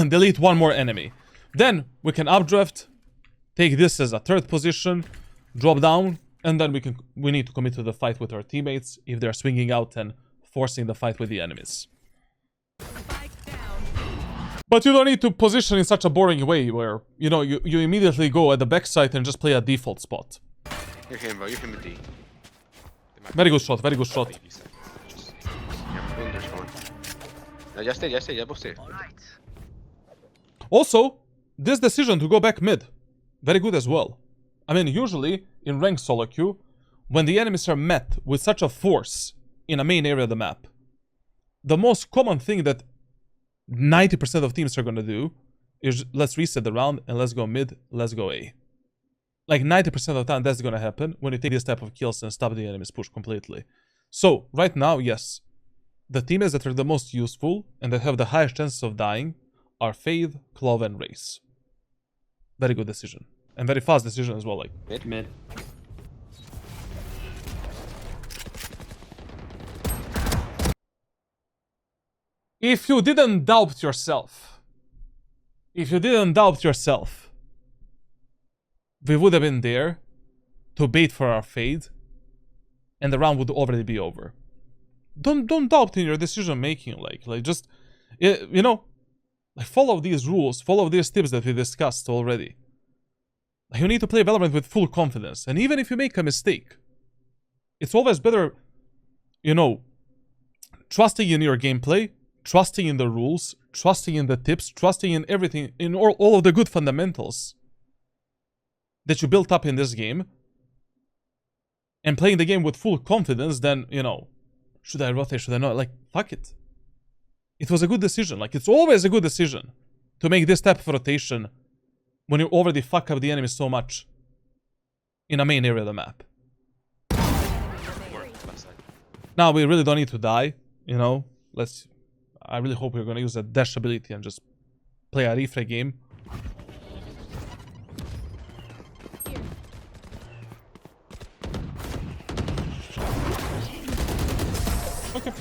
delete one more enemy. Then we can updraft. Take this as a third position. Drop down. And then we need to commit to the fight with our teammates if they're swinging out and forcing the fight with the enemies. But you don't need to position in such a boring way where, you know, you immediately go at the backside and just play a default spot. You're him, bro. You're him with D. Very good shot, very good shot. No, ya stay, ya posté. Also, this decision to go back mid, very good as well. I mean, usually, in ranked solo queue, when the enemies are met with such a force in a main area of the map, the most common thing that 90% of teams are gonna do is let's reset the round and let's go mid, let's go A. Like 90% of the time that's gonna happen when you take this type of kills and stop the enemy's push completely. So, right now, yes, the teammates that are the most useful and that have the highest chances of dying are Fade, Clove, and Raze. Very good decision. And very fast decision as well, like. Mid. If you didn't doubt yourself, we would have been there to bait for our Fade, and the round would already be over. Don't doubt in your decision making, like just, you know, like follow these rules, follow these tips that we discussed already. You need to play Valorant with full confidence, and even if you make a mistake, it's always better, you know, trusting in your gameplay, trusting in the rules, trusting in the tips, trusting in everything, in all of the good fundamentals that you built up in this game, and playing the game with full confidence, then, you know, should I rotate, should I not? Like, fuck it. It was a good decision. Like, it's always a good decision to make this type of rotation when you already fuck up the enemy so much in a main area of the map. Now, we really don't need to die, you know. I really hope we're gonna use that dash ability and just play a refrag game. Okay.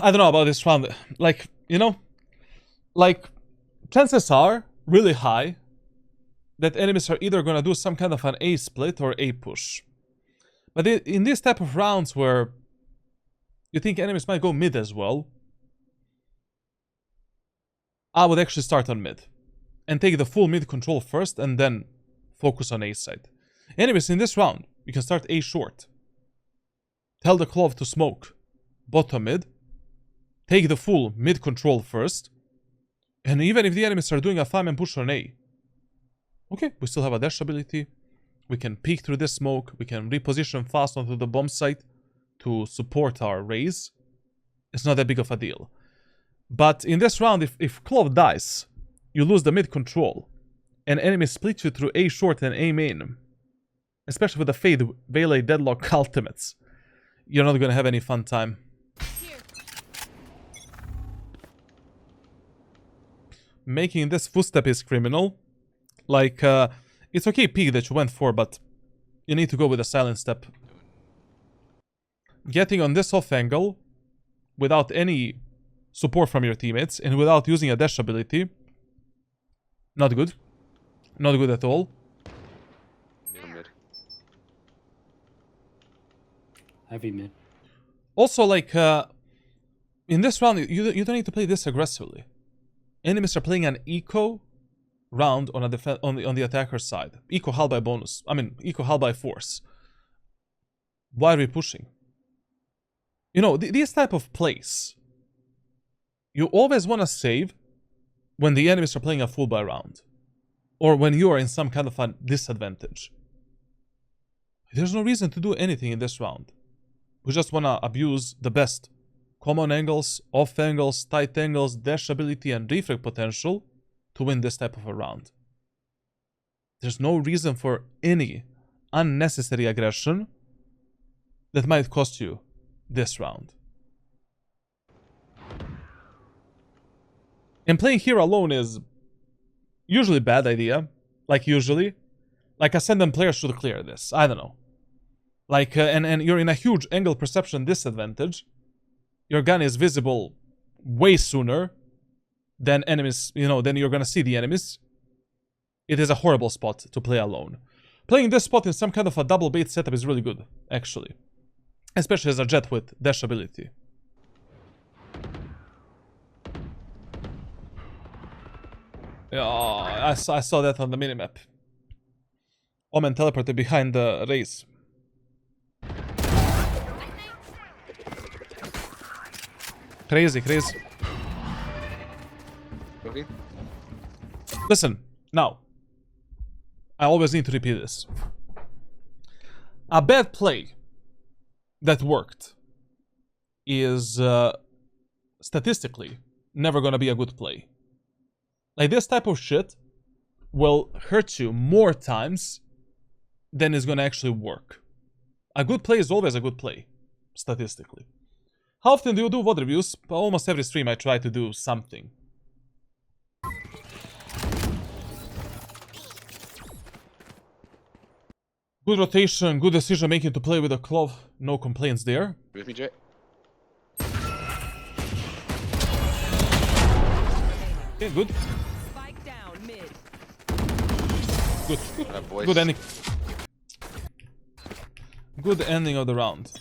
I don't know about this round. Like, you know, like, chances are really high that enemies are either gonna do some kind of an A split or A push. But in this type of rounds where you think enemies might go mid as well, I would actually start on mid and take the full mid control first and then focus on A side. Anyways, in this round, you can start A short. Tell the Clove to smoke bottom mid. Take the full mid control first. And even if the enemies are doing a 5-man push on A, okay, we still have a dash ability. We can peek through this smoke. We can reposition fast onto the bomb site to support our Raze. It's not that big of a deal. But in this round, if Clove dies, you lose the mid control. And enemies split you through A short and A main. Especially with the Fade Melee Deadlock ultimates. You're not gonna have any fun time. Here. Making this footstep is criminal. Like, it's okay peek that you went for, but you need to go with a silent step. Getting on this off angle, without any support from your teammates and without using a dash ability. Not good. Not good at all. Mid. Heavy mid. Also, like, in this round, you don't need to play this aggressively. Enemies are playing an eco round on the attacker's side. Eco hull by bonus. I mean, eco hull by force. Why are we pushing? You know, these type of plays, you always want to save when the enemies are playing a full buy round. Or when you are in some kind of a disadvantage. There's no reason to do anything in this round. We just want to abuse the best common angles, off angles, tight angles, dash ability, and refrag potential to win this type of a round. There's no reason for any unnecessary aggression that might cost you this round. And playing here alone is usually a bad idea. Like usually. Like Ascendant players should clear this. I don't know. Like, and you're in a huge angle perception disadvantage. Your gun is visible way sooner than enemies, you know, then you're gonna see the enemies. It is a horrible spot to play alone. Playing this spot in some kind of a double bait setup is really good, actually. Especially as a Jett with dash ability. Yeah, I saw that on the minimap. Omen teleported behind the race. Crazy, crazy. Okay. Listen, now. I always need to repeat this. A bad play that worked is statistically never gonna be a good play. Like this type of shit will hurt you more times than is gonna actually work. A good play is always a good play, statistically. How often do you do VOD reviews? Almost every stream I try to do something. Good rotation, good decision making to play with a Clove. No complaints there. With me, Jett. Okay, good. Spike down mid. Good. Boys. Good ending. Good ending of the round.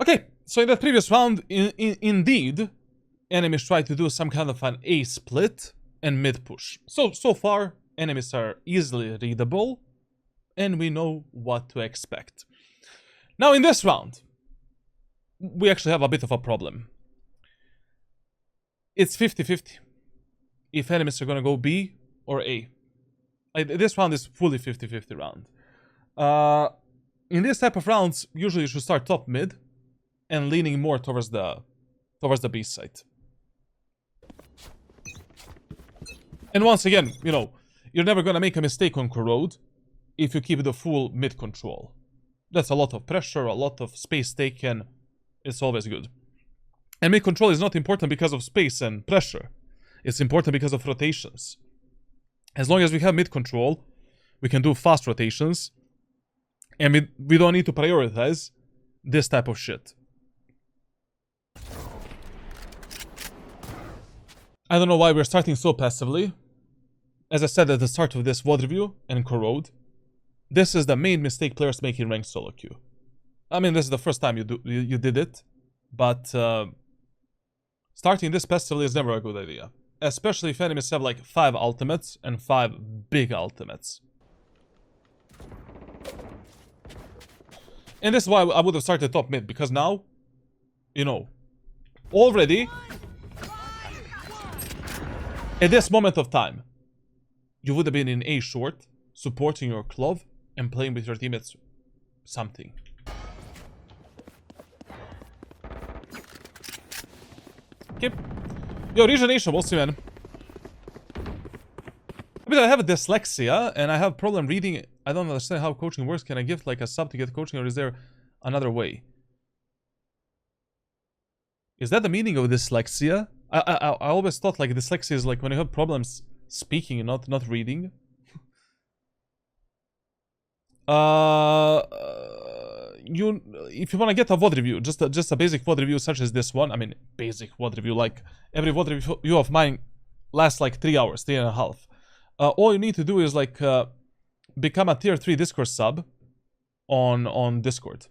Okay, so in that previous round, indeed, enemies tried to do some kind of an A split and mid push. So far, enemies are easily readable, and we know what to expect. Now in this round, we actually have a bit of a problem. It's 50-50. If enemies are gonna go B or A. This round is fully 50-50 round. In this type of rounds, usually you should start top mid and leaning more towards the B side. And once again, you know, you're never gonna make a mistake on Corrode if you keep the full mid control. That's a lot of pressure, a lot of space taken. It's always good. And mid control is not important because of space and pressure. It's important because of rotations. As long as we have mid control, we can do fast rotations. And we don't need to prioritize this type of shit. I don't know why we're starting so passively. As I said at the start of this VOD review and Corrode, this is the main mistake players make in ranked solo queue. I mean, this is the first time you did it, but starting this passively is never a good idea. Especially if enemies have like 5 ultimates and 5 big ultimates. And this is why I would have started top mid, because now, you know, already, at this moment of time, you would have been in A short, supporting your Clove, and playing with your teammates something. Okay. Yo, Regeneration, we'll see, man. I mean, I have a dyslexia, and I have problem reading it. I don't understand how coaching works. Can I give like a sub to get coaching, or is there another way? Is that the meaning of dyslexia? I always thought like dyslexia is like when you have problems speaking and not reading. if you want to get a VOD review, just a basic VOD review such as this one, I mean, basic VOD review, like every VOD review of mine lasts like 3 hours, 3.5. All you need to do is like become a tier 3 Discord sub on Discord,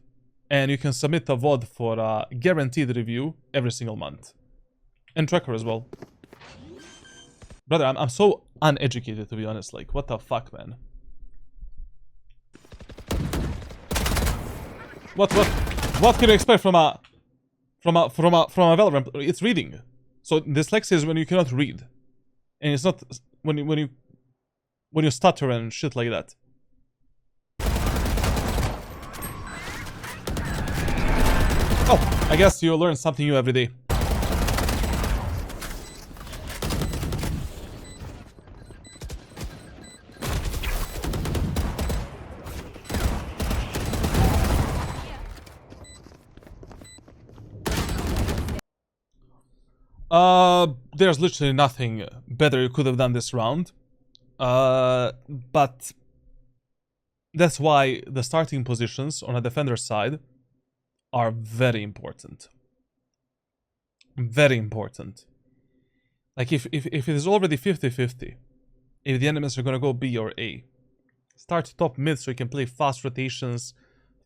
and you can submit a VOD for a guaranteed review every single month, and tracker as well. Brother, I'm so uneducated, to be honest. Like, what the fuck, man? What can you expect from a Valorant? It's reading. So dyslexia is when you cannot read, and it's not when you stutter and shit like that. Oh, I guess you learn something new every day. There's literally nothing better you could have done this round. But that's why the starting positions on a defender side are very important. Very important. Like if it is already 50-50, if the enemies are gonna go B or A, start top mid so you can play fast rotations,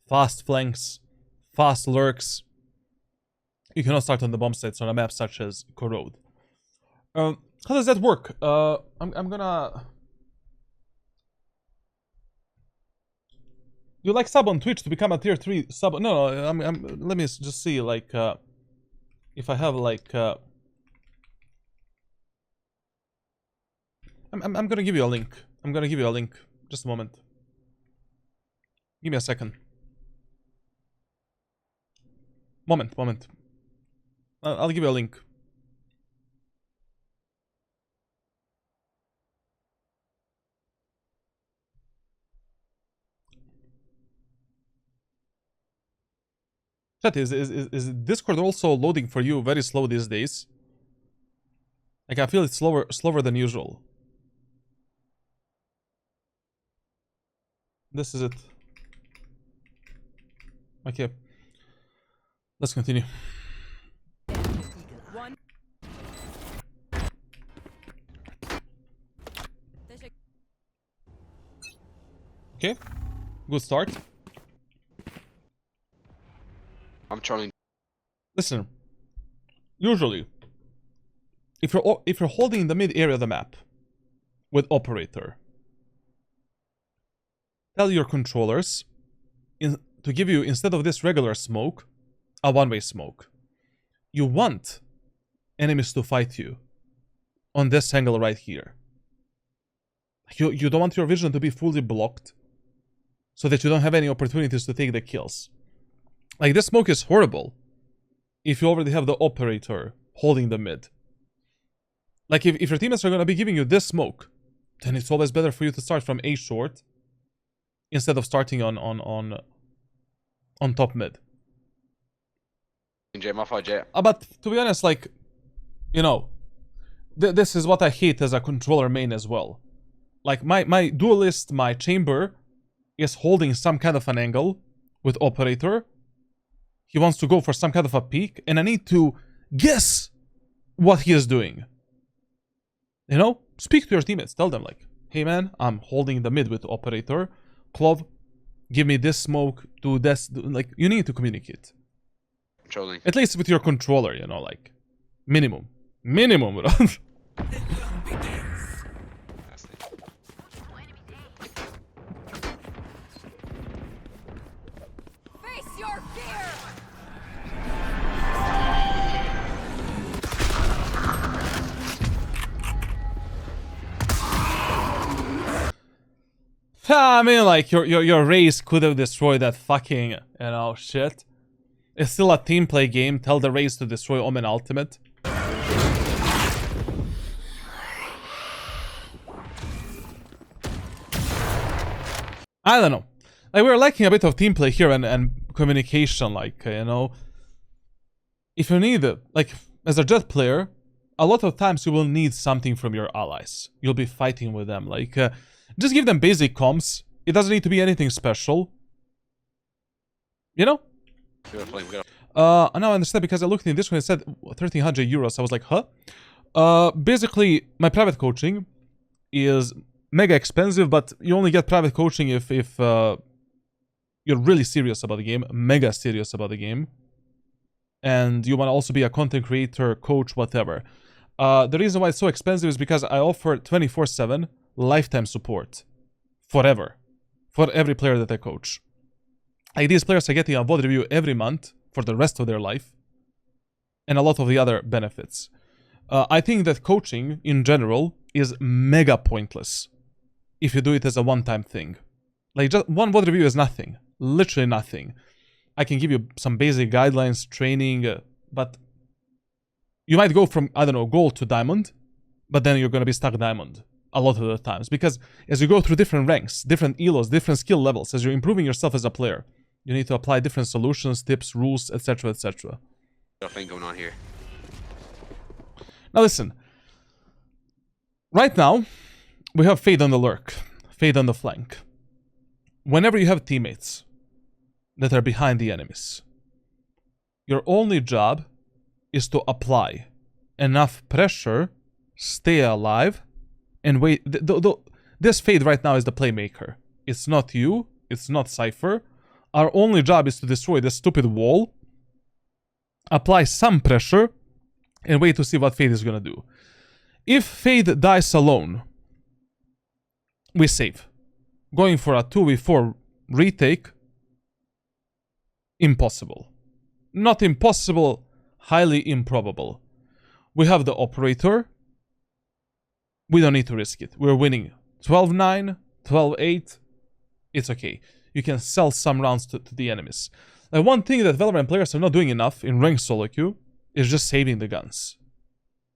fast flanks, fast lurks. You cannot start on the bomb sites on a map such as Corrode. How does that work? I'm gonna... You like sub on Twitch to become a tier 3 sub? No, let me just see, like, if I have, like, I'm gonna give you a link. I'm gonna give you a link. Just a moment. Give me a second. Moment. I'll give you a link. Chat, is Discord also loading for you very slow these days? Like, I feel it's slower than usual. This is it. Okay. Let's continue. Okay. Good start. I'm trolling. Listen. Usually, if you're holding the mid area of the map with operator, tell your controllers to give you, instead of this regular smoke, a one-way smoke. You want enemies to fight you on this angle right here. You don't want your vision to be fully blocked so that you don't have any opportunities to take the kills. Like, this smoke is horrible if you already have the operator holding the mid. Like, if your teammates are going to be giving you this smoke, then it's always better for you to start from A short instead of starting on top mid. Jett, my fault, Jett. But to be honest, like, you know, this is what I hate as a controller main as well. Like, my duelist, my chamber, is holding some kind of an angle with operator. He wants to go for some kind of a peek, and I need to guess what he is doing. You know, speak to your teammates. Tell them, like, hey man, I'm holding the mid with operator. Clove, give me this smoke, do this. Like, you need to communicate. Trolling. At least with your controller, you know, like, minimum, bro. Face your fear. I mean, like, your race could have destroyed that fucking, you know, shit. It's still a team play game. Tell the race to destroy Omen Ultimate. I don't know. Like, we're lacking a bit of team play here and communication, like, you know. If you need it, like, as a Jett player, a lot of times you will need something from your allies. You'll be fighting with them, like, just give them basic comms. It doesn't need to be anything special. You know? We got a flame, we got Now I understand because I looked in this one, it said 1,300 euros. I was like, huh? Basically, my private coaching is mega expensive, but you only get private coaching if you're really serious about the game, mega serious about the game, and you want to also be a content creator, coach, whatever. The reason why it's so expensive is because I offer 24/7 lifetime support, forever, for every player that I coach. Like, these players are getting a VOD review every month for the rest of their life, and a lot of the other benefits. I think that coaching in general is mega pointless if you do it as a one-time thing. Like, just one VOD review is nothing, literally nothing. I can give you some basic guidelines, training, but you might go from, I don't know, gold to diamond, but then you're going to be stuck diamond a lot of the times, because as you go through different ranks, different elos, different skill levels, as you're improving yourself as a player, you need to apply different solutions, tips, rules, etc., etc. a thing going on here. Now listen, right now, we have Fade on the lurk, Fade on the flank. Whenever you have teammates that are behind the enemies, your only job is to apply enough pressure, stay alive, and wait. This Fade right now is the playmaker. It's not you, it's not Cypher. Our only job is to destroy this stupid wall, apply some pressure, and wait to see what Fade is gonna do. If Fade dies alone, we save. Going for a 2v4 retake, impossible. Not impossible, highly improbable. We have the operator. We don't need to risk it. We're winning 12-9, 12-8. It's okay. You can sell some rounds to the enemies. Like, one thing that Valorant players are not doing enough in ranked solo queue is just saving the guns.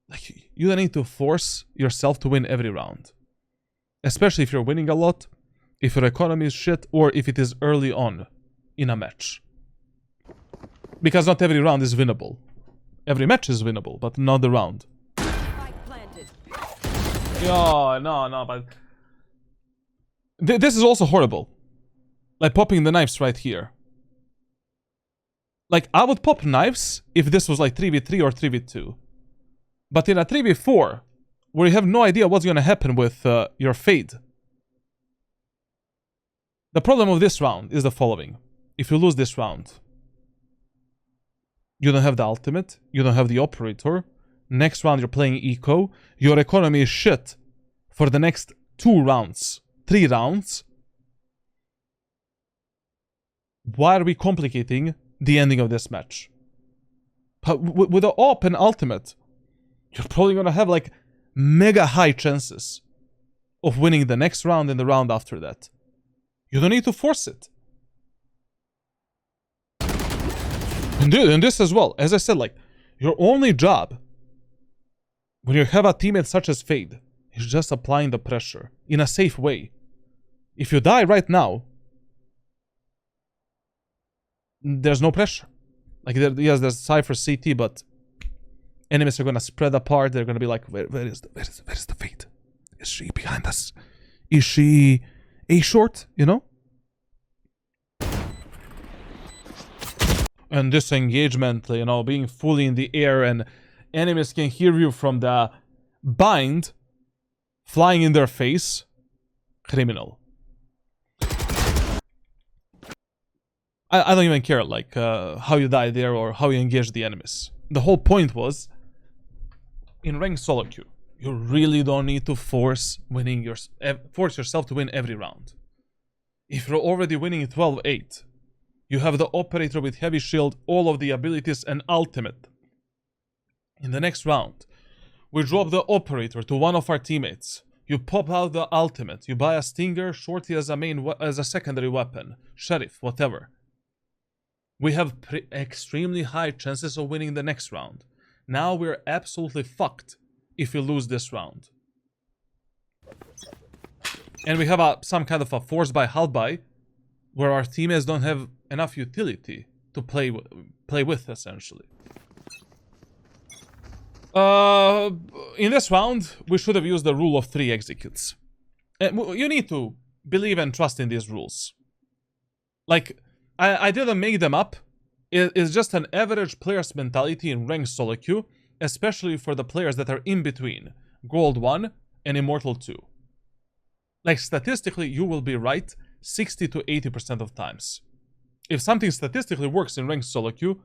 Like, you don't need to force yourself to win every round. Especially if you're winning a lot, if your economy is shit, or if it is early on in a match. Because not every round is winnable. Every match is winnable, but not the round. Oh, no, but... This is also horrible. Like, popping the knives right here. Like, I would pop knives if this was like 3v3 or 3v2. But in a 3v4, where you have no idea what's gonna happen with your Fade. The problem of this round is the following. If you lose this round, you don't have the ultimate, you don't have the operator. Next round you're playing eco. Your economy is shit for the next 2 rounds, 3 rounds. Why are we complicating the ending of this match? But with the op and ultimate, you're probably gonna have like mega high chances of winning the next round and the round after that. You don't need to force it. And this as well, as I said, like, your only job when you have a teammate such as Fade is just applying the pressure in a safe way. If you die right now, there's no pressure. Like, yes, there's Cypher CT, but enemies are gonna spread apart. They're gonna be like, where is the Fade? Is she behind us? Is she A short? You know? And this engagement, you know, being fully in the air, and enemies can hear you from the bind, flying in their face. Criminal. I don't even care, like, how you die there or how you engage the enemies. The whole point was, in ranked solo queue, you really don't need to force yourself to win every round. If you're already winning 12-8, you have the operator with heavy shield, all of the abilities, and ultimate. In the next round, we drop the operator to one of our teammates. You pop out the ultimate. You buy a stinger, shorty as a secondary weapon, sheriff, whatever. We have extremely high chances of winning the next round. Now we're absolutely fucked if we lose this round. And we have some kind of a force by halt by, where our teammates don't have enough utility to play with, essentially. In this round, we should have used the rule of 3 executes. And you need to believe and trust in these rules. Like, I didn't make them up. It's just an average player's mentality in ranked solo queue, especially for the players that are in between Gold 1 and Immortal 2. Like, statistically, you will be right 60 to 80% of times. If something statistically works in ranked solo queue,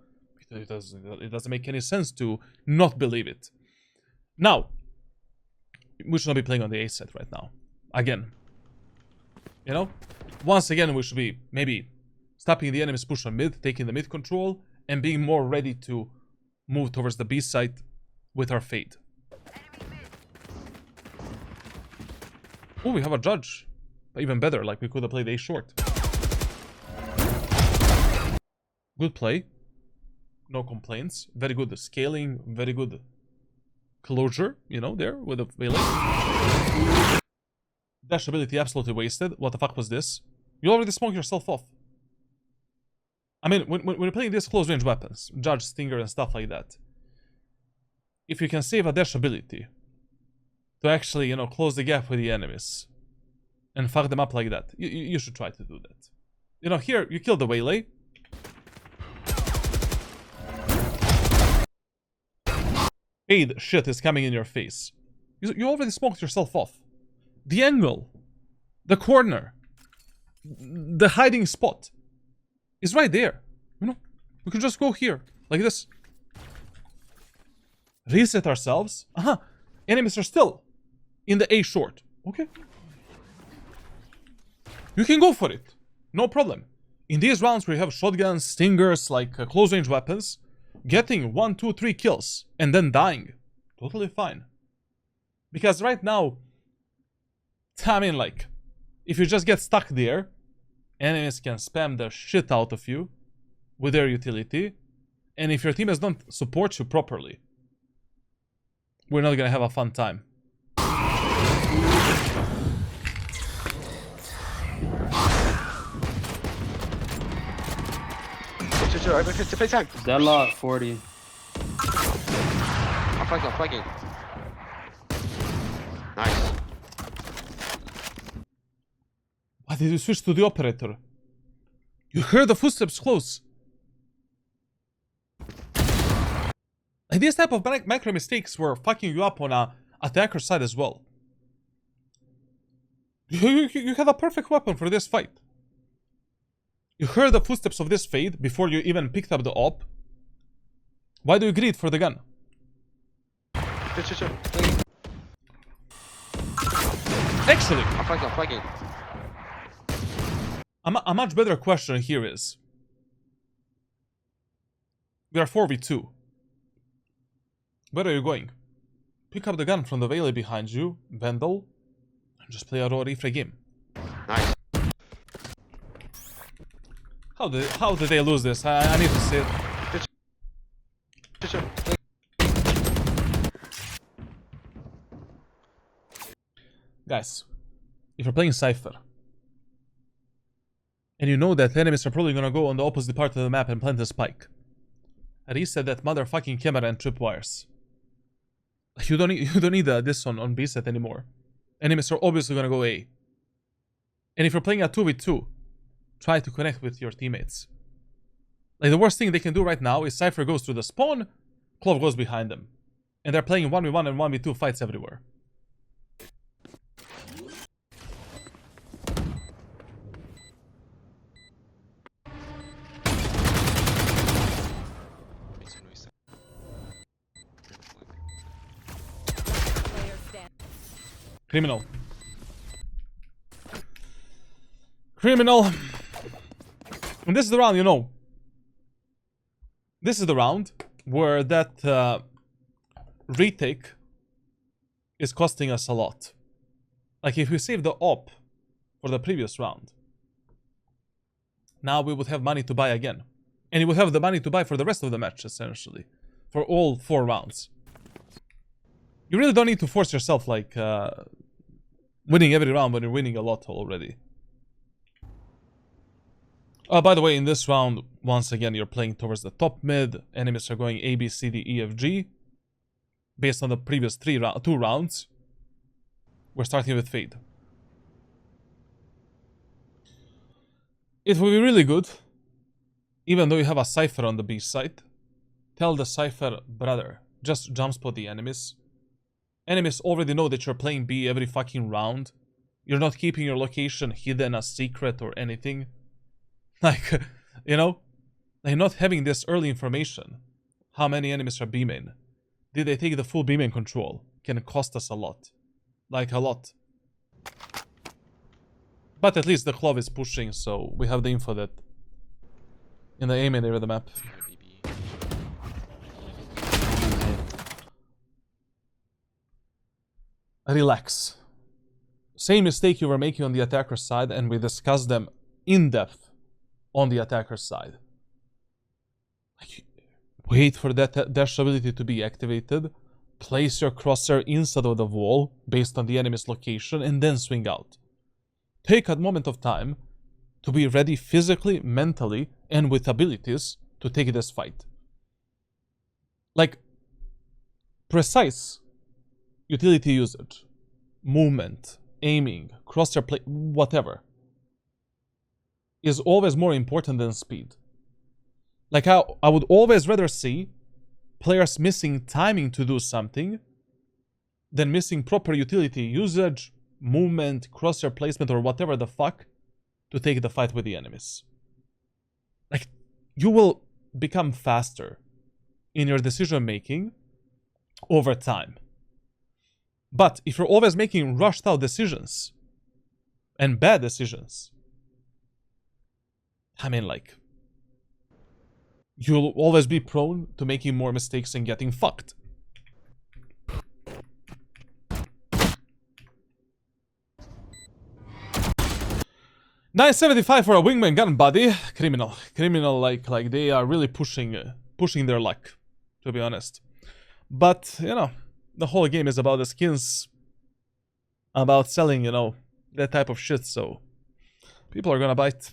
it doesn't make any sense to not believe it. Now, we should not be playing on the A set right now. Again. You know? Once again, we should be maybe stopping the enemy's push on mid, taking the mid control, and being more ready to move towards the B side with our fade. Oh, we have a judge. Even better, like we could have played A short. Good play. No complaints. Very good scaling, very good closure, you know, there with the melee. Dash ability absolutely wasted. What the fuck was this? You already smoked yourself off. I mean, when you're playing these close range weapons, Judge, Stinger, and stuff like that, if you can save a dash ability to actually, you know, close the gap with the enemies and fuck them up like that, you should try to do that. You know, here, you kill the waylay. Fade shit is coming in your face. You already smoked yourself off. The angle, the corner, the hiding spot is right there. You know, we can just go here, like this. Reset ourselves. Enemies are still in the A short. Okay. You can go for it. No problem. In these rounds where you have shotguns, stingers, like close range weapons, getting 1, 2, 3 kills and then dying, totally fine. Because right now, I mean, like, if you just get stuck there, enemies can spam the shit out of you with their utility, and if your teammates don't support you properly, we're not gonna have a fun time. To play time. Deadlock 40. I'm flanking. Nice. Why did you switch to the operator? You heard the footsteps close. Like, these type of macro mistakes were fucking you up on a attacker side as well. You had a perfect weapon for this fight. You heard the footsteps of this fade before you even picked up the op. Why do you greed for the gun? Actually, I'm flanking. a much better question here is, we are 4v2. Where are you going? Pick up the gun from the Valley behind you, Vandal, and just play a raw refrag game. Nice. How did they lose this? I need to see it. Guys, if you're playing Cypher, and you know that enemies are probably gonna go on the opposite part of the map and plant a spike, reset that motherfucking camera and tripwires. You don't need this on B set anymore. Enemies are obviously gonna go A. And if you're playing a 2v2, try to connect with your teammates. Like, the worst thing they can do right now is Cypher goes through the spawn, Clove goes behind them. And they're playing 1v1 and 1v2 fights everywhere. Criminal. And this is the round, you know. This is the round where that retake is costing us a lot. Like, if we save the op for the previous round, now we would have money to buy again. And we would have the money to buy for the rest of the match, essentially. For all 4 rounds. You really don't need to force yourself, like, winning every round when you're winning a lot already. By the way, in this round, once again, you're playing towards the top mid. Enemies are going A, B, C, D, E, F, G. Based on the previous 2 rounds, we're starting with Fade. It would be really good Even though you have a Cypher on the B side, tell the Cypher, brother, just jump spot the enemies. Enemies already know that you're playing B every fucking round. You're not keeping your location hidden a secret or anything. Like, you know? Like not having this early information. How many enemies are B main? Did they take the full B main control? Can cost us a lot. Like a lot. But at least the Clove is pushing, so we have the info that in the A main area of the map. Relax. Same mistake you were making on the attacker side, and we discussed them in depth on the attacker side. Like, wait for that dash ability to be activated, place your crosshair inside of the wall based on the enemy's location, and then swing out. Take a moment of time to be ready physically, mentally, and with abilities to take this fight. Like, precise utility usage, movement, aiming, crosshair play, whatever, is always more important than speed. Like, I would always rather see players missing timing to do something than missing proper utility usage, movement, crosshair placement, or whatever the fuck to take the fight with the enemies. Like, you will become faster in your decision making over time. But if you're always making rushed out decisions and bad decisions, I mean, like, you'll always be prone to making more mistakes and getting fucked. $9.75 for a wingman gun, buddy. Criminal, like they are really pushing their luck, to be honest. But you know, the whole game is about the skins, about selling, you know, that type of shit. So people are gonna bite.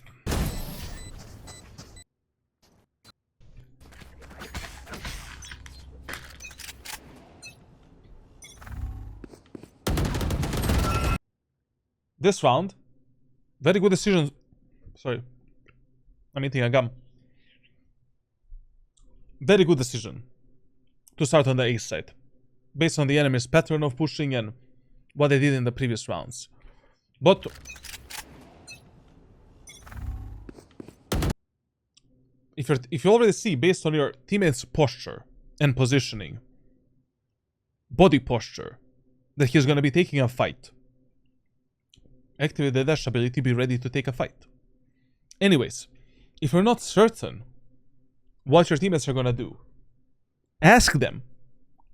This round, very good decision. Sorry, I'm eating a gum. Very good decision to start on the A side, based on the enemy's pattern of pushing and what they did in the previous rounds. But if you already see, based on your teammate's posture and positioning, body posture, that he's gonna be taking a fight, activate the dash ability, be ready to take a fight. Anyways, if you're not certain what your teammates are gonna do, ask them,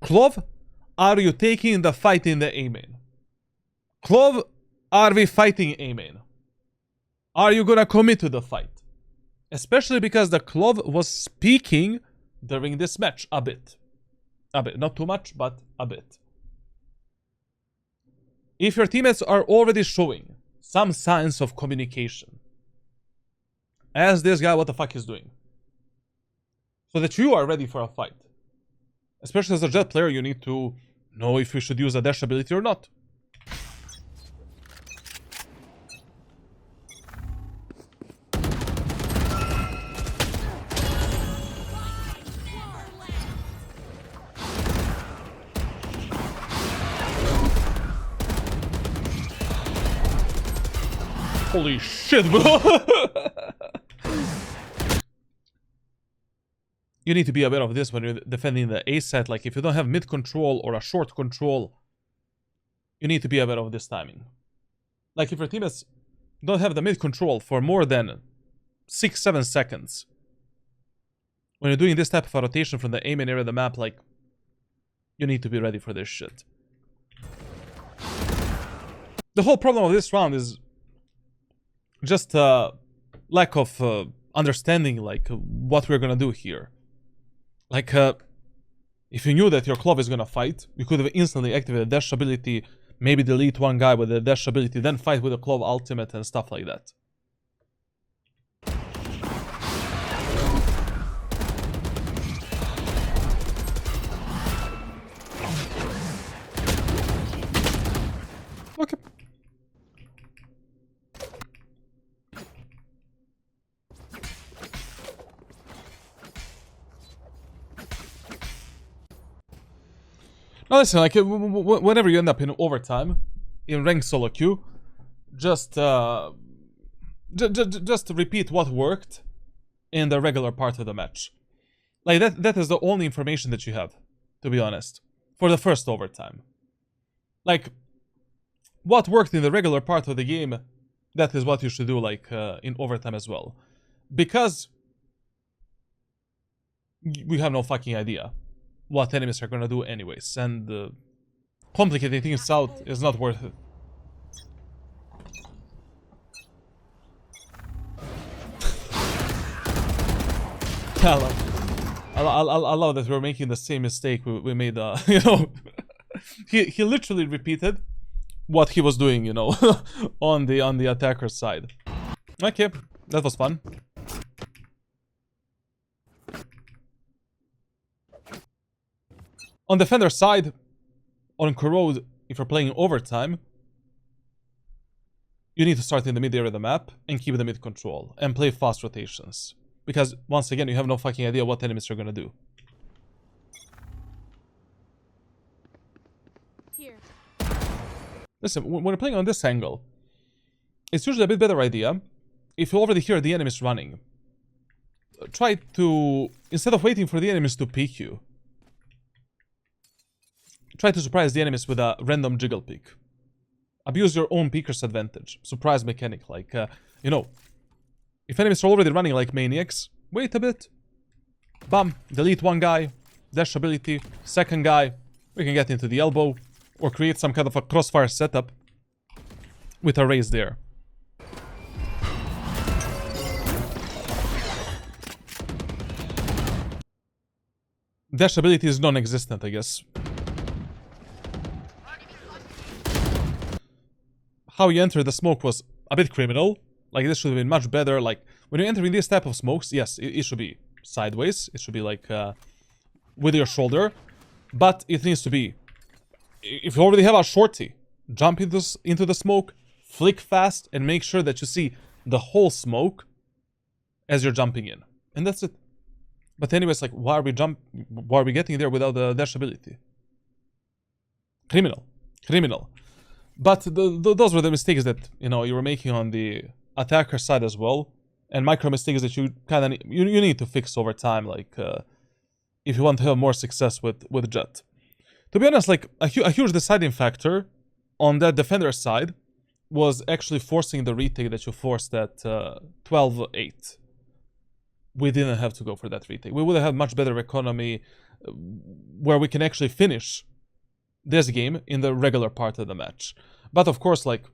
Clove, are you taking the fight in the A main? Clove, are we fighting A main? Are you gonna commit to the fight? Especially because the Clove was speaking during this match a bit. Not too much, but a bit. If your teammates are already showing some signs of communication, ask this guy what the fuck he's doing, so that you are ready for a fight. Especially as a Jett player, you need to know if you should use a dash ability or not. Holy shit, bro! You need to be aware of this when you're defending the A set. Like, if you don't have mid control or a short control, you need to be aware of this timing. Like, if your teammates don't have the mid control for more than 6-7 seconds, when you're doing this type of a rotation from the A main area of the map, like, you need to be ready for this shit. The whole problem of this round is just lack of understanding, like, what we're gonna do here. Like, if you knew that your Clove is gonna fight, you could have instantly activated the dash ability, maybe delete one guy with the dash ability, then fight with the Clove ultimate and stuff like that. Okay. No, listen, like whenever you end up in overtime, in ranked solo queue, just just repeat what worked in the regular part of the match. Like that is the only information that you have, to be honest, for the first overtime. Like what worked in the regular part of the game, that is what you should do like in overtime as well, because we have no fucking idea what enemies are gonna do anyways, and complicating things out is not worth it. I love that we're making the same mistake we made, you know. he literally repeated what he was doing, you know, on the attacker side. Okay, that was fun. On defender side, on Corrode, if you're playing overtime, you need to start in the mid area of the map and keep the mid control and play fast rotations. Because, once again, you have no fucking idea what enemies are gonna do. Here. Listen, when you're playing on this angle, it's usually a bit better idea if you already hear the enemies running. Try to, instead of waiting for the enemies to peek you, try to surprise the enemies with a random jiggle peek. Abuse your own peeker's advantage. Surprise mechanic, like, you know, if enemies are already running like maniacs, wait a bit. Bam, delete one guy, dash ability, second guy, we can get into the elbow, or create some kind of a crossfire setup with a raise there. Dash ability is non-existent, I guess. How you enter the smoke was a bit criminal. Like, this should have been much better. Like, when you're entering this type of smokes, yes, it should be sideways. It should be, like, with your shoulder. But it needs to be... If you already have a shorty, jump into the smoke, flick fast, and make sure that you see the whole smoke as you're jumping in. And that's it. But anyways, like, why are we getting there without the dash ability? Criminal. Criminal. But those were the mistakes that, you know, you were making on the attacker side as well, and micro mistakes that you kind of you need to fix over time, like if you want to have more success with Jett. To be honest, like a huge deciding factor on that defender side was actually forcing the retake that you forced at 12-8. We didn't have to go for that retake. We would have had much better economy where we can actually finish this game in the regular part of the match. But of course, like,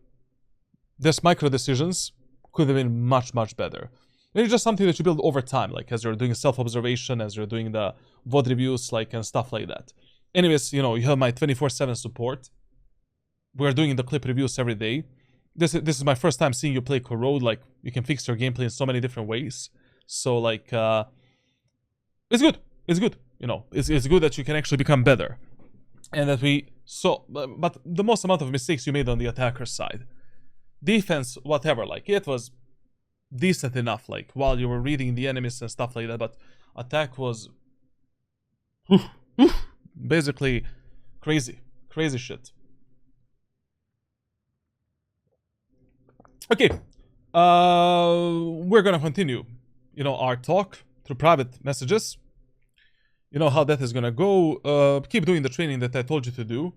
this micro decisions could have been much better. It's just something that you build over time, like as you're doing self-observation, as you're doing the VOD reviews, like, and stuff like that. Anyways, you know, you have my 24/7 support. We're doing the clip reviews every day. This is my first time seeing you play Corrode. Like, you can fix your gameplay in so many different ways. So, like, it's good. It's good. You know, it's good that you can actually become better. And that but the most amount of mistakes you made on the attacker side. Defense, whatever, like, it was decent enough, like, while you were reading the enemies and stuff like that, but attack was basically crazy shit. Okay, we're gonna continue, you know, our talk through private messages. You know how that is gonna go. Keep doing the training that I told you to do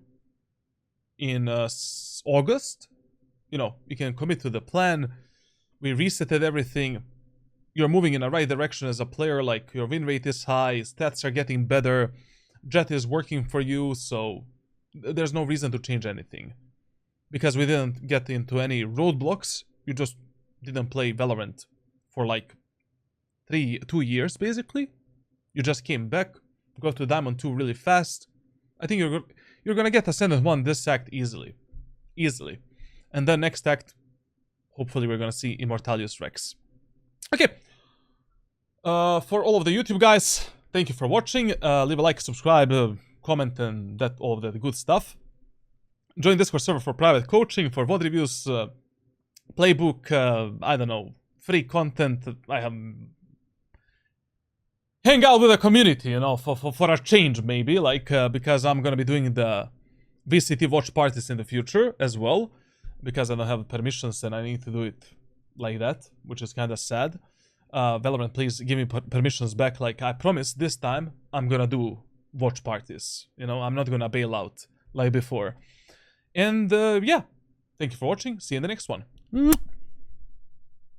in August. You know, you can commit to the plan. We resetted everything. You're moving in the right direction as a player. Like, your win rate is high, stats are getting better, Jett is working for you, so there's no reason to change anything. Because we didn't get into any roadblocks. You just didn't play Valorant for like 2 years, basically. You just came back, got to Diamond 2 really fast. I think you're gonna get Ascendant 1 this act easily. Easily. And then next act, hopefully we're gonna see Immortalius Rex. Okay. For all of the YouTube guys, thank you for watching. Leave a like, subscribe, comment, and all of that good stuff. Join Discord server for private coaching, for VOD reviews, playbook, I don't know, free content. I have hang out with the community, you know, for a change maybe, like because I'm gonna be doing the VCT watch parties in the future as well, because I don't have permissions and I need to do it like that, which is kind of sad. Valorant, please give me permissions back. Like I promised, this time I'm gonna do watch parties. You know, I'm not gonna bail out like before. And yeah, thank you for watching. See you in the next one.